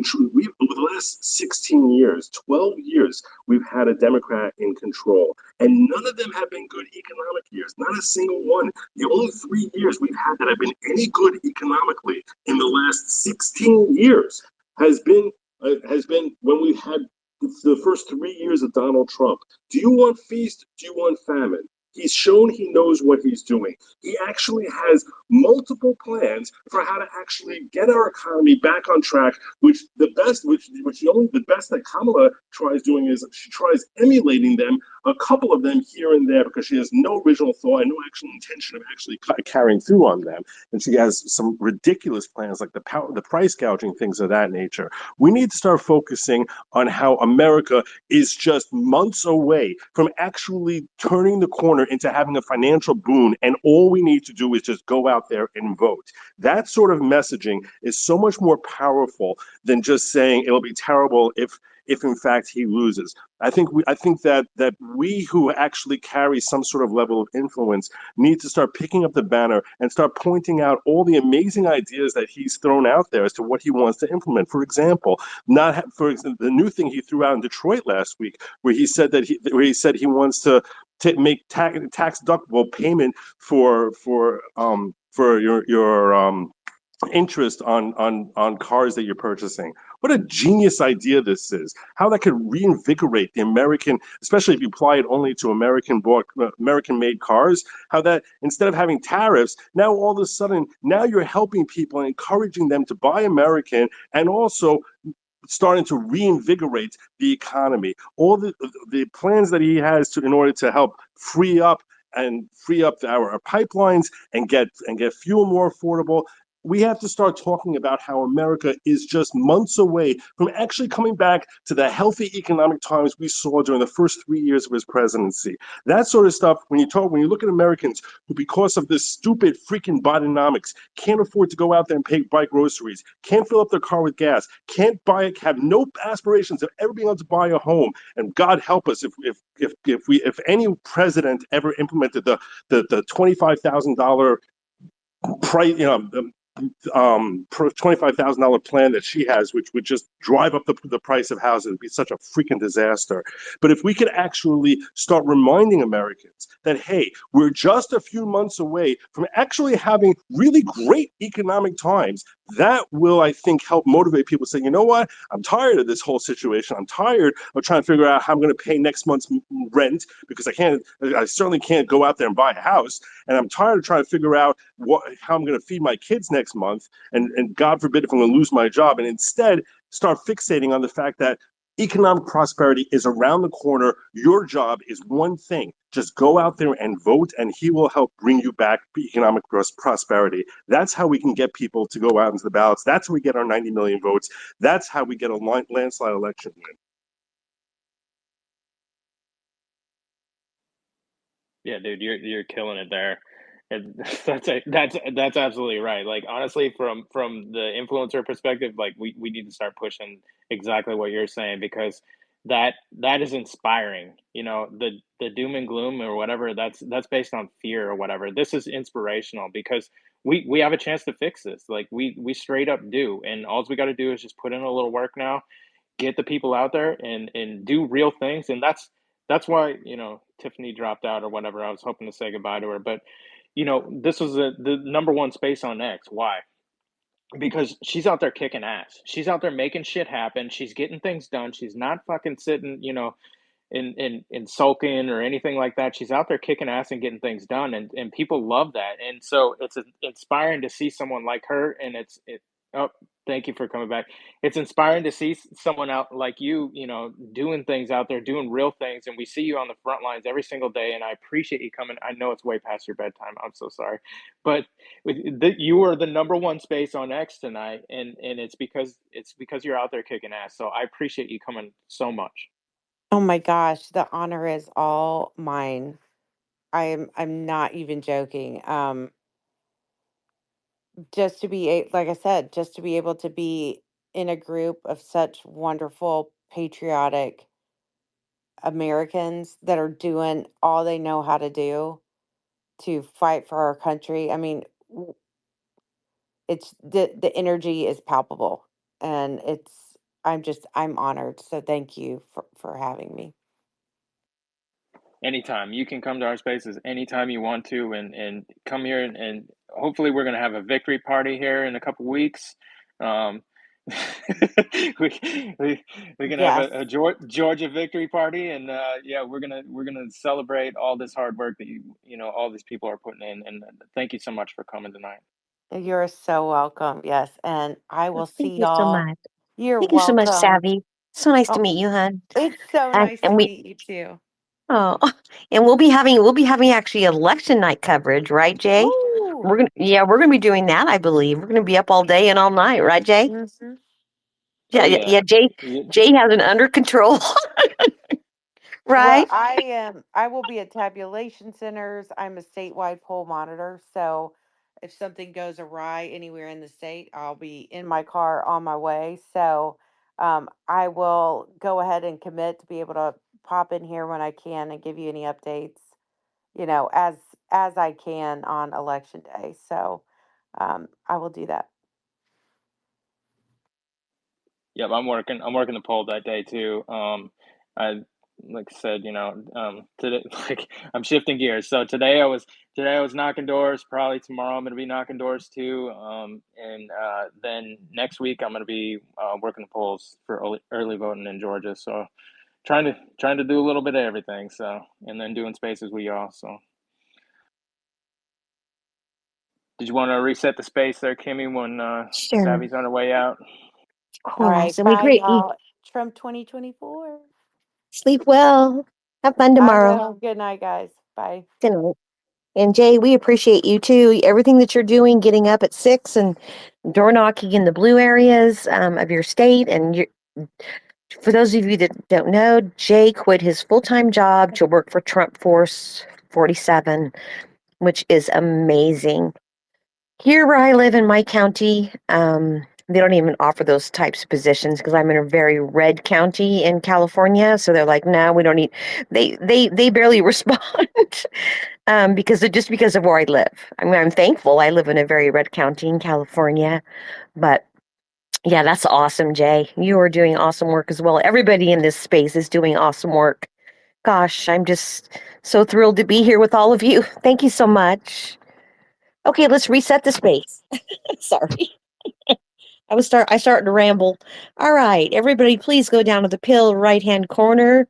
over the last 16 years, 12 years, we've had a Democrat in control, and none of them have been good economic years. Not a single one. The only 3 years we've had that have been any good economically in the last 16 years has been when we had the first 3 years of Donald Trump. Do you want feast? Do you want famine? He's shown he knows what he's doing. He actually has multiple plans for how to actually get our economy back on track. The best that Kamala tries doing is she tries emulating them, a couple of them here and there, because she has no original thought and no actual intention of actually carrying through on them. And she has some ridiculous plans like the price gouging, things of that nature. We need to start focusing on how America is just months away from actually turning the corner into having a financial boon, and all we need to do is just go out there and vote. That sort of messaging is so much more powerful than just saying it'll be terrible if in fact he loses. I think that we who actually carry some sort of level of influence need to start picking up the banner and start pointing out all the amazing ideas that he's thrown out there as to what he wants to implement. For example, for example, the new thing he threw out in Detroit last week, where he said he wants to make tax deductible payment for your interest on cars that you're purchasing. What a genius idea this is. How that could reinvigorate the American, especially if you apply it only to American made cars, how that instead of having tariffs, now all of a sudden, now you're helping people and encouraging them to buy American, and also starting to reinvigorate the economy. All the plans that he has in order to help free up our pipelines and get fuel more affordable. We have to start talking about how America is just months away from actually coming back to the healthy economic times we saw during the first 3 years of his presidency. That sort of stuff, when you look at Americans who, because of this stupid freaking Bidenomics, can't afford to go out there and buy groceries, can't fill up their car with gas, can't have no aspirations of ever being able to buy a home. And God help us if any president ever implemented the $25,000 price, $25,000 plan that she has, which would just drive up the price of housing. It'd be such a freaking disaster. But if we could actually start reminding Americans that, hey, we're just a few months away from actually having really great economic times, that will, I think, help motivate people to say, you know what, I'm tired of this whole situation. I'm tired of trying to figure out how I'm going to pay next month's rent, because I certainly can't go out there and buy a house. And I'm tired of trying to figure out how I'm going to feed my kids next month, and God forbid if I'm going to lose my job, and instead start fixating on the fact that economic prosperity is around the corner. Your job is one thing: just go out there and vote, and he will help bring you back economic prosperity. That's how we can get people to go out into the ballots. That's how we get our 90 million votes. That's how we get a landslide election win. Yeah, dude, you're killing it there. And that's absolutely right. Like honestly, from the influencer perspective, like we need to start pushing exactly what you're saying, because that is inspiring. You know, the doom and gloom or whatever, that's based on fear or whatever. This is inspirational because we have a chance to fix this. Like we straight up do, and all we got to do is just put in a little work now, get the people out there and do real things. And that's why, Tiffany dropped out or whatever. I was hoping to say goodbye to her, but this was the number one space on X. Why? Because she's out there kicking ass. She's out there making shit happen. She's getting things done. She's not fucking sitting, in sulking or anything like that. She's out there kicking ass and getting things done, and people love that. And so it's inspiring to see someone like her. And oh, thank you for coming back. It's inspiring to see someone out like you, doing things out there, doing real things. And we see you on the front lines every single day. And I appreciate you coming. I know it's way past your bedtime. I'm so sorry, but you are the number one space on X tonight, and it's because you're out there kicking ass. So I appreciate you coming so much. Oh my gosh, the honor is all mine. I'm not even joking. Just to be like I said, just to be able to be in a group of such wonderful, patriotic Americans that are doing all they know how to do to fight for our country. I mean, it's the energy is palpable, and I'm honored. So thank you for having me. Anytime you can come to our spaces anytime you want to, and come here, and hopefully we're going to have a victory party here in a couple weeks. um we can have Yes, a Georgia victory party, and yeah, we're gonna celebrate all this hard work that all these people are putting in, and thank you so much for coming tonight. you're so welcome. Yes, and I will Thank see you so y'all. much. You're Thank you so much, welcome. Savvy. So nice to Oh, meet you, hon. it's so And nice to and we meet you too. oh, and we'll be having actually election night coverage, right, Jay? Woo! We're gonna be doing that. I believe we're gonna be up all day and all night, right, Jay? Hmm. Oh Yeah, yeah, yeah. yeah. Jay, Jay has it under control, Well, right? I will be at tabulation centers. I'm a statewide poll monitor, so if something goes awry anywhere in the state, I'll be in my car on my way. So, I will go ahead and commit to be able to pop in here when I can and give you any updates, as I can on election day. So, I will do that. Yep, I'm working the poll that day too. I like I said, today, like, I'm shifting gears. So today I was knocking doors. Probably tomorrow I'm gonna be knocking doors too. And then next week I'm gonna be working the polls for early voting in Georgia. So trying to do a little bit of everything. So, and then doing spaces with y'all. So did you want to reset the space there, Kimmy, when Sure, Savvy's on her way out? of All right, course. And we bye, great. y'all. Trump 2024. Sleep well. Have fun I tomorrow. will. Good night, guys. Bye. Good night. And Jay, we appreciate you too. Everything that you're doing, getting up at 6 and door knocking in the blue areas of your state. And for those of you that don't know, Jay quit his full time job to work for Trump Force 47, which is amazing. Here where I live in my county, they don't even offer those types of positions because I'm in a very red county in California. So they're like, no, we don't need. They barely respond because of where I live. I mean, I'm thankful I live in a very red county in California, but yeah, that's awesome, Jay. You are doing awesome work as well. Everybody in this space is doing awesome work. Gosh, I'm just so thrilled to be here with all of you. Thank you so much. Okay, let's reset the space. Sorry. I started to ramble. All right, everybody, please go down to the pill right hand corner,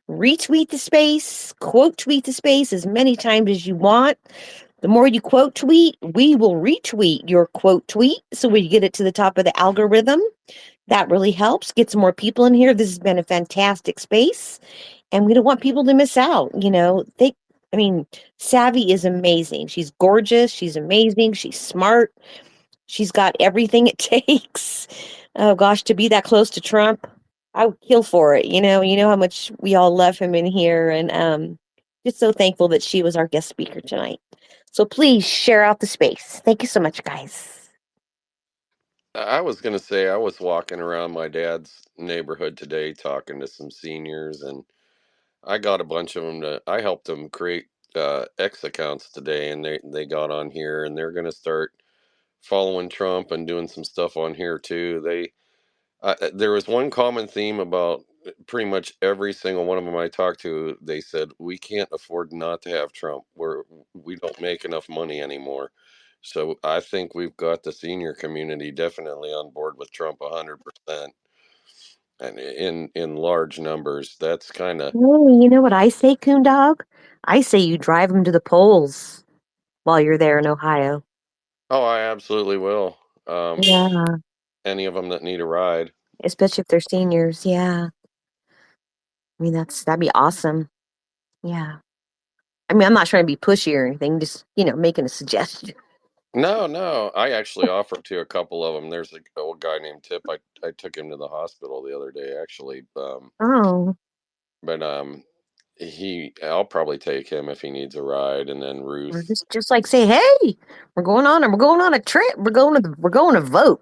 retweet the space, quote tweet the space as many times as you want. The more you quote tweet, we will retweet your quote tweet so we get it to the top of the algorithm. That really helps. Get some more people in here. This has been a fantastic space, and we don't want people to miss out. I mean, Savvy is amazing. She's gorgeous. She's amazing. She's smart. She's got everything it takes. Oh gosh, to be that close to Trump, I would kill for it. You know how much we all love him in here, and just so thankful that she was our guest speaker tonight. So please share out the space. Thank you so much, guys. I was going to say, I was walking around my dad's neighborhood today talking to some seniors, and I got a bunch of them I helped them create X accounts today, and they got on here, and they're going to start following Trump and doing some stuff on here too. There was one common theme about pretty much every single one of them I talked to. They said, we can't afford not to have Trump. We don't make enough money anymore. So I think we've got the senior community definitely on board with Trump 100%, and in large numbers. That's kind of. Oh, you know what I say, Coon Dog? I say you drive them to the polls while you're there in Ohio. Oh, I absolutely will. Yeah, Any of them that need a ride. especially if they're seniors. Yeah, I mean that'd be awesome. Yeah. I mean, I'm not trying to be pushy or anything, just, making a suggestion. No, no. I actually offered to a couple of them. There's a old guy named Tip. I took him to the hospital the other day, actually. Oh, But I'll probably take him if he needs a ride, and then or Ruth. just like say, hey, we're going on a trip. We're going to vote.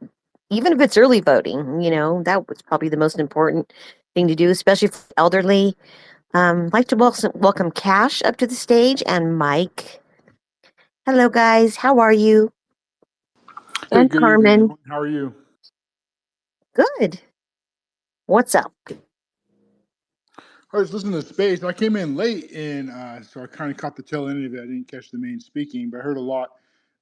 even if it's early voting, that was probably the most important thing to do, especially for elderly. I'd like to welcome Cash up to the stage and Mike. Hello, guys. How are you? Hey, And good evening, Carmen. everyone. How are you? Good. What's up? I was listening to Space. I came in late, and so I kind of caught the tail end of it. I didn't catch the main speaking, but I heard a lot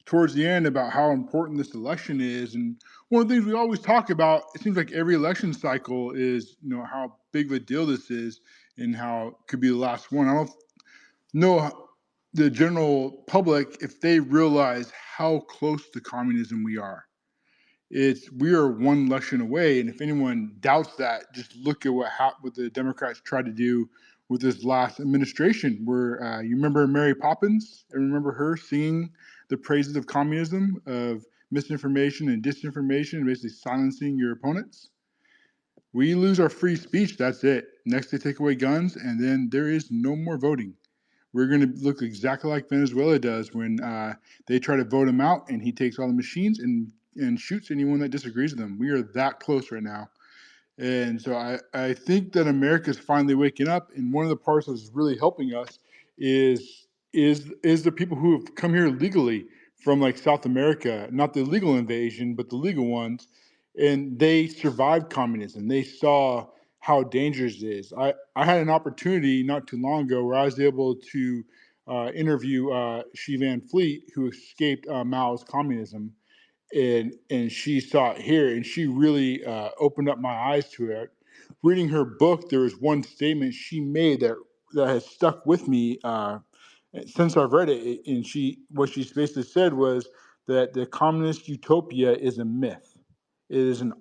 towards the end about how important this election is. And one of the things we always talk about, it seems like every election cycle is, how big of a deal this is and how it could be the last one. I don't know the general public if they realize how close to communism we are. We are one election away, and if anyone doubts that, just look at what the Democrats tried to do with this last administration. Where you remember Mary Poppins, and remember her singing the praises of communism, of misinformation and disinformation, and basically silencing your opponents. We lose our free speech. That's it. Next, they take away guns, and then there is no more voting. We're going to look exactly like Venezuela does when they try to vote him out and he takes all the machines and shoots anyone that disagrees with him. We are that close right now. And so I think that America is finally waking up, and one of the parts that's really helping us is the people who have come here legally from like South America, not the illegal invasion, but the legal ones, and they survived communism. They saw how dangerous it is. I had an opportunity not too long ago where I was able to interview Shi Van Fleet, who escaped Mao's communism, and she saw it here, and she really opened up my eyes to it. Reading her book, there was one statement she made that has stuck with me since I've read it. And what she basically said was that the communist utopia is a myth. It is an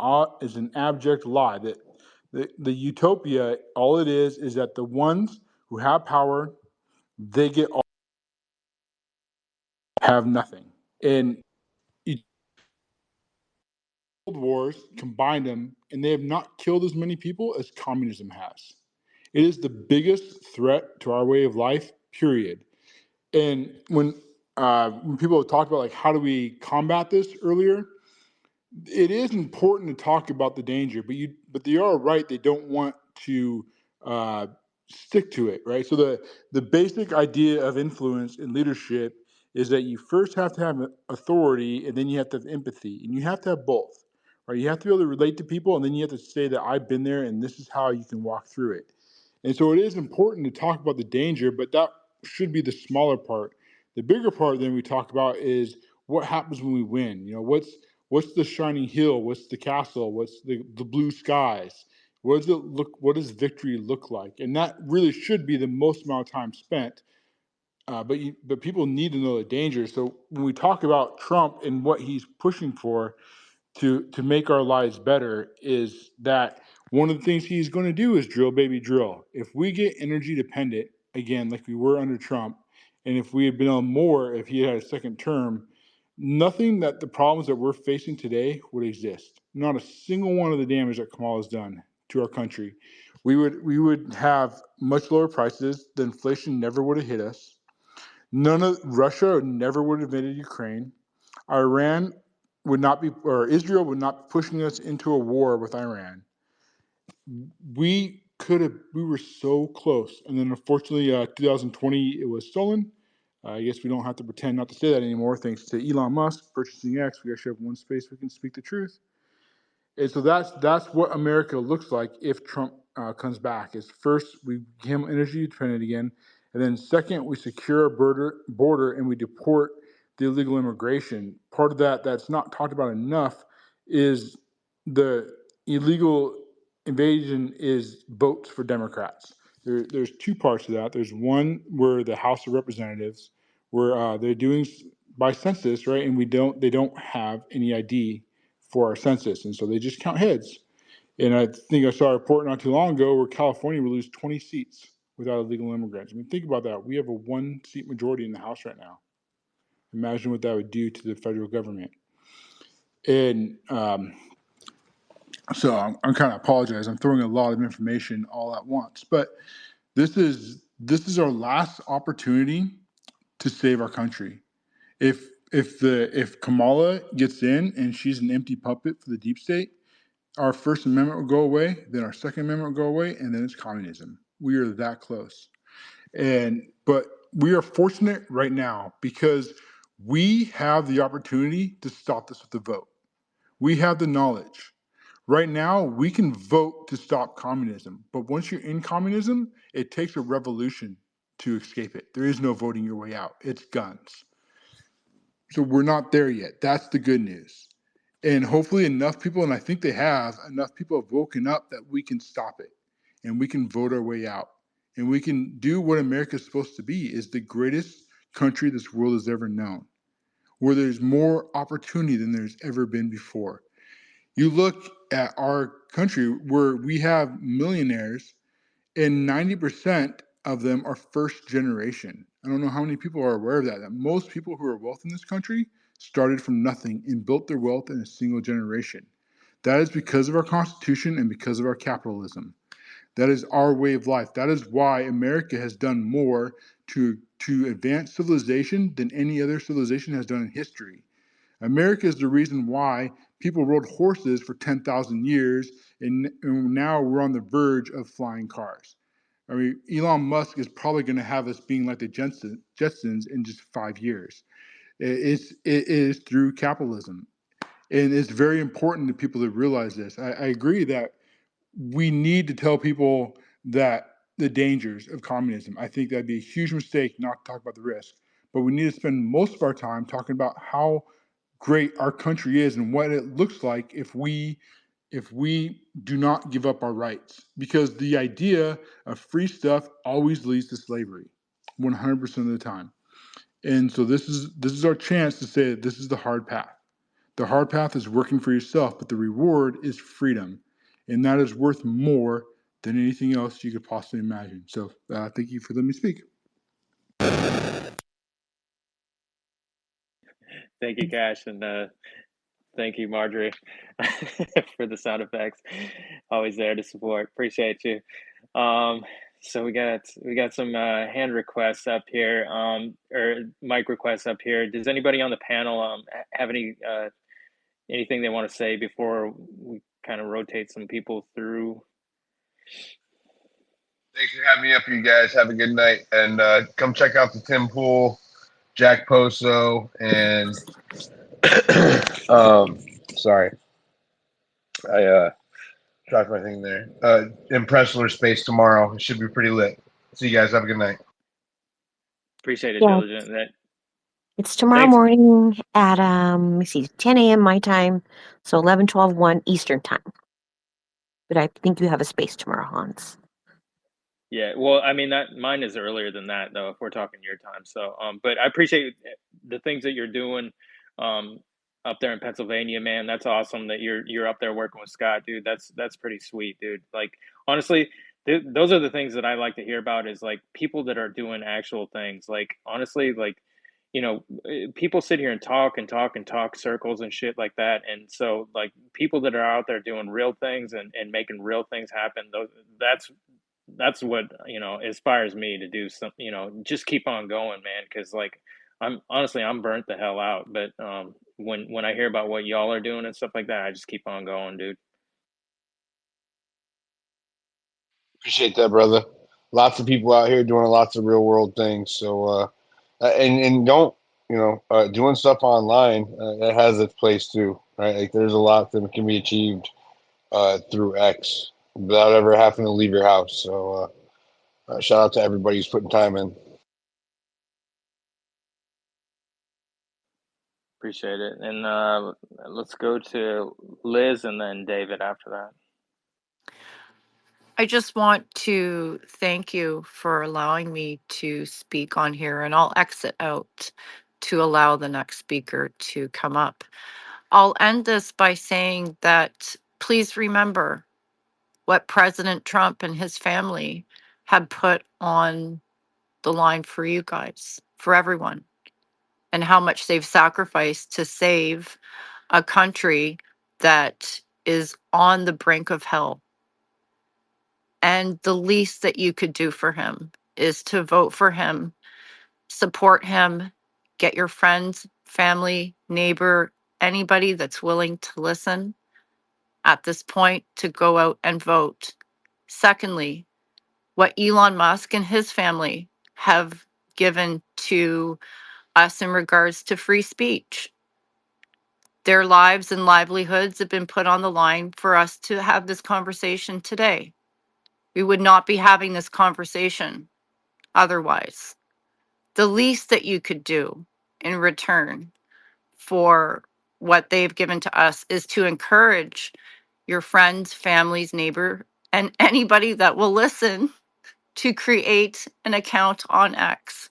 abject lie. That the utopia, all it is that the ones who have power, they get all, have nothing. And wars combined them, and they have not killed as many people as communism has. It is the biggest threat to our way of life, period. And when people have talked about like how do we combat this earlier, it is important to talk about the danger, but they are right. They don't want to uh, stick to it, right? So the basic idea of influence and leadership is that you first have to have authority, and then you have to have empathy, and you have to have both, right? You have to be able to relate to people, and then you have to say that I've been there, and this is how you can walk through it. And so it is important to talk about the danger, but that should be the smaller part. The bigger part then we talk about is what happens when we win. What's the shining hill? What's the castle? What's the blue skies? What does it look? What does victory look like? And that really should be the most amount of time spent. But people need to know the danger. So when we talk about Trump and what he's pushing for, to make our lives better, is that one of the things he's going to do is drill baby drill. If we get energy dependent again like we were under Trump, and if we had been on more, if he had a second term, nothing that the problems that we're facing today would exist. Not a single one of the damage that Kamala has done to our country. We would have much lower prices. The inflation never would have hit us. None of Russia never would have invaded Ukraine. Iran would not be, or Israel would not be pushing us into a war with Iran. We were so close. And then unfortunately, 2020, it was stolen. I guess we don't have to pretend not to say that anymore. Thanks to Elon Musk purchasing X, we actually have one space we can speak the truth. And so that's what America looks like if Trump comes back. Is first we become energy dependent again, and then second we secure our border and we deport the illegal immigration. Part of that's not talked about enough is the illegal invasion is votes for Democrats. There's two parts to that. There's one where the House of Representatives, where they're doing by census, right, and they don't have any ID for our census, and so they just count heads. And I think I saw a report not too long ago where California will lose 20 seats without illegal immigrants. I mean, think about that. We have a one-seat majority in the House right now. Imagine what that would do to the federal government. And so I'm kind of apologize. I'm throwing a lot of information all at once, but this is our last opportunity to save our country. If if Kamala gets in and she's an empty puppet for the deep state, our First Amendment will go away, then our Second Amendment will go away, and then it's communism. We are that close. But we are fortunate right now because we have the opportunity to stop this with the vote. We have the knowledge. Right now, we can vote to stop communism. But once you're in communism, it takes a revolution to escape it. There is no voting your way out. It's guns. So we're not there yet. That's the good news. And hopefully enough people, and I think they have, enough people have woken up that we can stop it and we can vote our way out. And we can do what America is supposed to be, is the greatest country this world has ever known, where there's more opportunity than there's ever been before. You look at our country where we have millionaires and 90% of them are first generation. I don't know how many people are aware of that most people who are wealthy in this country started from nothing and built their wealth in a single generation. That is because of our Constitution and because of our capitalism. That is our way of life. That is why America has done more to advance civilization than any other civilization has done in history. America is the reason why people rode horses for 10,000 years, and now we're on the verge of flying cars. I mean, Elon Musk is probably going to have us being like the Jetsons in just 5 years. It is through capitalism. And it's very important to people to realize this. I agree that we need to tell people that the dangers of communism. I think that'd be a huge mistake not to talk about the risk. But we need to spend most of our time talking about how great our country is and what it looks like if we do not give up our rights, because the idea of free stuff always leads to slavery 100% of the time. And so this is our chance to say that this is the hard path. The hard path is working for yourself, but the reward is freedom, and that is worth more than anything else you could possibly imagine. So thank you for letting me speak. Thank you, Cash, and thank you, Marjorie, for the sound effects. Always there to support. Appreciate you. So we got some hand requests up here, or mic requests up here. Does anybody on the panel have anything they want to say before we kind of rotate some people through? Thanks for having me up, you guys. Have a good night, and come check out the Tim Pool, Jack Poso, and sorry, I dropped my thing there. Impressler space tomorrow. It should be pretty lit. See you guys. Have a good night. Appreciate it, Yeah, Diligent. it's tomorrow Thanks. morning at let me see, 10 a.m. my time, so 11, 12, 1 Eastern time. But I think you have a space tomorrow, Hans. Yeah, well, I mean that mine is earlier than that though, if we're talking your time. So, but I appreciate the things that you're doing, um, up there in Pennsylvania, man. That's awesome that you're up there working with Scott, dude. That's pretty sweet, dude. Like honestly, those are the things that I like to hear about is like people that are doing actual things. Like honestly, like people sit here and talk and talk and talk circles and shit like that. And so like people that are out there doing real things and making real things happen, that's what inspires me to do some, just keep on going, man, because like I'm burnt the hell out, but when I hear about what y'all are doing and stuff like that, I just keep on going, dude. Appreciate that, brother. Lots of people out here doing lots of real world things. So, and don't doing stuff online. It has its place too, right? Like there's a lot that can be achieved through X without ever having to leave your house. So, shout out to everybody who's putting time in. Appreciate it. And let's go to Liz and then David after that. I just want to thank you for allowing me to speak on here, and I'll exit out to allow the next speaker to come up. I'll end this by saying that please remember what President Trump and his family had put on the line for you guys, for everyone, and how much they've sacrificed to save a country that is on the brink of hell. And the least that you could do for him is to vote for him, support him, get your friends, family, neighbor, anybody that's willing to listen at this point to go out and vote. Secondly, what Elon Musk and his family have given to us in regards to free speech. Their lives and livelihoods have been put on the line for us to have this conversation today. We would not be having this conversation otherwise. The least that you could do in return for what they've given to us is to encourage your friends, families, neighbor, and anybody that will listen to create an account on X.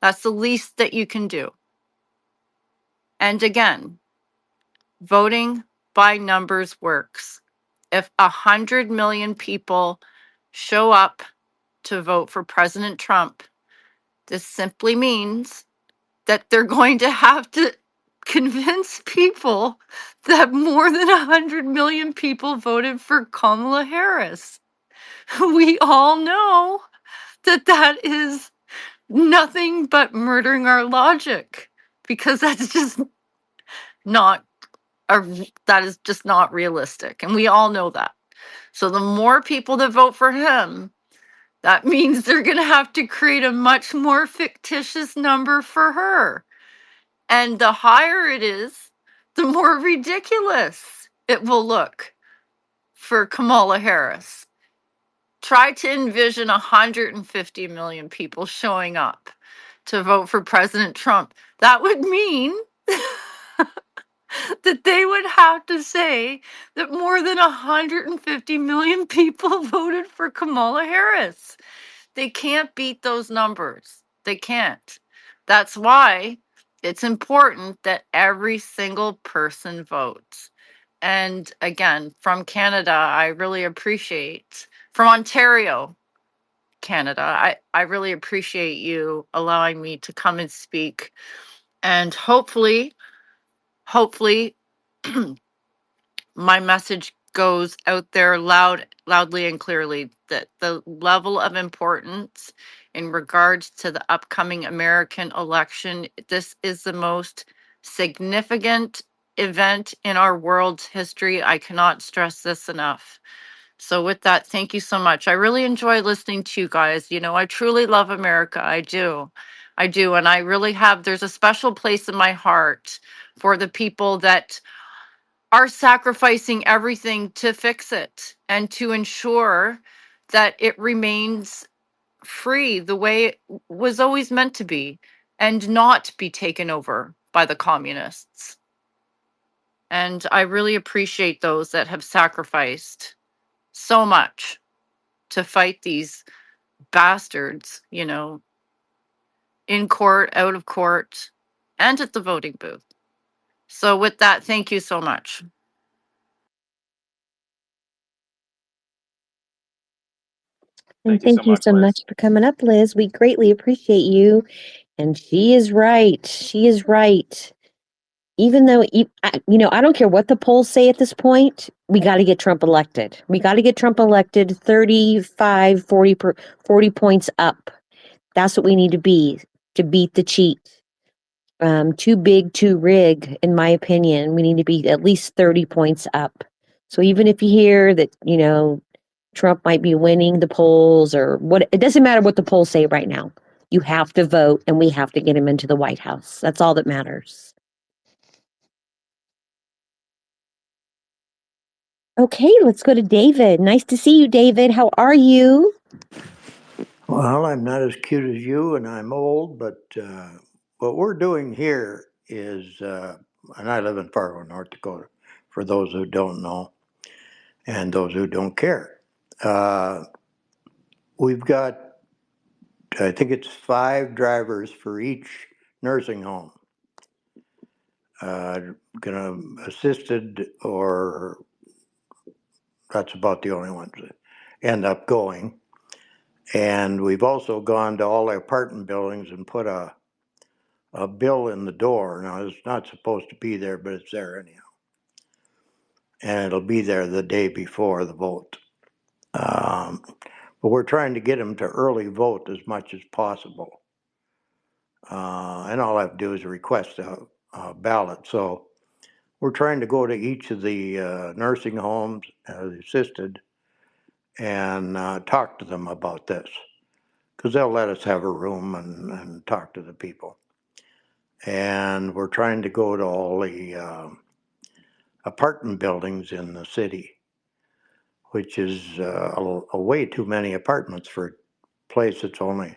That's the least that you can do. And again, voting by numbers works. If 100 million people show up to vote for President Trump, this simply means that they're going to have to convince people that more than 100 million people voted for Kamala Harris. We all know that that is nothing but murdering our logic, because that's just not that is just not realistic, and we all know that. So the more people that vote for him, that means they're going to have to create a much more fictitious number for her. And the higher it is, the more ridiculous it will look for Kamala Harris. Try to envision 150 million people showing up to vote for President Trump. That would mean that they would have to say that more than 150 million people voted for Kamala Harris. They can't beat those numbers. They can't. That's why it's important that every single person votes. And again, from Canada, I really appreciate, from Ontario, Canada, I really appreciate you allowing me to come and speak. And hopefully, my message goes out there loudly and clearly that the level of importance in regards to the upcoming American election, this is the most significant event in our world's history. I cannot stress this enough. So with that, thank you so much. I really enjoy listening to you guys. You know, I truly love America. I do. I do. And I really have, there's a special place in my heart for the people that are sacrificing everything to fix it and to ensure that it remains free the way it was always meant to be and not be taken over by the communists. And I really appreciate those that have sacrificed so much to fight these bastards, you know, in court, out of court, and at the voting booth. So, with that, thank you so much. And thank you so much for coming up, Liz. We greatly appreciate you. And she is right. She is right. Even though, I don't care what the polls say at this point, we got to get Trump elected. We got to get Trump elected 35, 40 points up. That's what we need to be to beat the cheat. Too big, too rig, in my opinion. We need to be at least 30 points up. So even if you hear that, Trump might be winning the polls or what, it doesn't matter what the polls say right now. You have to vote and we have to get him into the White House. That's all that matters. Okay, let's go to David. Nice to see you, David. How are you? Well, I'm not as cute as you and I'm old, but what we're doing here is, and I live in Fargo, North Dakota, for those who don't know and those who don't care. We've got, I think it's 5 drivers for each nursing home. Gonna assisted, or that's about the only ones that end up going. And we've also gone to all the apartment buildings and put a bill in the door. Now, it's not supposed to be there, but it's there anyhow. And it'll be there the day before the vote. But we're trying to get them to early vote as much as possible. And all I have to do is request ballot. So we're trying to go to each of the nursing homes, assisted, and talk to them about this because they'll let us have a room and talk to the people. And we're trying to go to all the apartment buildings in the city, which is a way too many apartments for a place that's only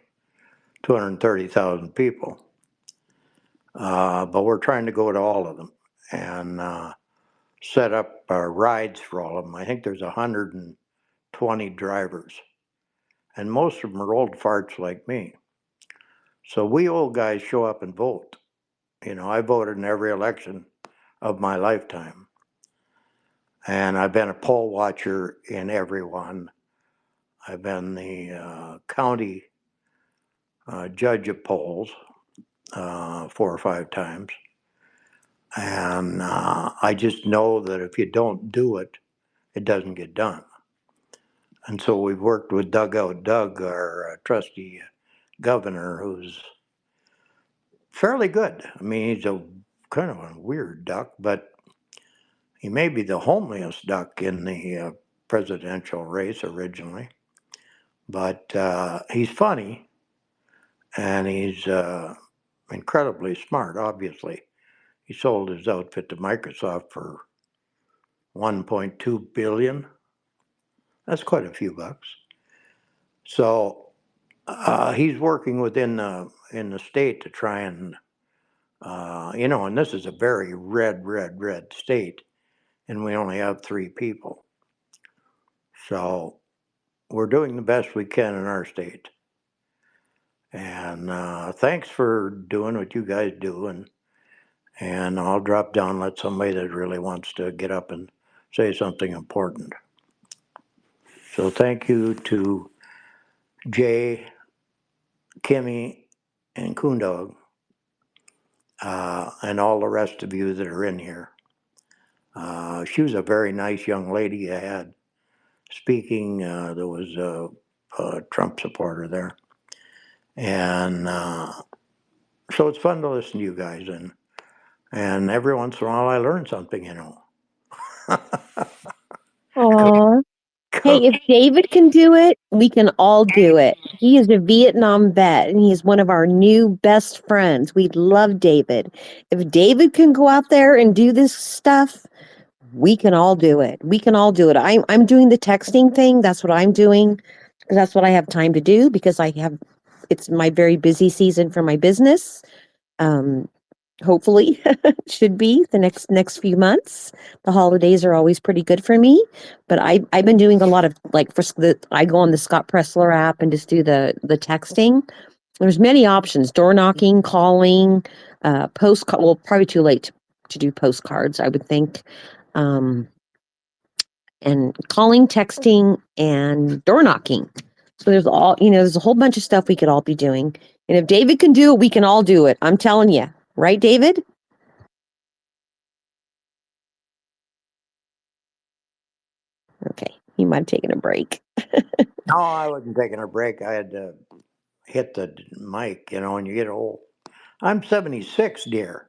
230,000 people. But we're trying to go to all of them and set up rides for all of them. I think there's 120 drivers, and most of them are old farts like me. So we old guys show up and vote. You know, I voted in every election of my lifetime, and I've been a poll watcher in every one. I've been the county judge of polls 4 or 5 times. And I just know that if you don't do it, it doesn't get done. And so we've worked with Dugout Doug, our trusty governor, who's fairly good. I mean, he's a kind of a weird duck, but he may be the homeliest duck in the presidential race originally. But he's funny, and he's incredibly smart, obviously. He sold his outfit to Microsoft for 1.2 billion. That's quite a few bucks. So he's working within in the state to try and you know, and this is a very red state, and we only have 3 people. So we're doing the best we can in our state. And thanks for doing what you guys do, and I'll drop down and let somebody that really wants to get up and say something important. So thank you to Jay, Kimmy, and Kundog, and all the rest of you that are in here. She was a very nice young lady I had speaking. There was a Trump supporter there. And so it's fun to listen to you guys. And every once in a while I learn something, you know. Aw. Hey, Cook. if David can do it, we can all do it. He is a Vietnam vet and he's one of our new best friends. We love David. If David can go out there and do this stuff, we can all do it. We can all do it. I'm doing the texting thing. That's what I'm doing. That's what I have time to do because it's my very busy season for my business. Um, hopefully should be the next few months. The holidays are always pretty good for me, but I've been doing a lot of like I go on the Scott Pressler app and just do the texting. There's many options: door knocking, calling, well, probably too late to do postcards, I would think. um and calling, texting, and door knocking. So there's a whole bunch of stuff we could all be doing. And if David can do it, we can all do it. I'm telling you. Right, David? Okay. He might have taken a break. No, I wasn't taking a break. I had to hit the mic, you know, and you get old. I'm 76, dear.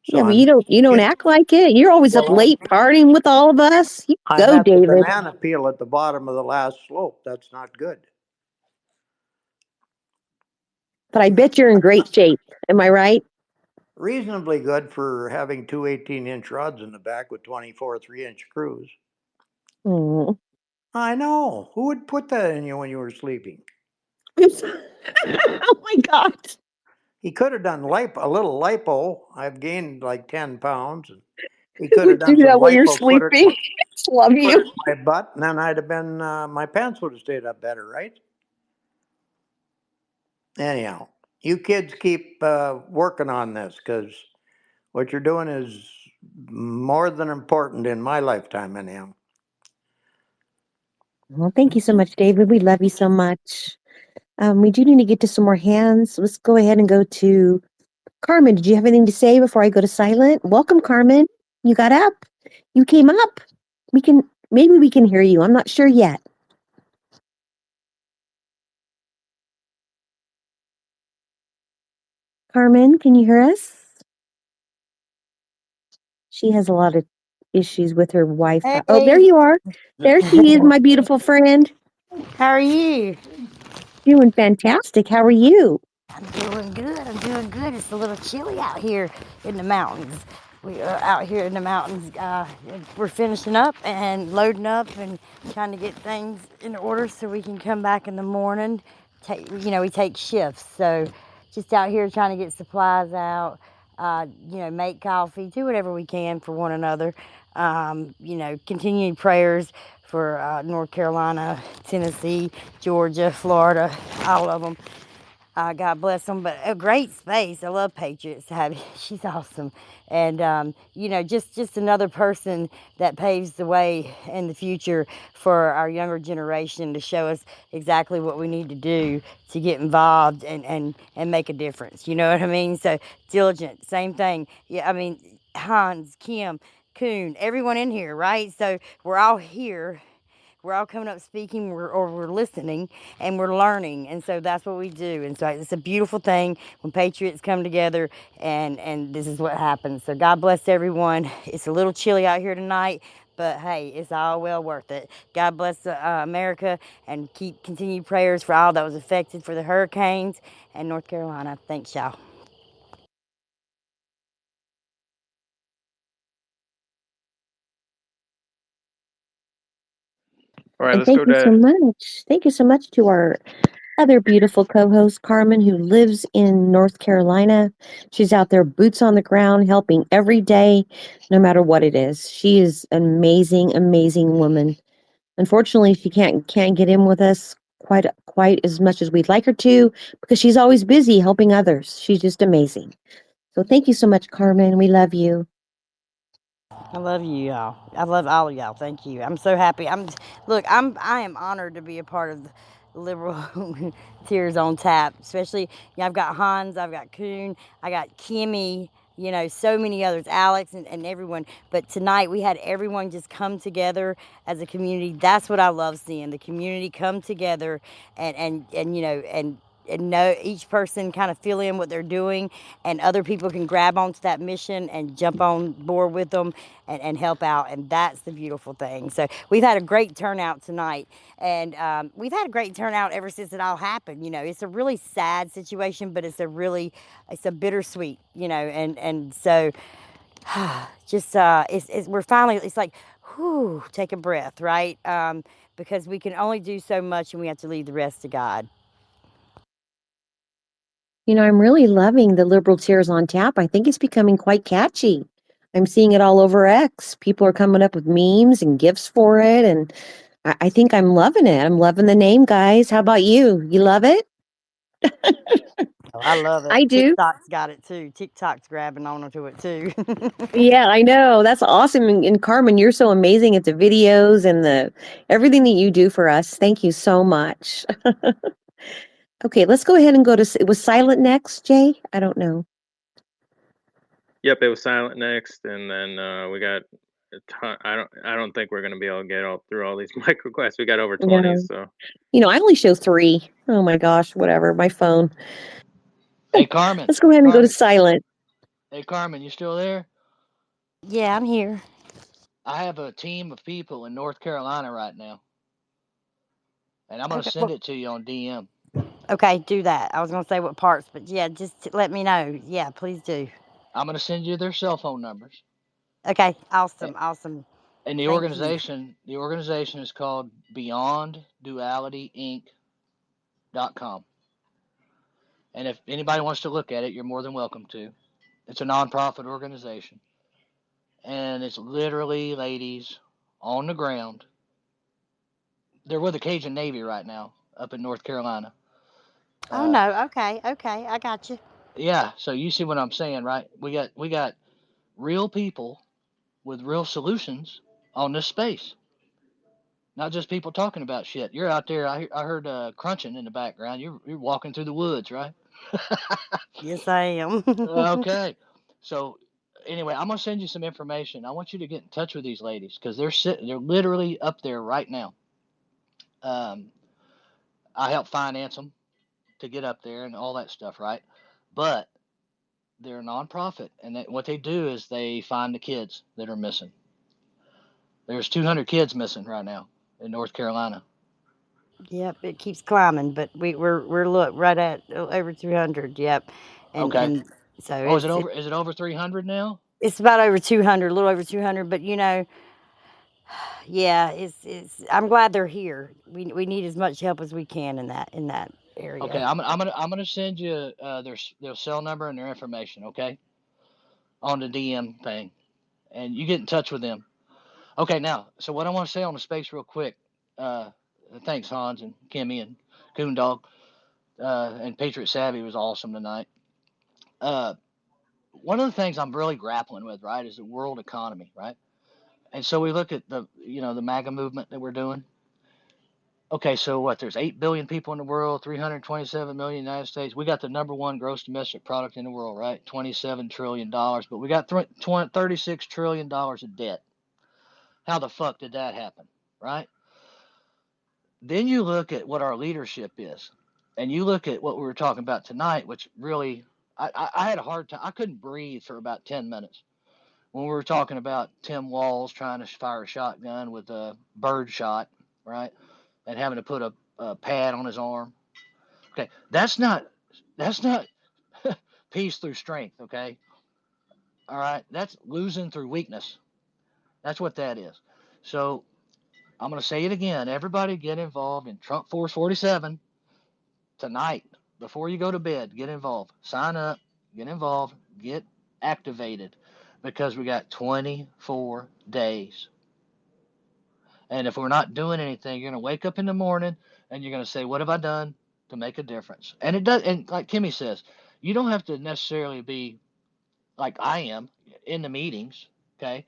So Yeah, but you don't getting, act like it. You're always up well, late partying with all of us. You I'm go, at the David. banana peel at the bottom of the last slope. That's not good. But I bet you're in great shape. Am I right? Reasonably good for having two 18-inch rods in the back with 24 3-inch screws. Mm. I know. Who would put that in you when you were sleeping? Oh my God. He could have done a little lipo. I've gained like 10 pounds. And he Who could have would done do some that while you're lipo, sleeping? Love put it you. in my butt, and then I'd have been, my pants would have stayed up better, right? Anyhow, you kids keep working on this because what you're doing is more than important in my lifetime, anyhow. Well, thank you so much, David. We love you so much. We do need to get to some more hands. Let's go ahead and go to Carmen. Did you have anything to say before I go to silent? Welcome, Carmen. You got up. You came up. Maybe we can hear you. I'm not sure yet. Carmen, can you hear us? She has a lot of issues with her Wi-Fi. Oh, there Hey, you are. There she is, my beautiful friend. how are you? Doing fantastic. How are you? I'm doing good. I'm doing good. It's a little chilly out here in the mountains. We are out here in the mountains. We're finishing up and loading up and trying to get things in order so we can come back in the morning. We take shifts, so just out here trying to get supplies out. Make coffee, do whatever we can for one another. Continuing prayers for North Carolina, Tennessee, Georgia, Florida, all of them. God bless them, but a great space. I love Patriots. She's awesome, and just another person that paves the way in the future for our younger generation to show us exactly what we need to do to get involved and make a difference. You know what I mean? So diligent, same thing. Yeah, I mean Hans, Kim, Kuhn, everyone in here, right? So we're all here, we're all coming up speaking, we're listening, and we're learning. And so that's what we do. And so it's a beautiful thing when patriots come together, and this is what happens. So God bless everyone. It's a little chilly out here tonight, but hey, it's all well worth it. God bless America, and keep continued prayers for all that was affected for the hurricanes and North Carolina. Thanks, y'all. All right, And let's go thank you so to much. Thank you so much to our other beautiful co-host, Carmen, who lives in North Carolina. She's out there, boots on the ground, helping every day, no matter what it is. She is an amazing, amazing woman. Unfortunately, she can't get in with us quite as much as we'd like her to because she's always busy helping others. She's just amazing. So thank you so much, Carmen. We love you. I love you, y'all. I love all of y'all. Thank you. I'm so happy. I am honored to be a part of the Liberal Tears on Tap. Especially, I've got Hans, I've got Kuhn, I got Kimmy. So many others, Alex and everyone. But tonight we had everyone just come together as a community. That's what I love seeing, the community come together and know each person kind of fill in what they're doing, and other people can grab onto that mission and jump on board with them and help out. And that's the beautiful thing. So we've had a great turnout tonight, and we've had a great turnout ever since it all happened. It's a really sad situation, but it's a bittersweet, and so just we're finally, it's like, whew, take a breath, right? Because we can only do so much, and we have to leave the rest to God. I'm really loving the Liberal Tears on Tap. I think it's becoming quite catchy. I'm seeing it all over X. People are coming up with memes and gifs for it, and I think I'm loving it. I'm loving the name, guys. How about you? You love it? Oh, I love it. I do. TikTok's got it too. TikTok's grabbing onto it too. Yeah, I know. That's awesome. And Carmen, you're so amazing at the videos and the everything that you do for us. Thank you so much. Okay, let's go ahead and go to it was silent next, Jay? I don't know. Yep, it was silent next, and then we got a ton. I don't think we're gonna be able to get all through all these mic requests. We got over 20, No. so I only show 3. Oh my gosh, whatever. My phone. Hey, Carmen. Let's go ahead and go to Carmen. silent. Hey, Carmen, you still there? Yeah, I'm here. I have a team of people in North Carolina right now, and I'm going to Okay, send it to you on DM. okay, do that. I was gonna say what parts, but yeah, just let me know. Yeah, please do. I'm going to send you their cell phone numbers. Okay, A- awesome, awesome. And Thank you. the organization is called BeyondDualityInc.com. And if anybody wants to look at it, you're more than welcome to. It's a nonprofit organization, and it's literally ladies on the ground. They're with the Cajun Navy right now up in North Carolina. Oh Uh, no, okay, okay, I got you. yeah, so you see what I'm saying, right? We got real people with real solutions on this space, not just people talking about shit. You're out there. I heard crunching in the background. You're walking through the woods, right? Yes, I am. Okay. So anyway, I'm gonna send you some information. I want you to get in touch with these ladies because they're literally up there right now. Um, I help finance them to get up there and all that stuff, right? But they're a nonprofit, and what they do is they find the kids that are missing. There's 200 kids missing right now in North Carolina. Yep, it keeps climbing, but we're look right at over 200. Yep, Okay. and so Oh, is it over 300 now? it's about over 200, a little over 200. But yeah, it's. I'm glad they're here. We need as much help as we can in that Okay, area. I'm gonna send you their cell number and their information. Okay, on the DM thing, and you get in touch with them. Okay, now, so what I want to say on the space real quick. Uh, Thanks Hans and Kimmy and Coondog, and Patriot Savvy was awesome tonight. Uh, One of the things I'm really grappling with, right, is the world economy, right? And so we look at the MAGA movement that we're doing. Okay, so what? There's 8 billion people in the world, 327 million in the United States. We got the number one gross domestic product in the world, right? $27 trillion. But we got $36 trillion of debt. How the fuck did that happen, right? Then you look at what our leadership is, and you look at what we were talking about tonight, which really, I had a hard time. I couldn't breathe for about 10 minutes when we were talking about Tim Walz trying to fire a shotgun with a bird shot, right? And having to put a pad on his arm. Okay, that's not peace through strength. Okay, all right, that's losing through weakness. That's what that is. So I'm gonna say it again. Everybody get involved in Trump Force 47 tonight before you go to bed. Get involved. Sign up. Get involved. Get activated because we got 24 days. And if we're not doing anything, you're going to wake up in the morning and you're going to say, "What have I done to make a difference?" And it does. And like Kimmy says, you don't have to necessarily be like I am in the meetings, okay?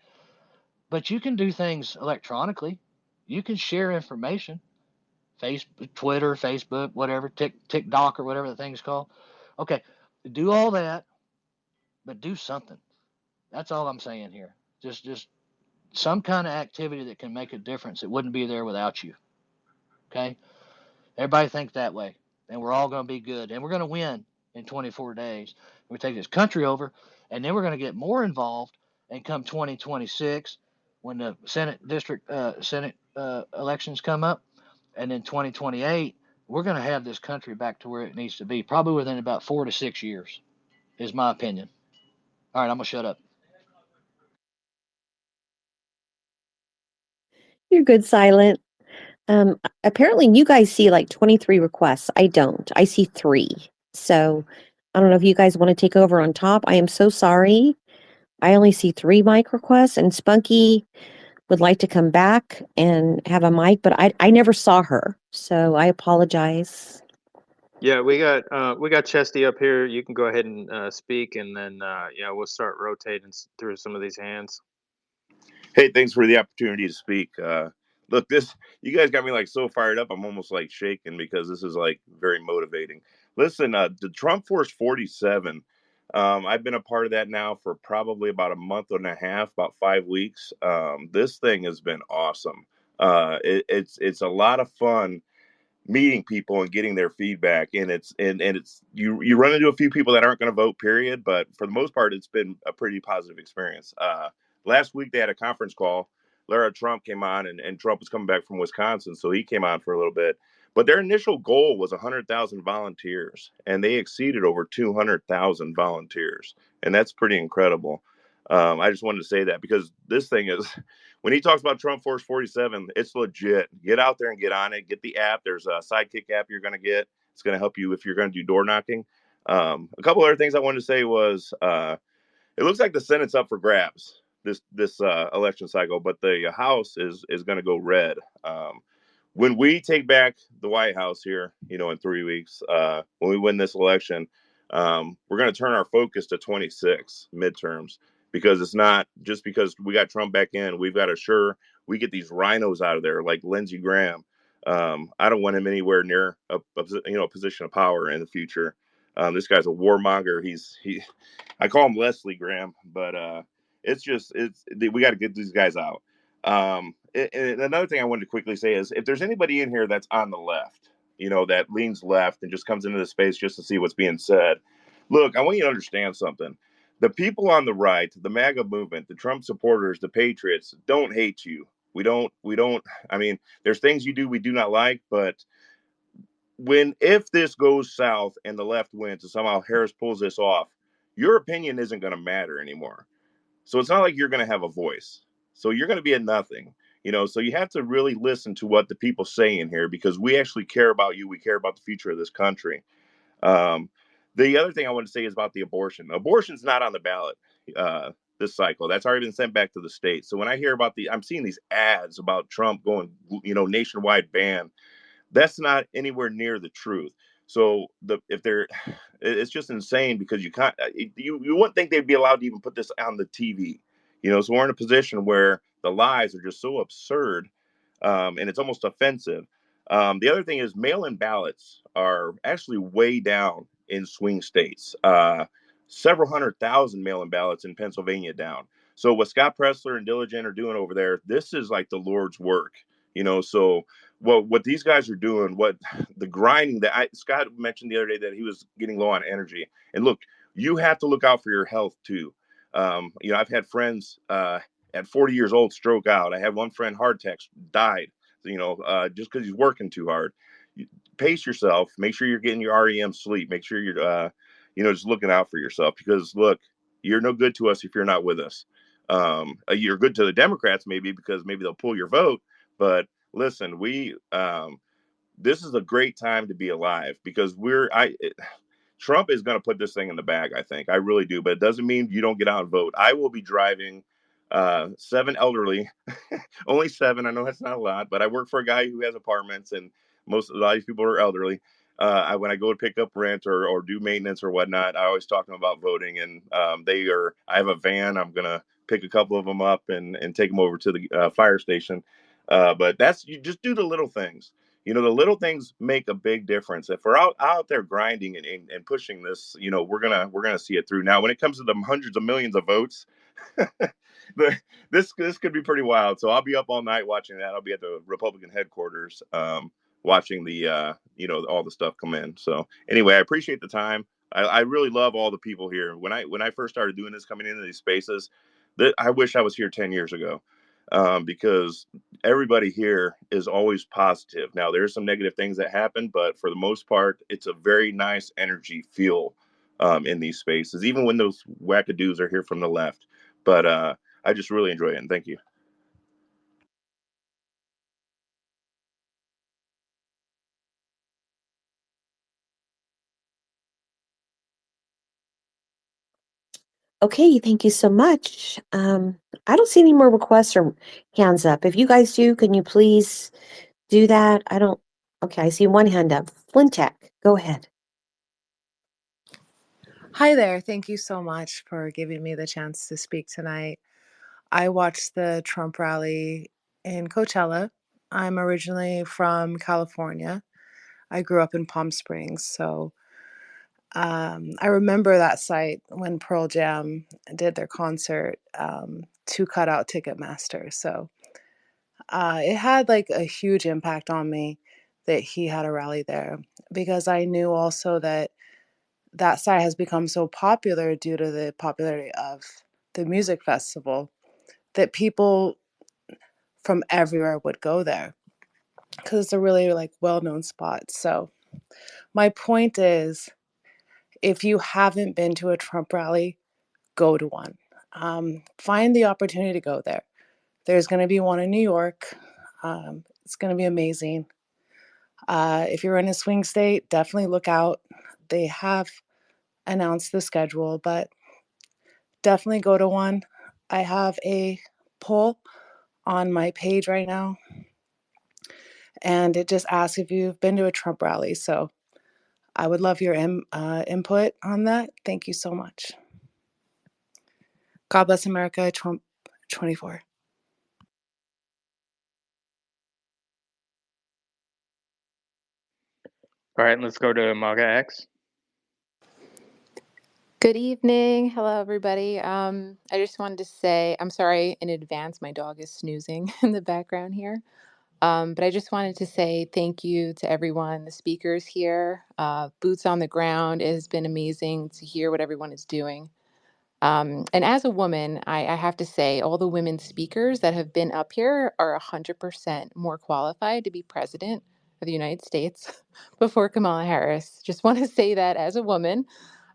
But you can do things electronically. You can share information, Facebook, Twitter, Facebook, whatever, TikTok or whatever the thing's called. Okay, do all that, but do something. That's all I'm saying here. Just some kind of activity that can make a difference. It wouldn't be there without you. Okay. Everybody think that way, and we're all going to be good, and we're going to win in 24 days. We take this country over, and then we're going to get more involved. And come 2026, when the Senate elections come up, and then 2028, we're going to have this country back to where it needs to be, probably within about 4 to 6 years, is my opinion. All right, I'm gonna shut up. You're good, Silent. Apparently you guys see like 23 requests. I don't. I see 3. So I don't know if you guys want to take over on top. I am so sorry. I only see 3 mic requests, and Spunky would like to come back and have a mic, but I never saw her. So I apologize. Yeah, we got Chesty up here. You can go ahead and speak, and then yeah, we'll start rotating through some of these hands. Hey, thanks for the opportunity to speak. Look, you guys got me like so fired up. I'm almost like shaking because this is like very motivating. Listen, the Trump Force 47. I've been a part of that now for probably about a month and a half, about 5 weeks. This thing has been awesome. It's a lot of fun meeting people and getting their feedback, and it's you run into a few people that aren't going to vote, period, but for the most part it's been a pretty positive experience. Last week they had a conference call. Lara Trump came on, and Trump was coming back from Wisconsin, so he came on for a little bit, but their initial goal was 100,000 volunteers, and they exceeded over 200,000 volunteers, and that's pretty incredible. I just wanted to say that because this thing is, when he talks about Trump Force 47, it's legit. Get out there and get on it. Get the app. There's a Sidekick app you're going to get. It's going to help you if you're going to do door knocking. A couple other things I wanted to say was it looks like the Senate's up for grabs this election cycle, but the House is going to go red. When we take back the White House here, in 3 weeks, when we win this election, we're going to turn our focus to 26 midterms, because it's not just because we got Trump back in. We've got to assure we get these rhinos out of there, like Lindsey Graham. I don't want him anywhere near a position of power in the future. This guy's a warmonger. I call him Leslie Graham, but we got to get these guys out. And another thing I wanted to quickly say is, if there's anybody in here that's on the left, that leans left and just comes into the space just to see what's being said, Look, I want you to understand something. The people on the right, the MAGA movement, the Trump supporters, the patriots don't hate you. We don't, I mean, there's things you do we do not like, but if this goes south and the left wins and somehow Harris pulls this off, your opinion isn't going to matter anymore. So it's not like you're going to have a voice. So you're going to be a nothing. So you have to really listen to what the people say in here because we actually care about you. We care about the future of this country. Um, the other thing I want to say is about the abortion. Abortion's not on the ballot this cycle. That's already been sent back to the states. So when I hear I'm seeing these ads about Trump going, nationwide ban. That's not anywhere near the truth. So if they're, it's just insane because you can't, you wouldn't think they'd be allowed to even put this on the TV. So we're in a position where the lies are just so absurd, and it's almost offensive. The other thing is mail-in ballots are actually way down in swing states. Several 100,000 mail-in ballots in Pennsylvania down. So what Scott Pressler and Diligent are doing over there, this is like the Lord's work. So what these guys are doing, what the grinding that Scott mentioned the other day that he was getting low on energy. And look, you have to look out for your health too. I've had friends at 40 years old stroke out. I had one friend heart attack died. Just because he's working too hard. Pace yourself. Make sure you're getting your REM sleep. Make sure you're just looking out for yourself because look, you're no good to us if you're not with us. You're good to the Democrats maybe because maybe they'll pull your vote, but listen, this is a great time to be alive because Trump is going to put this thing in the bag. I think I really do, but it doesn't mean you don't get out and vote. I will be driving 7 elderly, only 7. I know that's not a lot, but I work for a guy who has apartments, and a lot of these people are elderly. When I go to pick up rent or do maintenance or whatnot, I always talk to them about voting, and I have a van. I'm gonna pick a couple of them up and take them over to the fire station. But you just do the little things. The little things make a big difference. If we're out there grinding and pushing this, we're gonna see it through. Now, when it comes to the hundreds of millions of votes, this could be pretty wild. So I'll be up all night watching that. I'll be at the Republican headquarters, watching the all the stuff come in. So anyway, I appreciate the time. I really love all the people here. When I first started doing this, coming into these spaces, that I wish I was here 10 years ago, because everybody here is always positive. Now there's some negative things that happen, but for the most part, it's a very nice energy feel in these spaces, even when those wackadoos are here from the left. But I just really enjoy it, and thank you. Okay, thank you so much. I don't see any more requests or hands up. If you guys do, can you please do that? I don't. Okay, I see one hand up. Flintek, go ahead. Hi there. Thank you so much for giving me the chance to speak tonight. I watched the Trump rally in Coachella. I'm originally from California. I grew up in Palm Springs, so I remember that site when Pearl Jam did their concert to cut out Ticketmaster. So it had like a huge impact on me that he had a rally there because I knew also that that site has become so popular due to the popularity of the music festival that people from everywhere would go there because it's a really like well-known spot. So my point is, if you haven't been to a Trump rally, go to one. Find the opportunity to go there. There's going to be one in New York. It's going to be amazing. If you're in a swing state, definitely look out. They have announced the schedule, but definitely go to one. I have a poll on my page right now, and it just asks if you've been to a Trump rally. So I would love your input on that. Thank you so much. God bless America, Trump 24. All right, let's go to MAGA X. Good evening. Hello, everybody. I just wanted to say I'm sorry in advance. My dog is snoozing in the background here. But I just wanted to say thank you to everyone, the speakers here. Boots on the ground. It has been amazing to hear what everyone is doing. And as a woman, I have to say, all the women speakers that have been up here are 100% more qualified to be president of the United States before Kamala Harris. Just want to say that as a woman.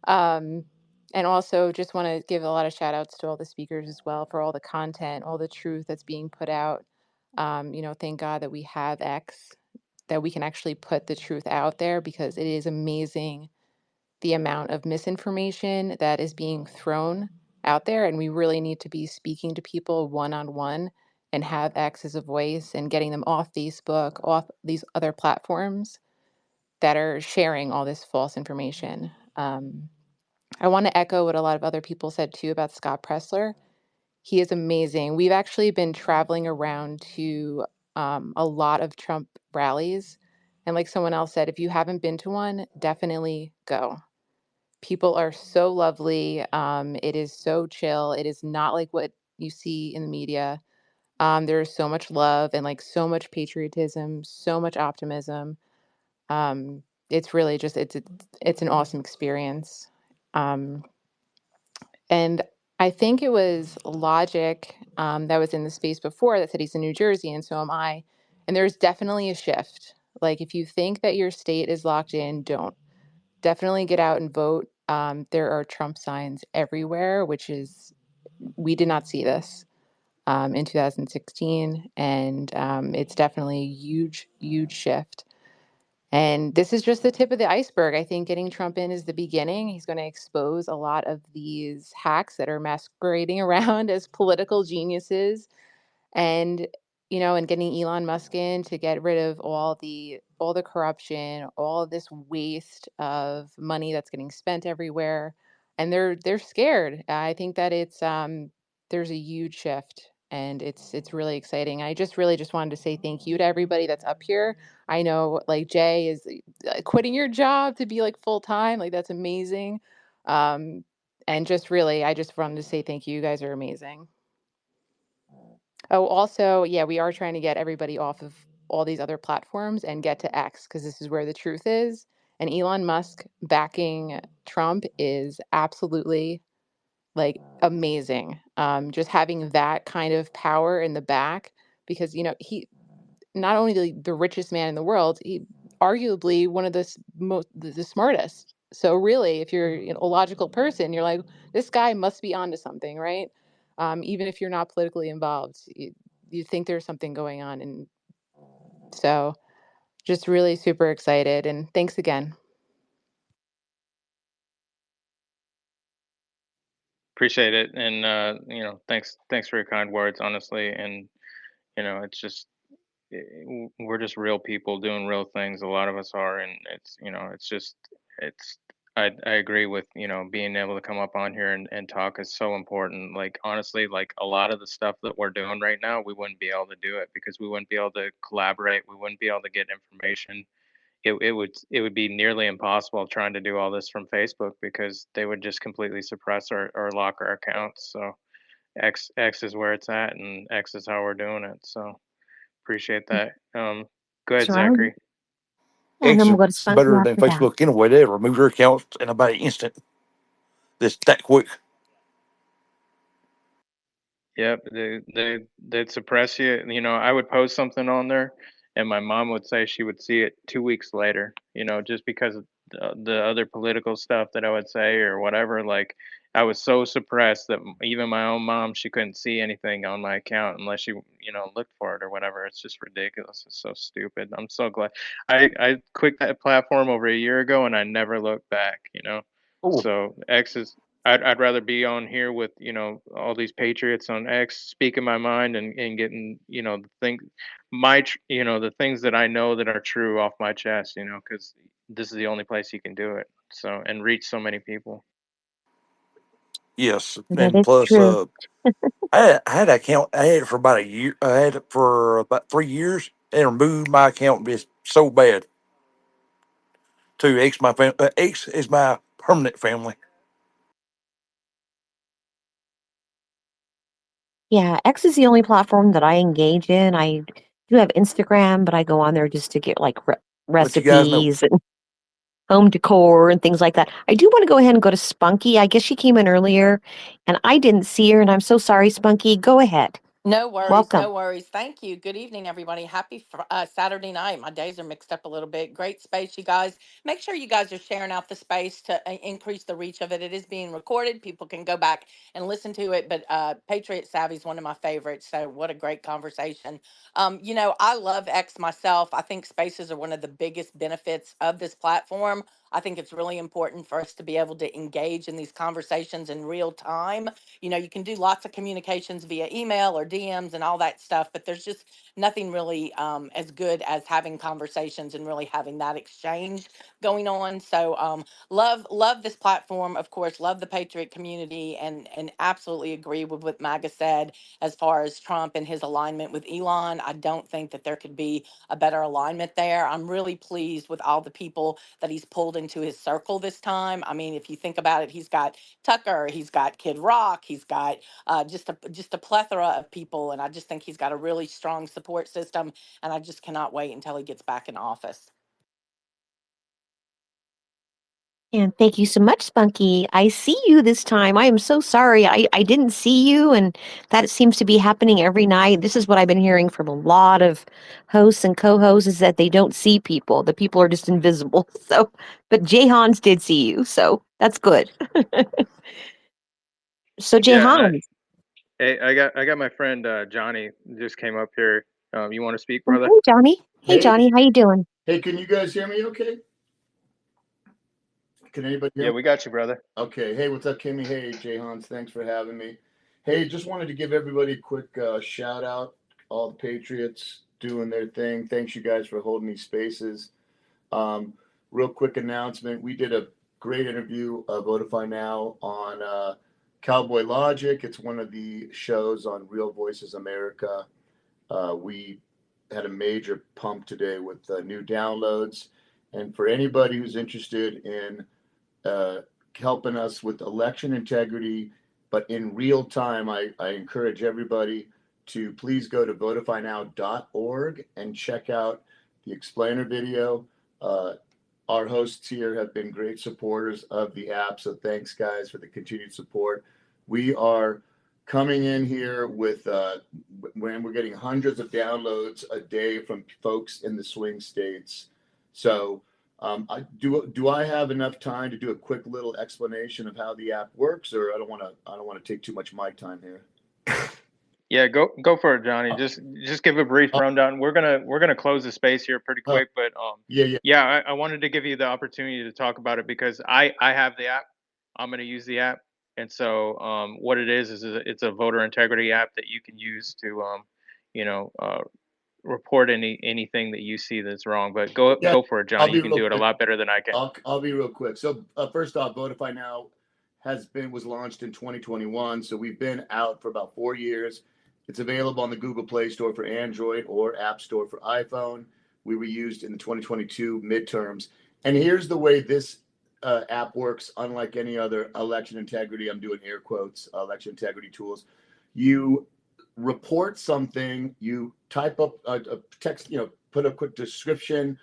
Um, and also just want to give a lot of shout outs to all the speakers as well for all the content, all the truth that's being put out. Thank God that we have X, that we can actually put the truth out there because it is amazing the amount of misinformation that is being thrown out there. And we really need to be speaking to people one on one and have X as a voice and getting them off Facebook, off these other platforms that are sharing all this false information. I want to echo what a lot of other people said too about Scott Pressler. He is amazing. We've actually been traveling around to a lot of Trump rallies. And like someone else said, if you haven't been to one, definitely go. People are so lovely. It is so chill. It is not like what you see in the media. There's so much love and like so much patriotism, so much optimism. It's really just it's an awesome experience. Um, and I think it was Logic that was in the space before that said he's in New Jersey, and so am I. And there's definitely a shift. Like if you think that your state is locked in, don't. Definitely get out and vote. There are Trump signs everywhere, which is, we did not see this in 2016. And it's definitely a huge, huge shift. And this is just the tip of the iceberg. I think getting Trump in is the beginning. He's going to expose a lot of these hacks that are masquerading around as political geniuses and and getting Elon Musk in to get rid of all the corruption, all of this waste of money that's getting spent everywhere, and they're scared. I think that it's there's a huge shift, and it's really exciting. I just really just wanted to say thank you to everybody that's up here. I know like Jay is quitting your job to be like full time, like that's amazing. Um, and just really, I just wanted to say thank you. You guys are amazing. Oh, also, yeah, we are trying to get everybody off of all these other platforms and get to X because this is where the truth is. And Elon Musk backing Trump is absolutely like amazing. Just having that kind of power in the back because he not only the richest man in the world, he arguably one of the most the smartest. So really, if you're a logical person, you're like, this guy must be onto something, right? Even if you're not politically involved, you think there's something going on, and so just really super excited. And thanks again. Appreciate it, and thanks for your kind words, honestly. And it's just we're just real people doing real things. A lot of us are, and it's just it's. I agree with being able to come up on here and talk is so important. Like honestly, like a lot of the stuff that we're doing right now, we wouldn't be able to do it because we wouldn't be able to collaborate. We wouldn't be able to get information. It would be nearly impossible trying to do all this from Facebook because they would just completely suppress or lock our accounts. So X is where it's at, and X is how we're doing it. So appreciate that. Go That's ahead, right. Zachary. And then X we'll is go to Spunky better than after that. Facebook anyway. They remove your accounts in about an instant. This that quick. Yep, they'd suppress you. I would post something on there, and my mom would say she would see it 2 weeks later. Just because of the other political stuff that I would say or whatever. Like I was so suppressed that even my own mom, she couldn't see anything on my account unless she looked for it or whatever. It's just ridiculous. It's so stupid. I'm so glad I quit that platform over a year ago, and I never looked back. Oh, So X is I'd rather be on here with all these patriots on X speaking my mind and getting the thing the things that I know that are true off my chest, because this is the only place you can do it. So and reach so many people. yes, That and is plus, true. I had an account. I had it for about a year. I had it for about 3 years. They removed my account. It's so bad. Too. X is my permanent family. Yeah, X is the only platform that I engage in. I do have Instagram, but I go on there just to get like But you guys know, recipes and home decor and things like that. I do want to go ahead and go to Spunky. I guess she came in earlier and I didn't see her, and I'm so sorry, Spunky. Go ahead. No worries, Welcome. no worries. Thank you. Good evening, everybody. Happy Saturday night. My days are mixed up a little bit. Great space, you guys. Make sure you guys are sharing out the space to increase the reach of it. It is being recorded. People can go back and listen to it. But Patriot Savvy is one of my favorites. So what a great conversation. I love X myself. I think spaces are one of the biggest benefits of this platform. I think it's really important for us to be able to engage in these conversations in real time. You can do lots of communications via email or DMs and all that stuff, but there's just nothing really as good as having conversations and really having that exchange going on. So love this platform, of course, love the Patriot community, and absolutely agree with what MAGA said as far as Trump and his alignment with Elon. I don't think that there could be a better alignment there. I'm really pleased with all the people that he's pulled into his circle this time. I mean, if you think about it, he's got Tucker, he's got Kid Rock, he's got just a plethora of people, and I just think he's got a really strong support system, and I just cannot wait until he gets back in office. And thank you so much, Spunky. I see you this time. I am so sorry. I didn't see you, and that seems to be happening every night. This is what I've been hearing from a lot of hosts and co-hosts, is that they don't see people. The people are just invisible. So, but Jay Hans did see you, so that's good. So Jay Yeah, and Hans. I got my friend Johnny just came up here. You want to speak, Oh, brother? hey Johnny. Hey Hey, Johnny, how you doing? hey, can you guys hear me okay? Can anybody hear Yeah, me? we got you, brother. Okay. Hey, what's up, Kimmy? Hey, Jay Hans, thanks for having me. Hey, just wanted to give everybody a quick shout out. All the Patriots doing their thing. Thanks, you guys, for holding these spaces. Um, Real quick announcement. We did a great interview, Votify Now, on Cowboy Logic. It's one of the shows on Real Voices America. We had a major pump today with new downloads. And for anybody who's interested in uh, helping us with election integrity, but in real time, I encourage everybody to please go to votifynow.org and check out the explainer video. Uh, our hosts here have been great supporters of the app, so thanks, guys, for the continued support. We are coming in here with when we're getting hundreds of downloads a day from folks in the swing states. So do I have enough time to do a quick little explanation of how the app works, or I don't want to take too much mic time here. Yeah, go for it, Johnny. Just give a brief rundown. We're gonna close the space here pretty quick, but yeah, I wanted to give you the opportunity to talk about it because I have the app. I'm gonna use the app, and so what it is it's a voter integrity app that you can use to you know uh, report anything that you see that's wrong. But Yeah, go for it, I'll Johnny. be You can real do it a quick. lot better than I can. I'll be real quick. So first off, Votify Now was launched in 2021, so we've been out for about 4 years. It's available on the Google Play Store for Android or App Store for iPhone. We were used in the 2022 midterms. And here's the way this app works, unlike any other election integrity. I'm doing air quotes, election integrity tools. You report something, you type up a text, put a quick description,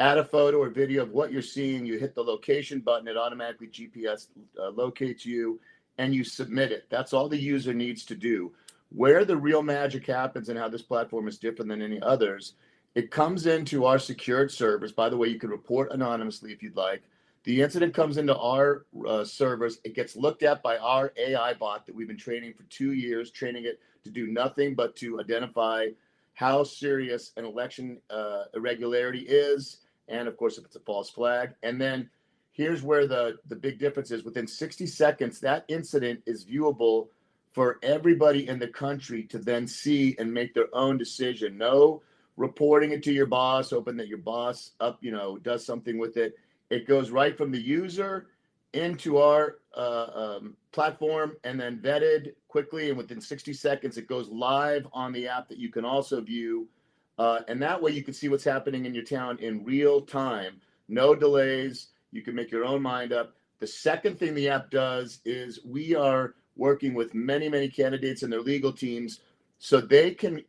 add a photo or video of what you're seeing. You hit the location button, it automatically GPS locates you, and you submit it. That's all the user needs to do. Where the real magic happens and how this platform is different than any others, it comes into our secured servers. By the way, you can report anonymously if you'd like. The incident comes into our servers. It gets looked at by our AI bot that we've been training for 2 years, training it to do nothing but to identify how serious an election irregularity is, and of course, if it's a false flag. And then here's where the big difference is. Within 60 seconds, that incident is viewable for everybody in the country to then see and make their own decision. No reporting it to your boss, hoping that your boss does something with it. It goes right from the user into our platform and then vetted quickly. And within 60 seconds, it goes live on the app that you can also view. And that way you can see what's happening in your town in real time. No delays. You can make your own mind up. The second thing the app does is we are working with many, many candidates and their legal teams so they can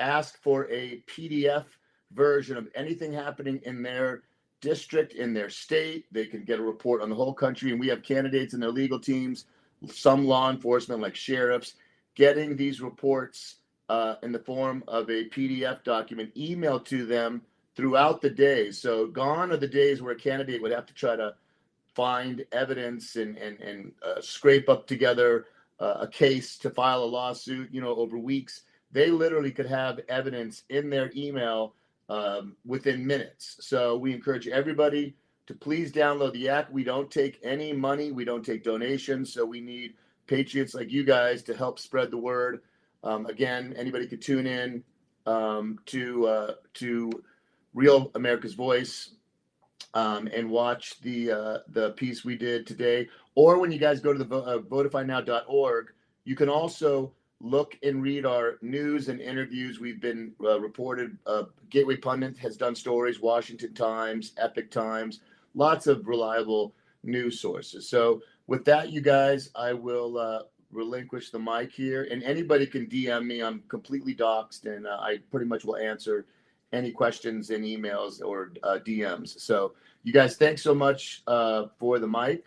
ask for a PDF version of anything happening in their district, in their state. They can get a report on the whole country. And we have candidates in their legal teams, some law enforcement like sheriffs, getting these reports in the form of a PDF document emailed to them throughout the day. So gone are the days where a candidate would have to try to find evidence and scrape up together a case to file a lawsuit, over weeks. They literally could have evidence in their email within minutes. So we encourage everybody to please download the app. We don't take any money. We don't take donations. So we need patriots like you guys to help spread the word. Again, anybody could tune in to Real America's Voice and watch the piece we did today. Or when you guys go to the votifynow.org, you can also look and read our news and interviews. We've been reported. Gateway Pundit has done stories, Washington Times, Epic Times, lots of reliable news sources. So with that, you guys, I will relinquish the mic here. And anybody can DM me. I'm completely doxxed, and I pretty much will answer any questions in emails or DMs. So you guys, thanks so much for the mic,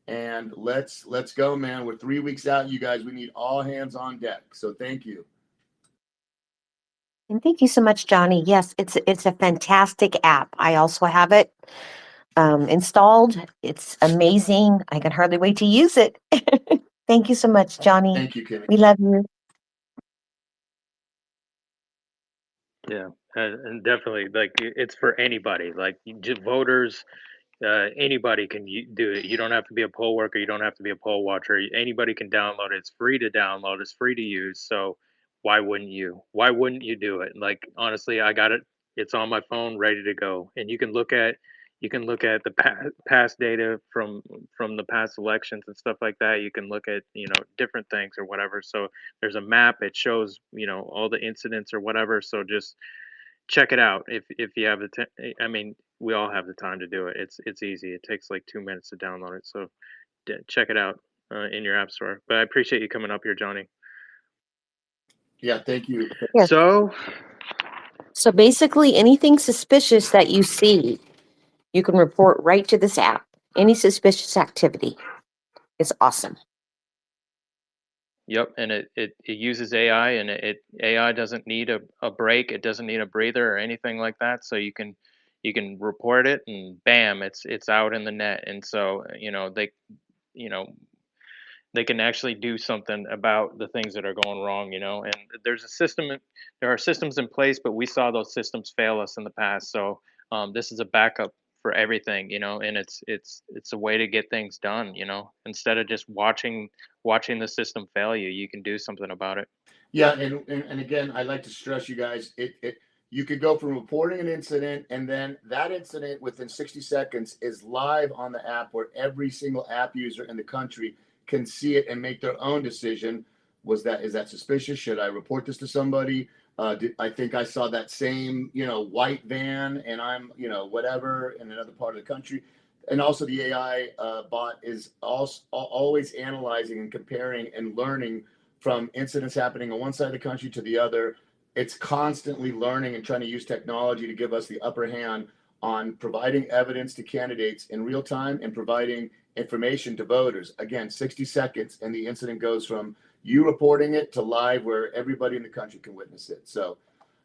and let's go, man. We're 3 weeks out, you guys. We need all hands on deck. So thank you. And thank you so much, Johnny. Yes, it's a fantastic app. I also have it installed. It's amazing. I can hardly wait to use it. Thank you so much, Johnny. Thank you, Kimmy. We love you. Yeah, and definitely, like it's for anybody, like voters. Anybody can do it. You don't have to be a poll worker. You don't have to be a poll watcher. Anybody can download it. It's free to download. It's free to use. So why wouldn't you? Why wouldn't you do it? Like honestly, I got it. It's on my phone, ready to go. And you can look at the past data from the past elections and stuff like that. You can look at different things or whatever. So there's a map. It shows all the incidents or whatever. So just check it out if you have the I mean, we all have the time to do it. It's easy. It takes like 2 minutes to download it. So check it out in your app store. But I appreciate you coming up here, Johnny. Yeah, thank you. Yes. So basically, anything suspicious that you see, you can report right to this app. Any suspicious activity. It's awesome. Yep, and it uses AI, and AI doesn't need a break. It doesn't need a breather or anything like that. So you can report it, and bam, it's out in the net. And so you know they can actually do something about the things that are going wrong. And there are systems in place, but we saw those systems fail us in the past. So this is a backup for everything, and it's a way to get things done. Instead of just watching the system fail you can do something about it. Yeah, and again, I'd like to stress, you guys, you could go from reporting an incident, and then that incident within 60 seconds is live on the app, where every single app user in the country can see it and make their own decision. Is that suspicious? Should I report this to somebody? I think I saw that same white van, and I'm whatever in another part of the country. And also the AI bot is also always analyzing and comparing and learning from incidents happening on one side of the country to the other. It's constantly learning and trying to use technology to give us the upper hand on providing evidence to candidates in real time and providing information to voters. Again, 60 seconds, and the incident goes from you reporting it to live, where everybody in the country can witness it. So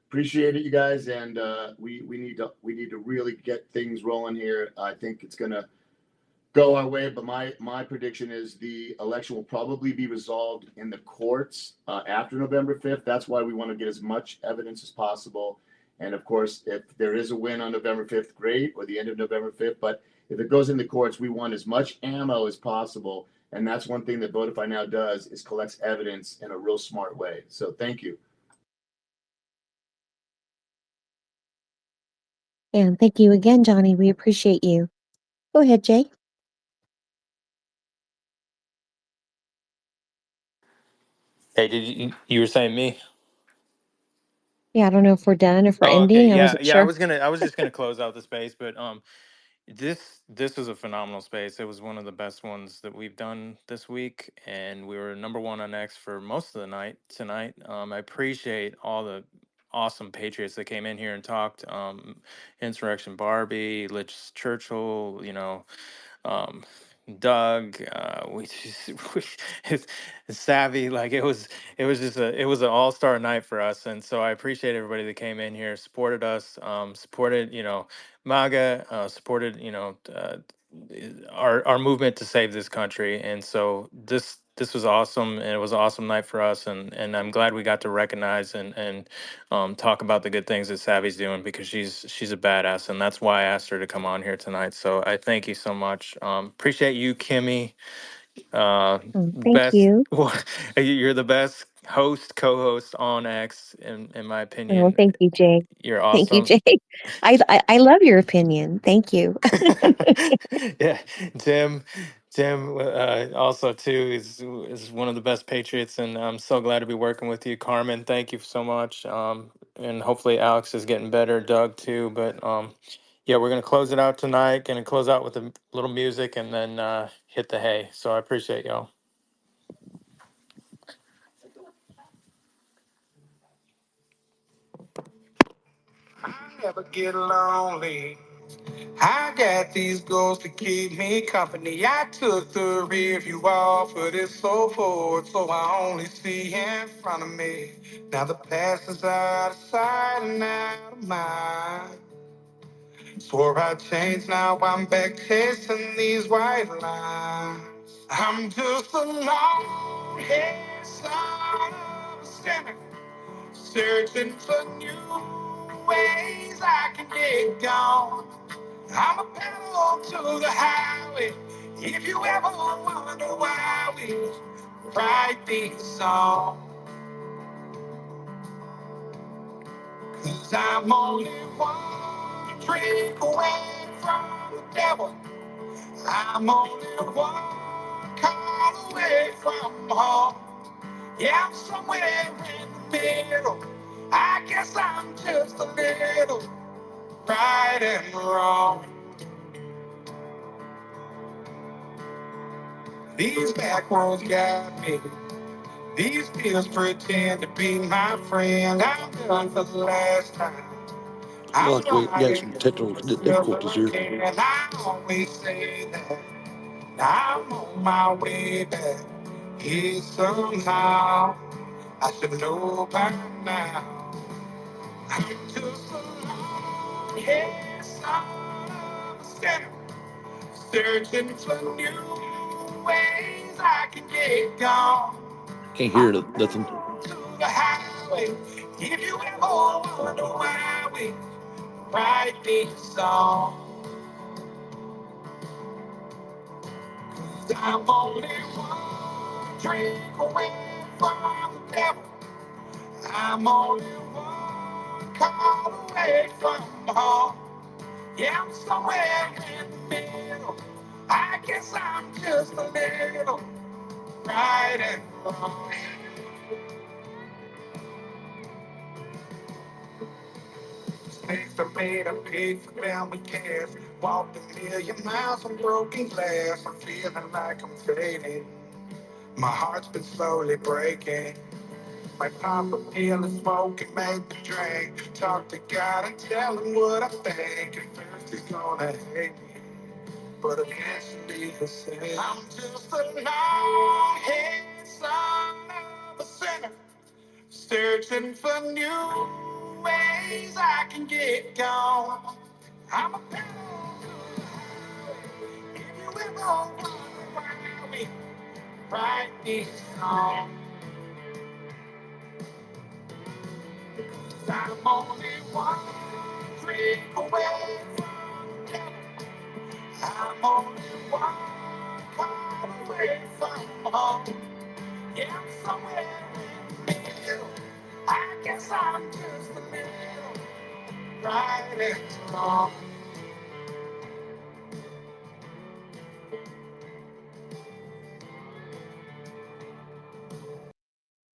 appreciate it, you guys, and we need to really get things rolling here. I think it's gonna go our way, but my prediction is the election will probably be resolved in the courts after November 5th. That's why we want to get as much evidence as possible. And of course, if there is a win on November 5th, great, or the end of November 5th. But if it goes in the courts, we want as much ammo as possible. And that's one thing that Votify Now does, is collects evidence in a real smart way. So thank you. And thank you again, Johnny. We appreciate you. Go ahead, Jay. Hey, you were saying me? Yeah, I don't know if we're done, if we're Oh, okay. ending. I Yeah, wasn't yeah. sure. I was just gonna close out the space, but this was a phenomenal space. It was one of the best ones that we've done this week, and we were number one on X for most of the night tonight. I appreciate awesome patriots that came in here and talked. Insurrection Barbie, Lich Churchill, um, Doug, we just it's savvy. Like it was an all star night for us, and so I appreciate everybody that came in here, supported us, supported MAGA, supported our movement to save this country, and so this was awesome, and it was an awesome night for us, and I'm glad we got to recognize and talk about the good things that Savvy's doing because she's a badass, and that's why I asked her to come on here tonight. So I thank you so much. Appreciate you, Kimmy. Oh, thank Best, you. you're the best host, co-host on X, in my Oh, opinion. thank you, Jay. You're Thank you, awesome. Jay. I love your opinion. Thank you. Yeah, Tim. Tim also too is one of the best Patriots, and I'm so glad to be working with you, Carmen. Thank you so much. And hopefully Alex is getting better, Doug too. But yeah, we're gonna close it out tonight. Gonna close out with a little music, and then hit the hay. So I appreciate y'all. I never get lonely. I got these goals to keep me company. I took the rear view off of this so forward, so I only see in front of me. Now the past is out of sight and out of mind. Swore I'd change, now I'm back chasing these white lines. I'm just a long haired son of a sinner, searching for new ways I can get gone. I'm a pedal to the highway. If you ever wonder why we write these songs, 'cause I'm only one drink away from the devil. I'm only one call away from home. Yeah, I'm somewhere in the middle. I guess I'm just a little right and wrong. These back roads got me. These pills pretend to be my friend. I'm done for the last time. I'm Look, we got lying some technical never difficulties here. again. I always say that I'm on my way back. Here somehow I should know by now. I'm just a long-haired son of a sinner, searching for new ways I can get gone. Can't I'm hear nothing. to the highway. If you ever wonder why we write these songs, I'm only one drink away from the devil. I'm only one call away from home. Yeah, I'm somewhere in the middle. I guess I'm just a little right and wrong. Mistakes are made, I paid for them with cash. Walked a million miles on broken glass. I'm feeling like I'm fading. My heart's been slowly breaking. My pop a pill and smoke and make the drink. Talk to God and tell him what I think. At first he's gonna hate me, but eventually he'll say I'm just a long-haired son of a sinner, searching for new ways I can get gone. I'm a pedal to the highway. If you ever wonder why we write these songs, I'm only one drink away from heaven. I'm only one call away from home. Yeah, I'm somewhere in the middle. I guess I'm just a little right and wrong.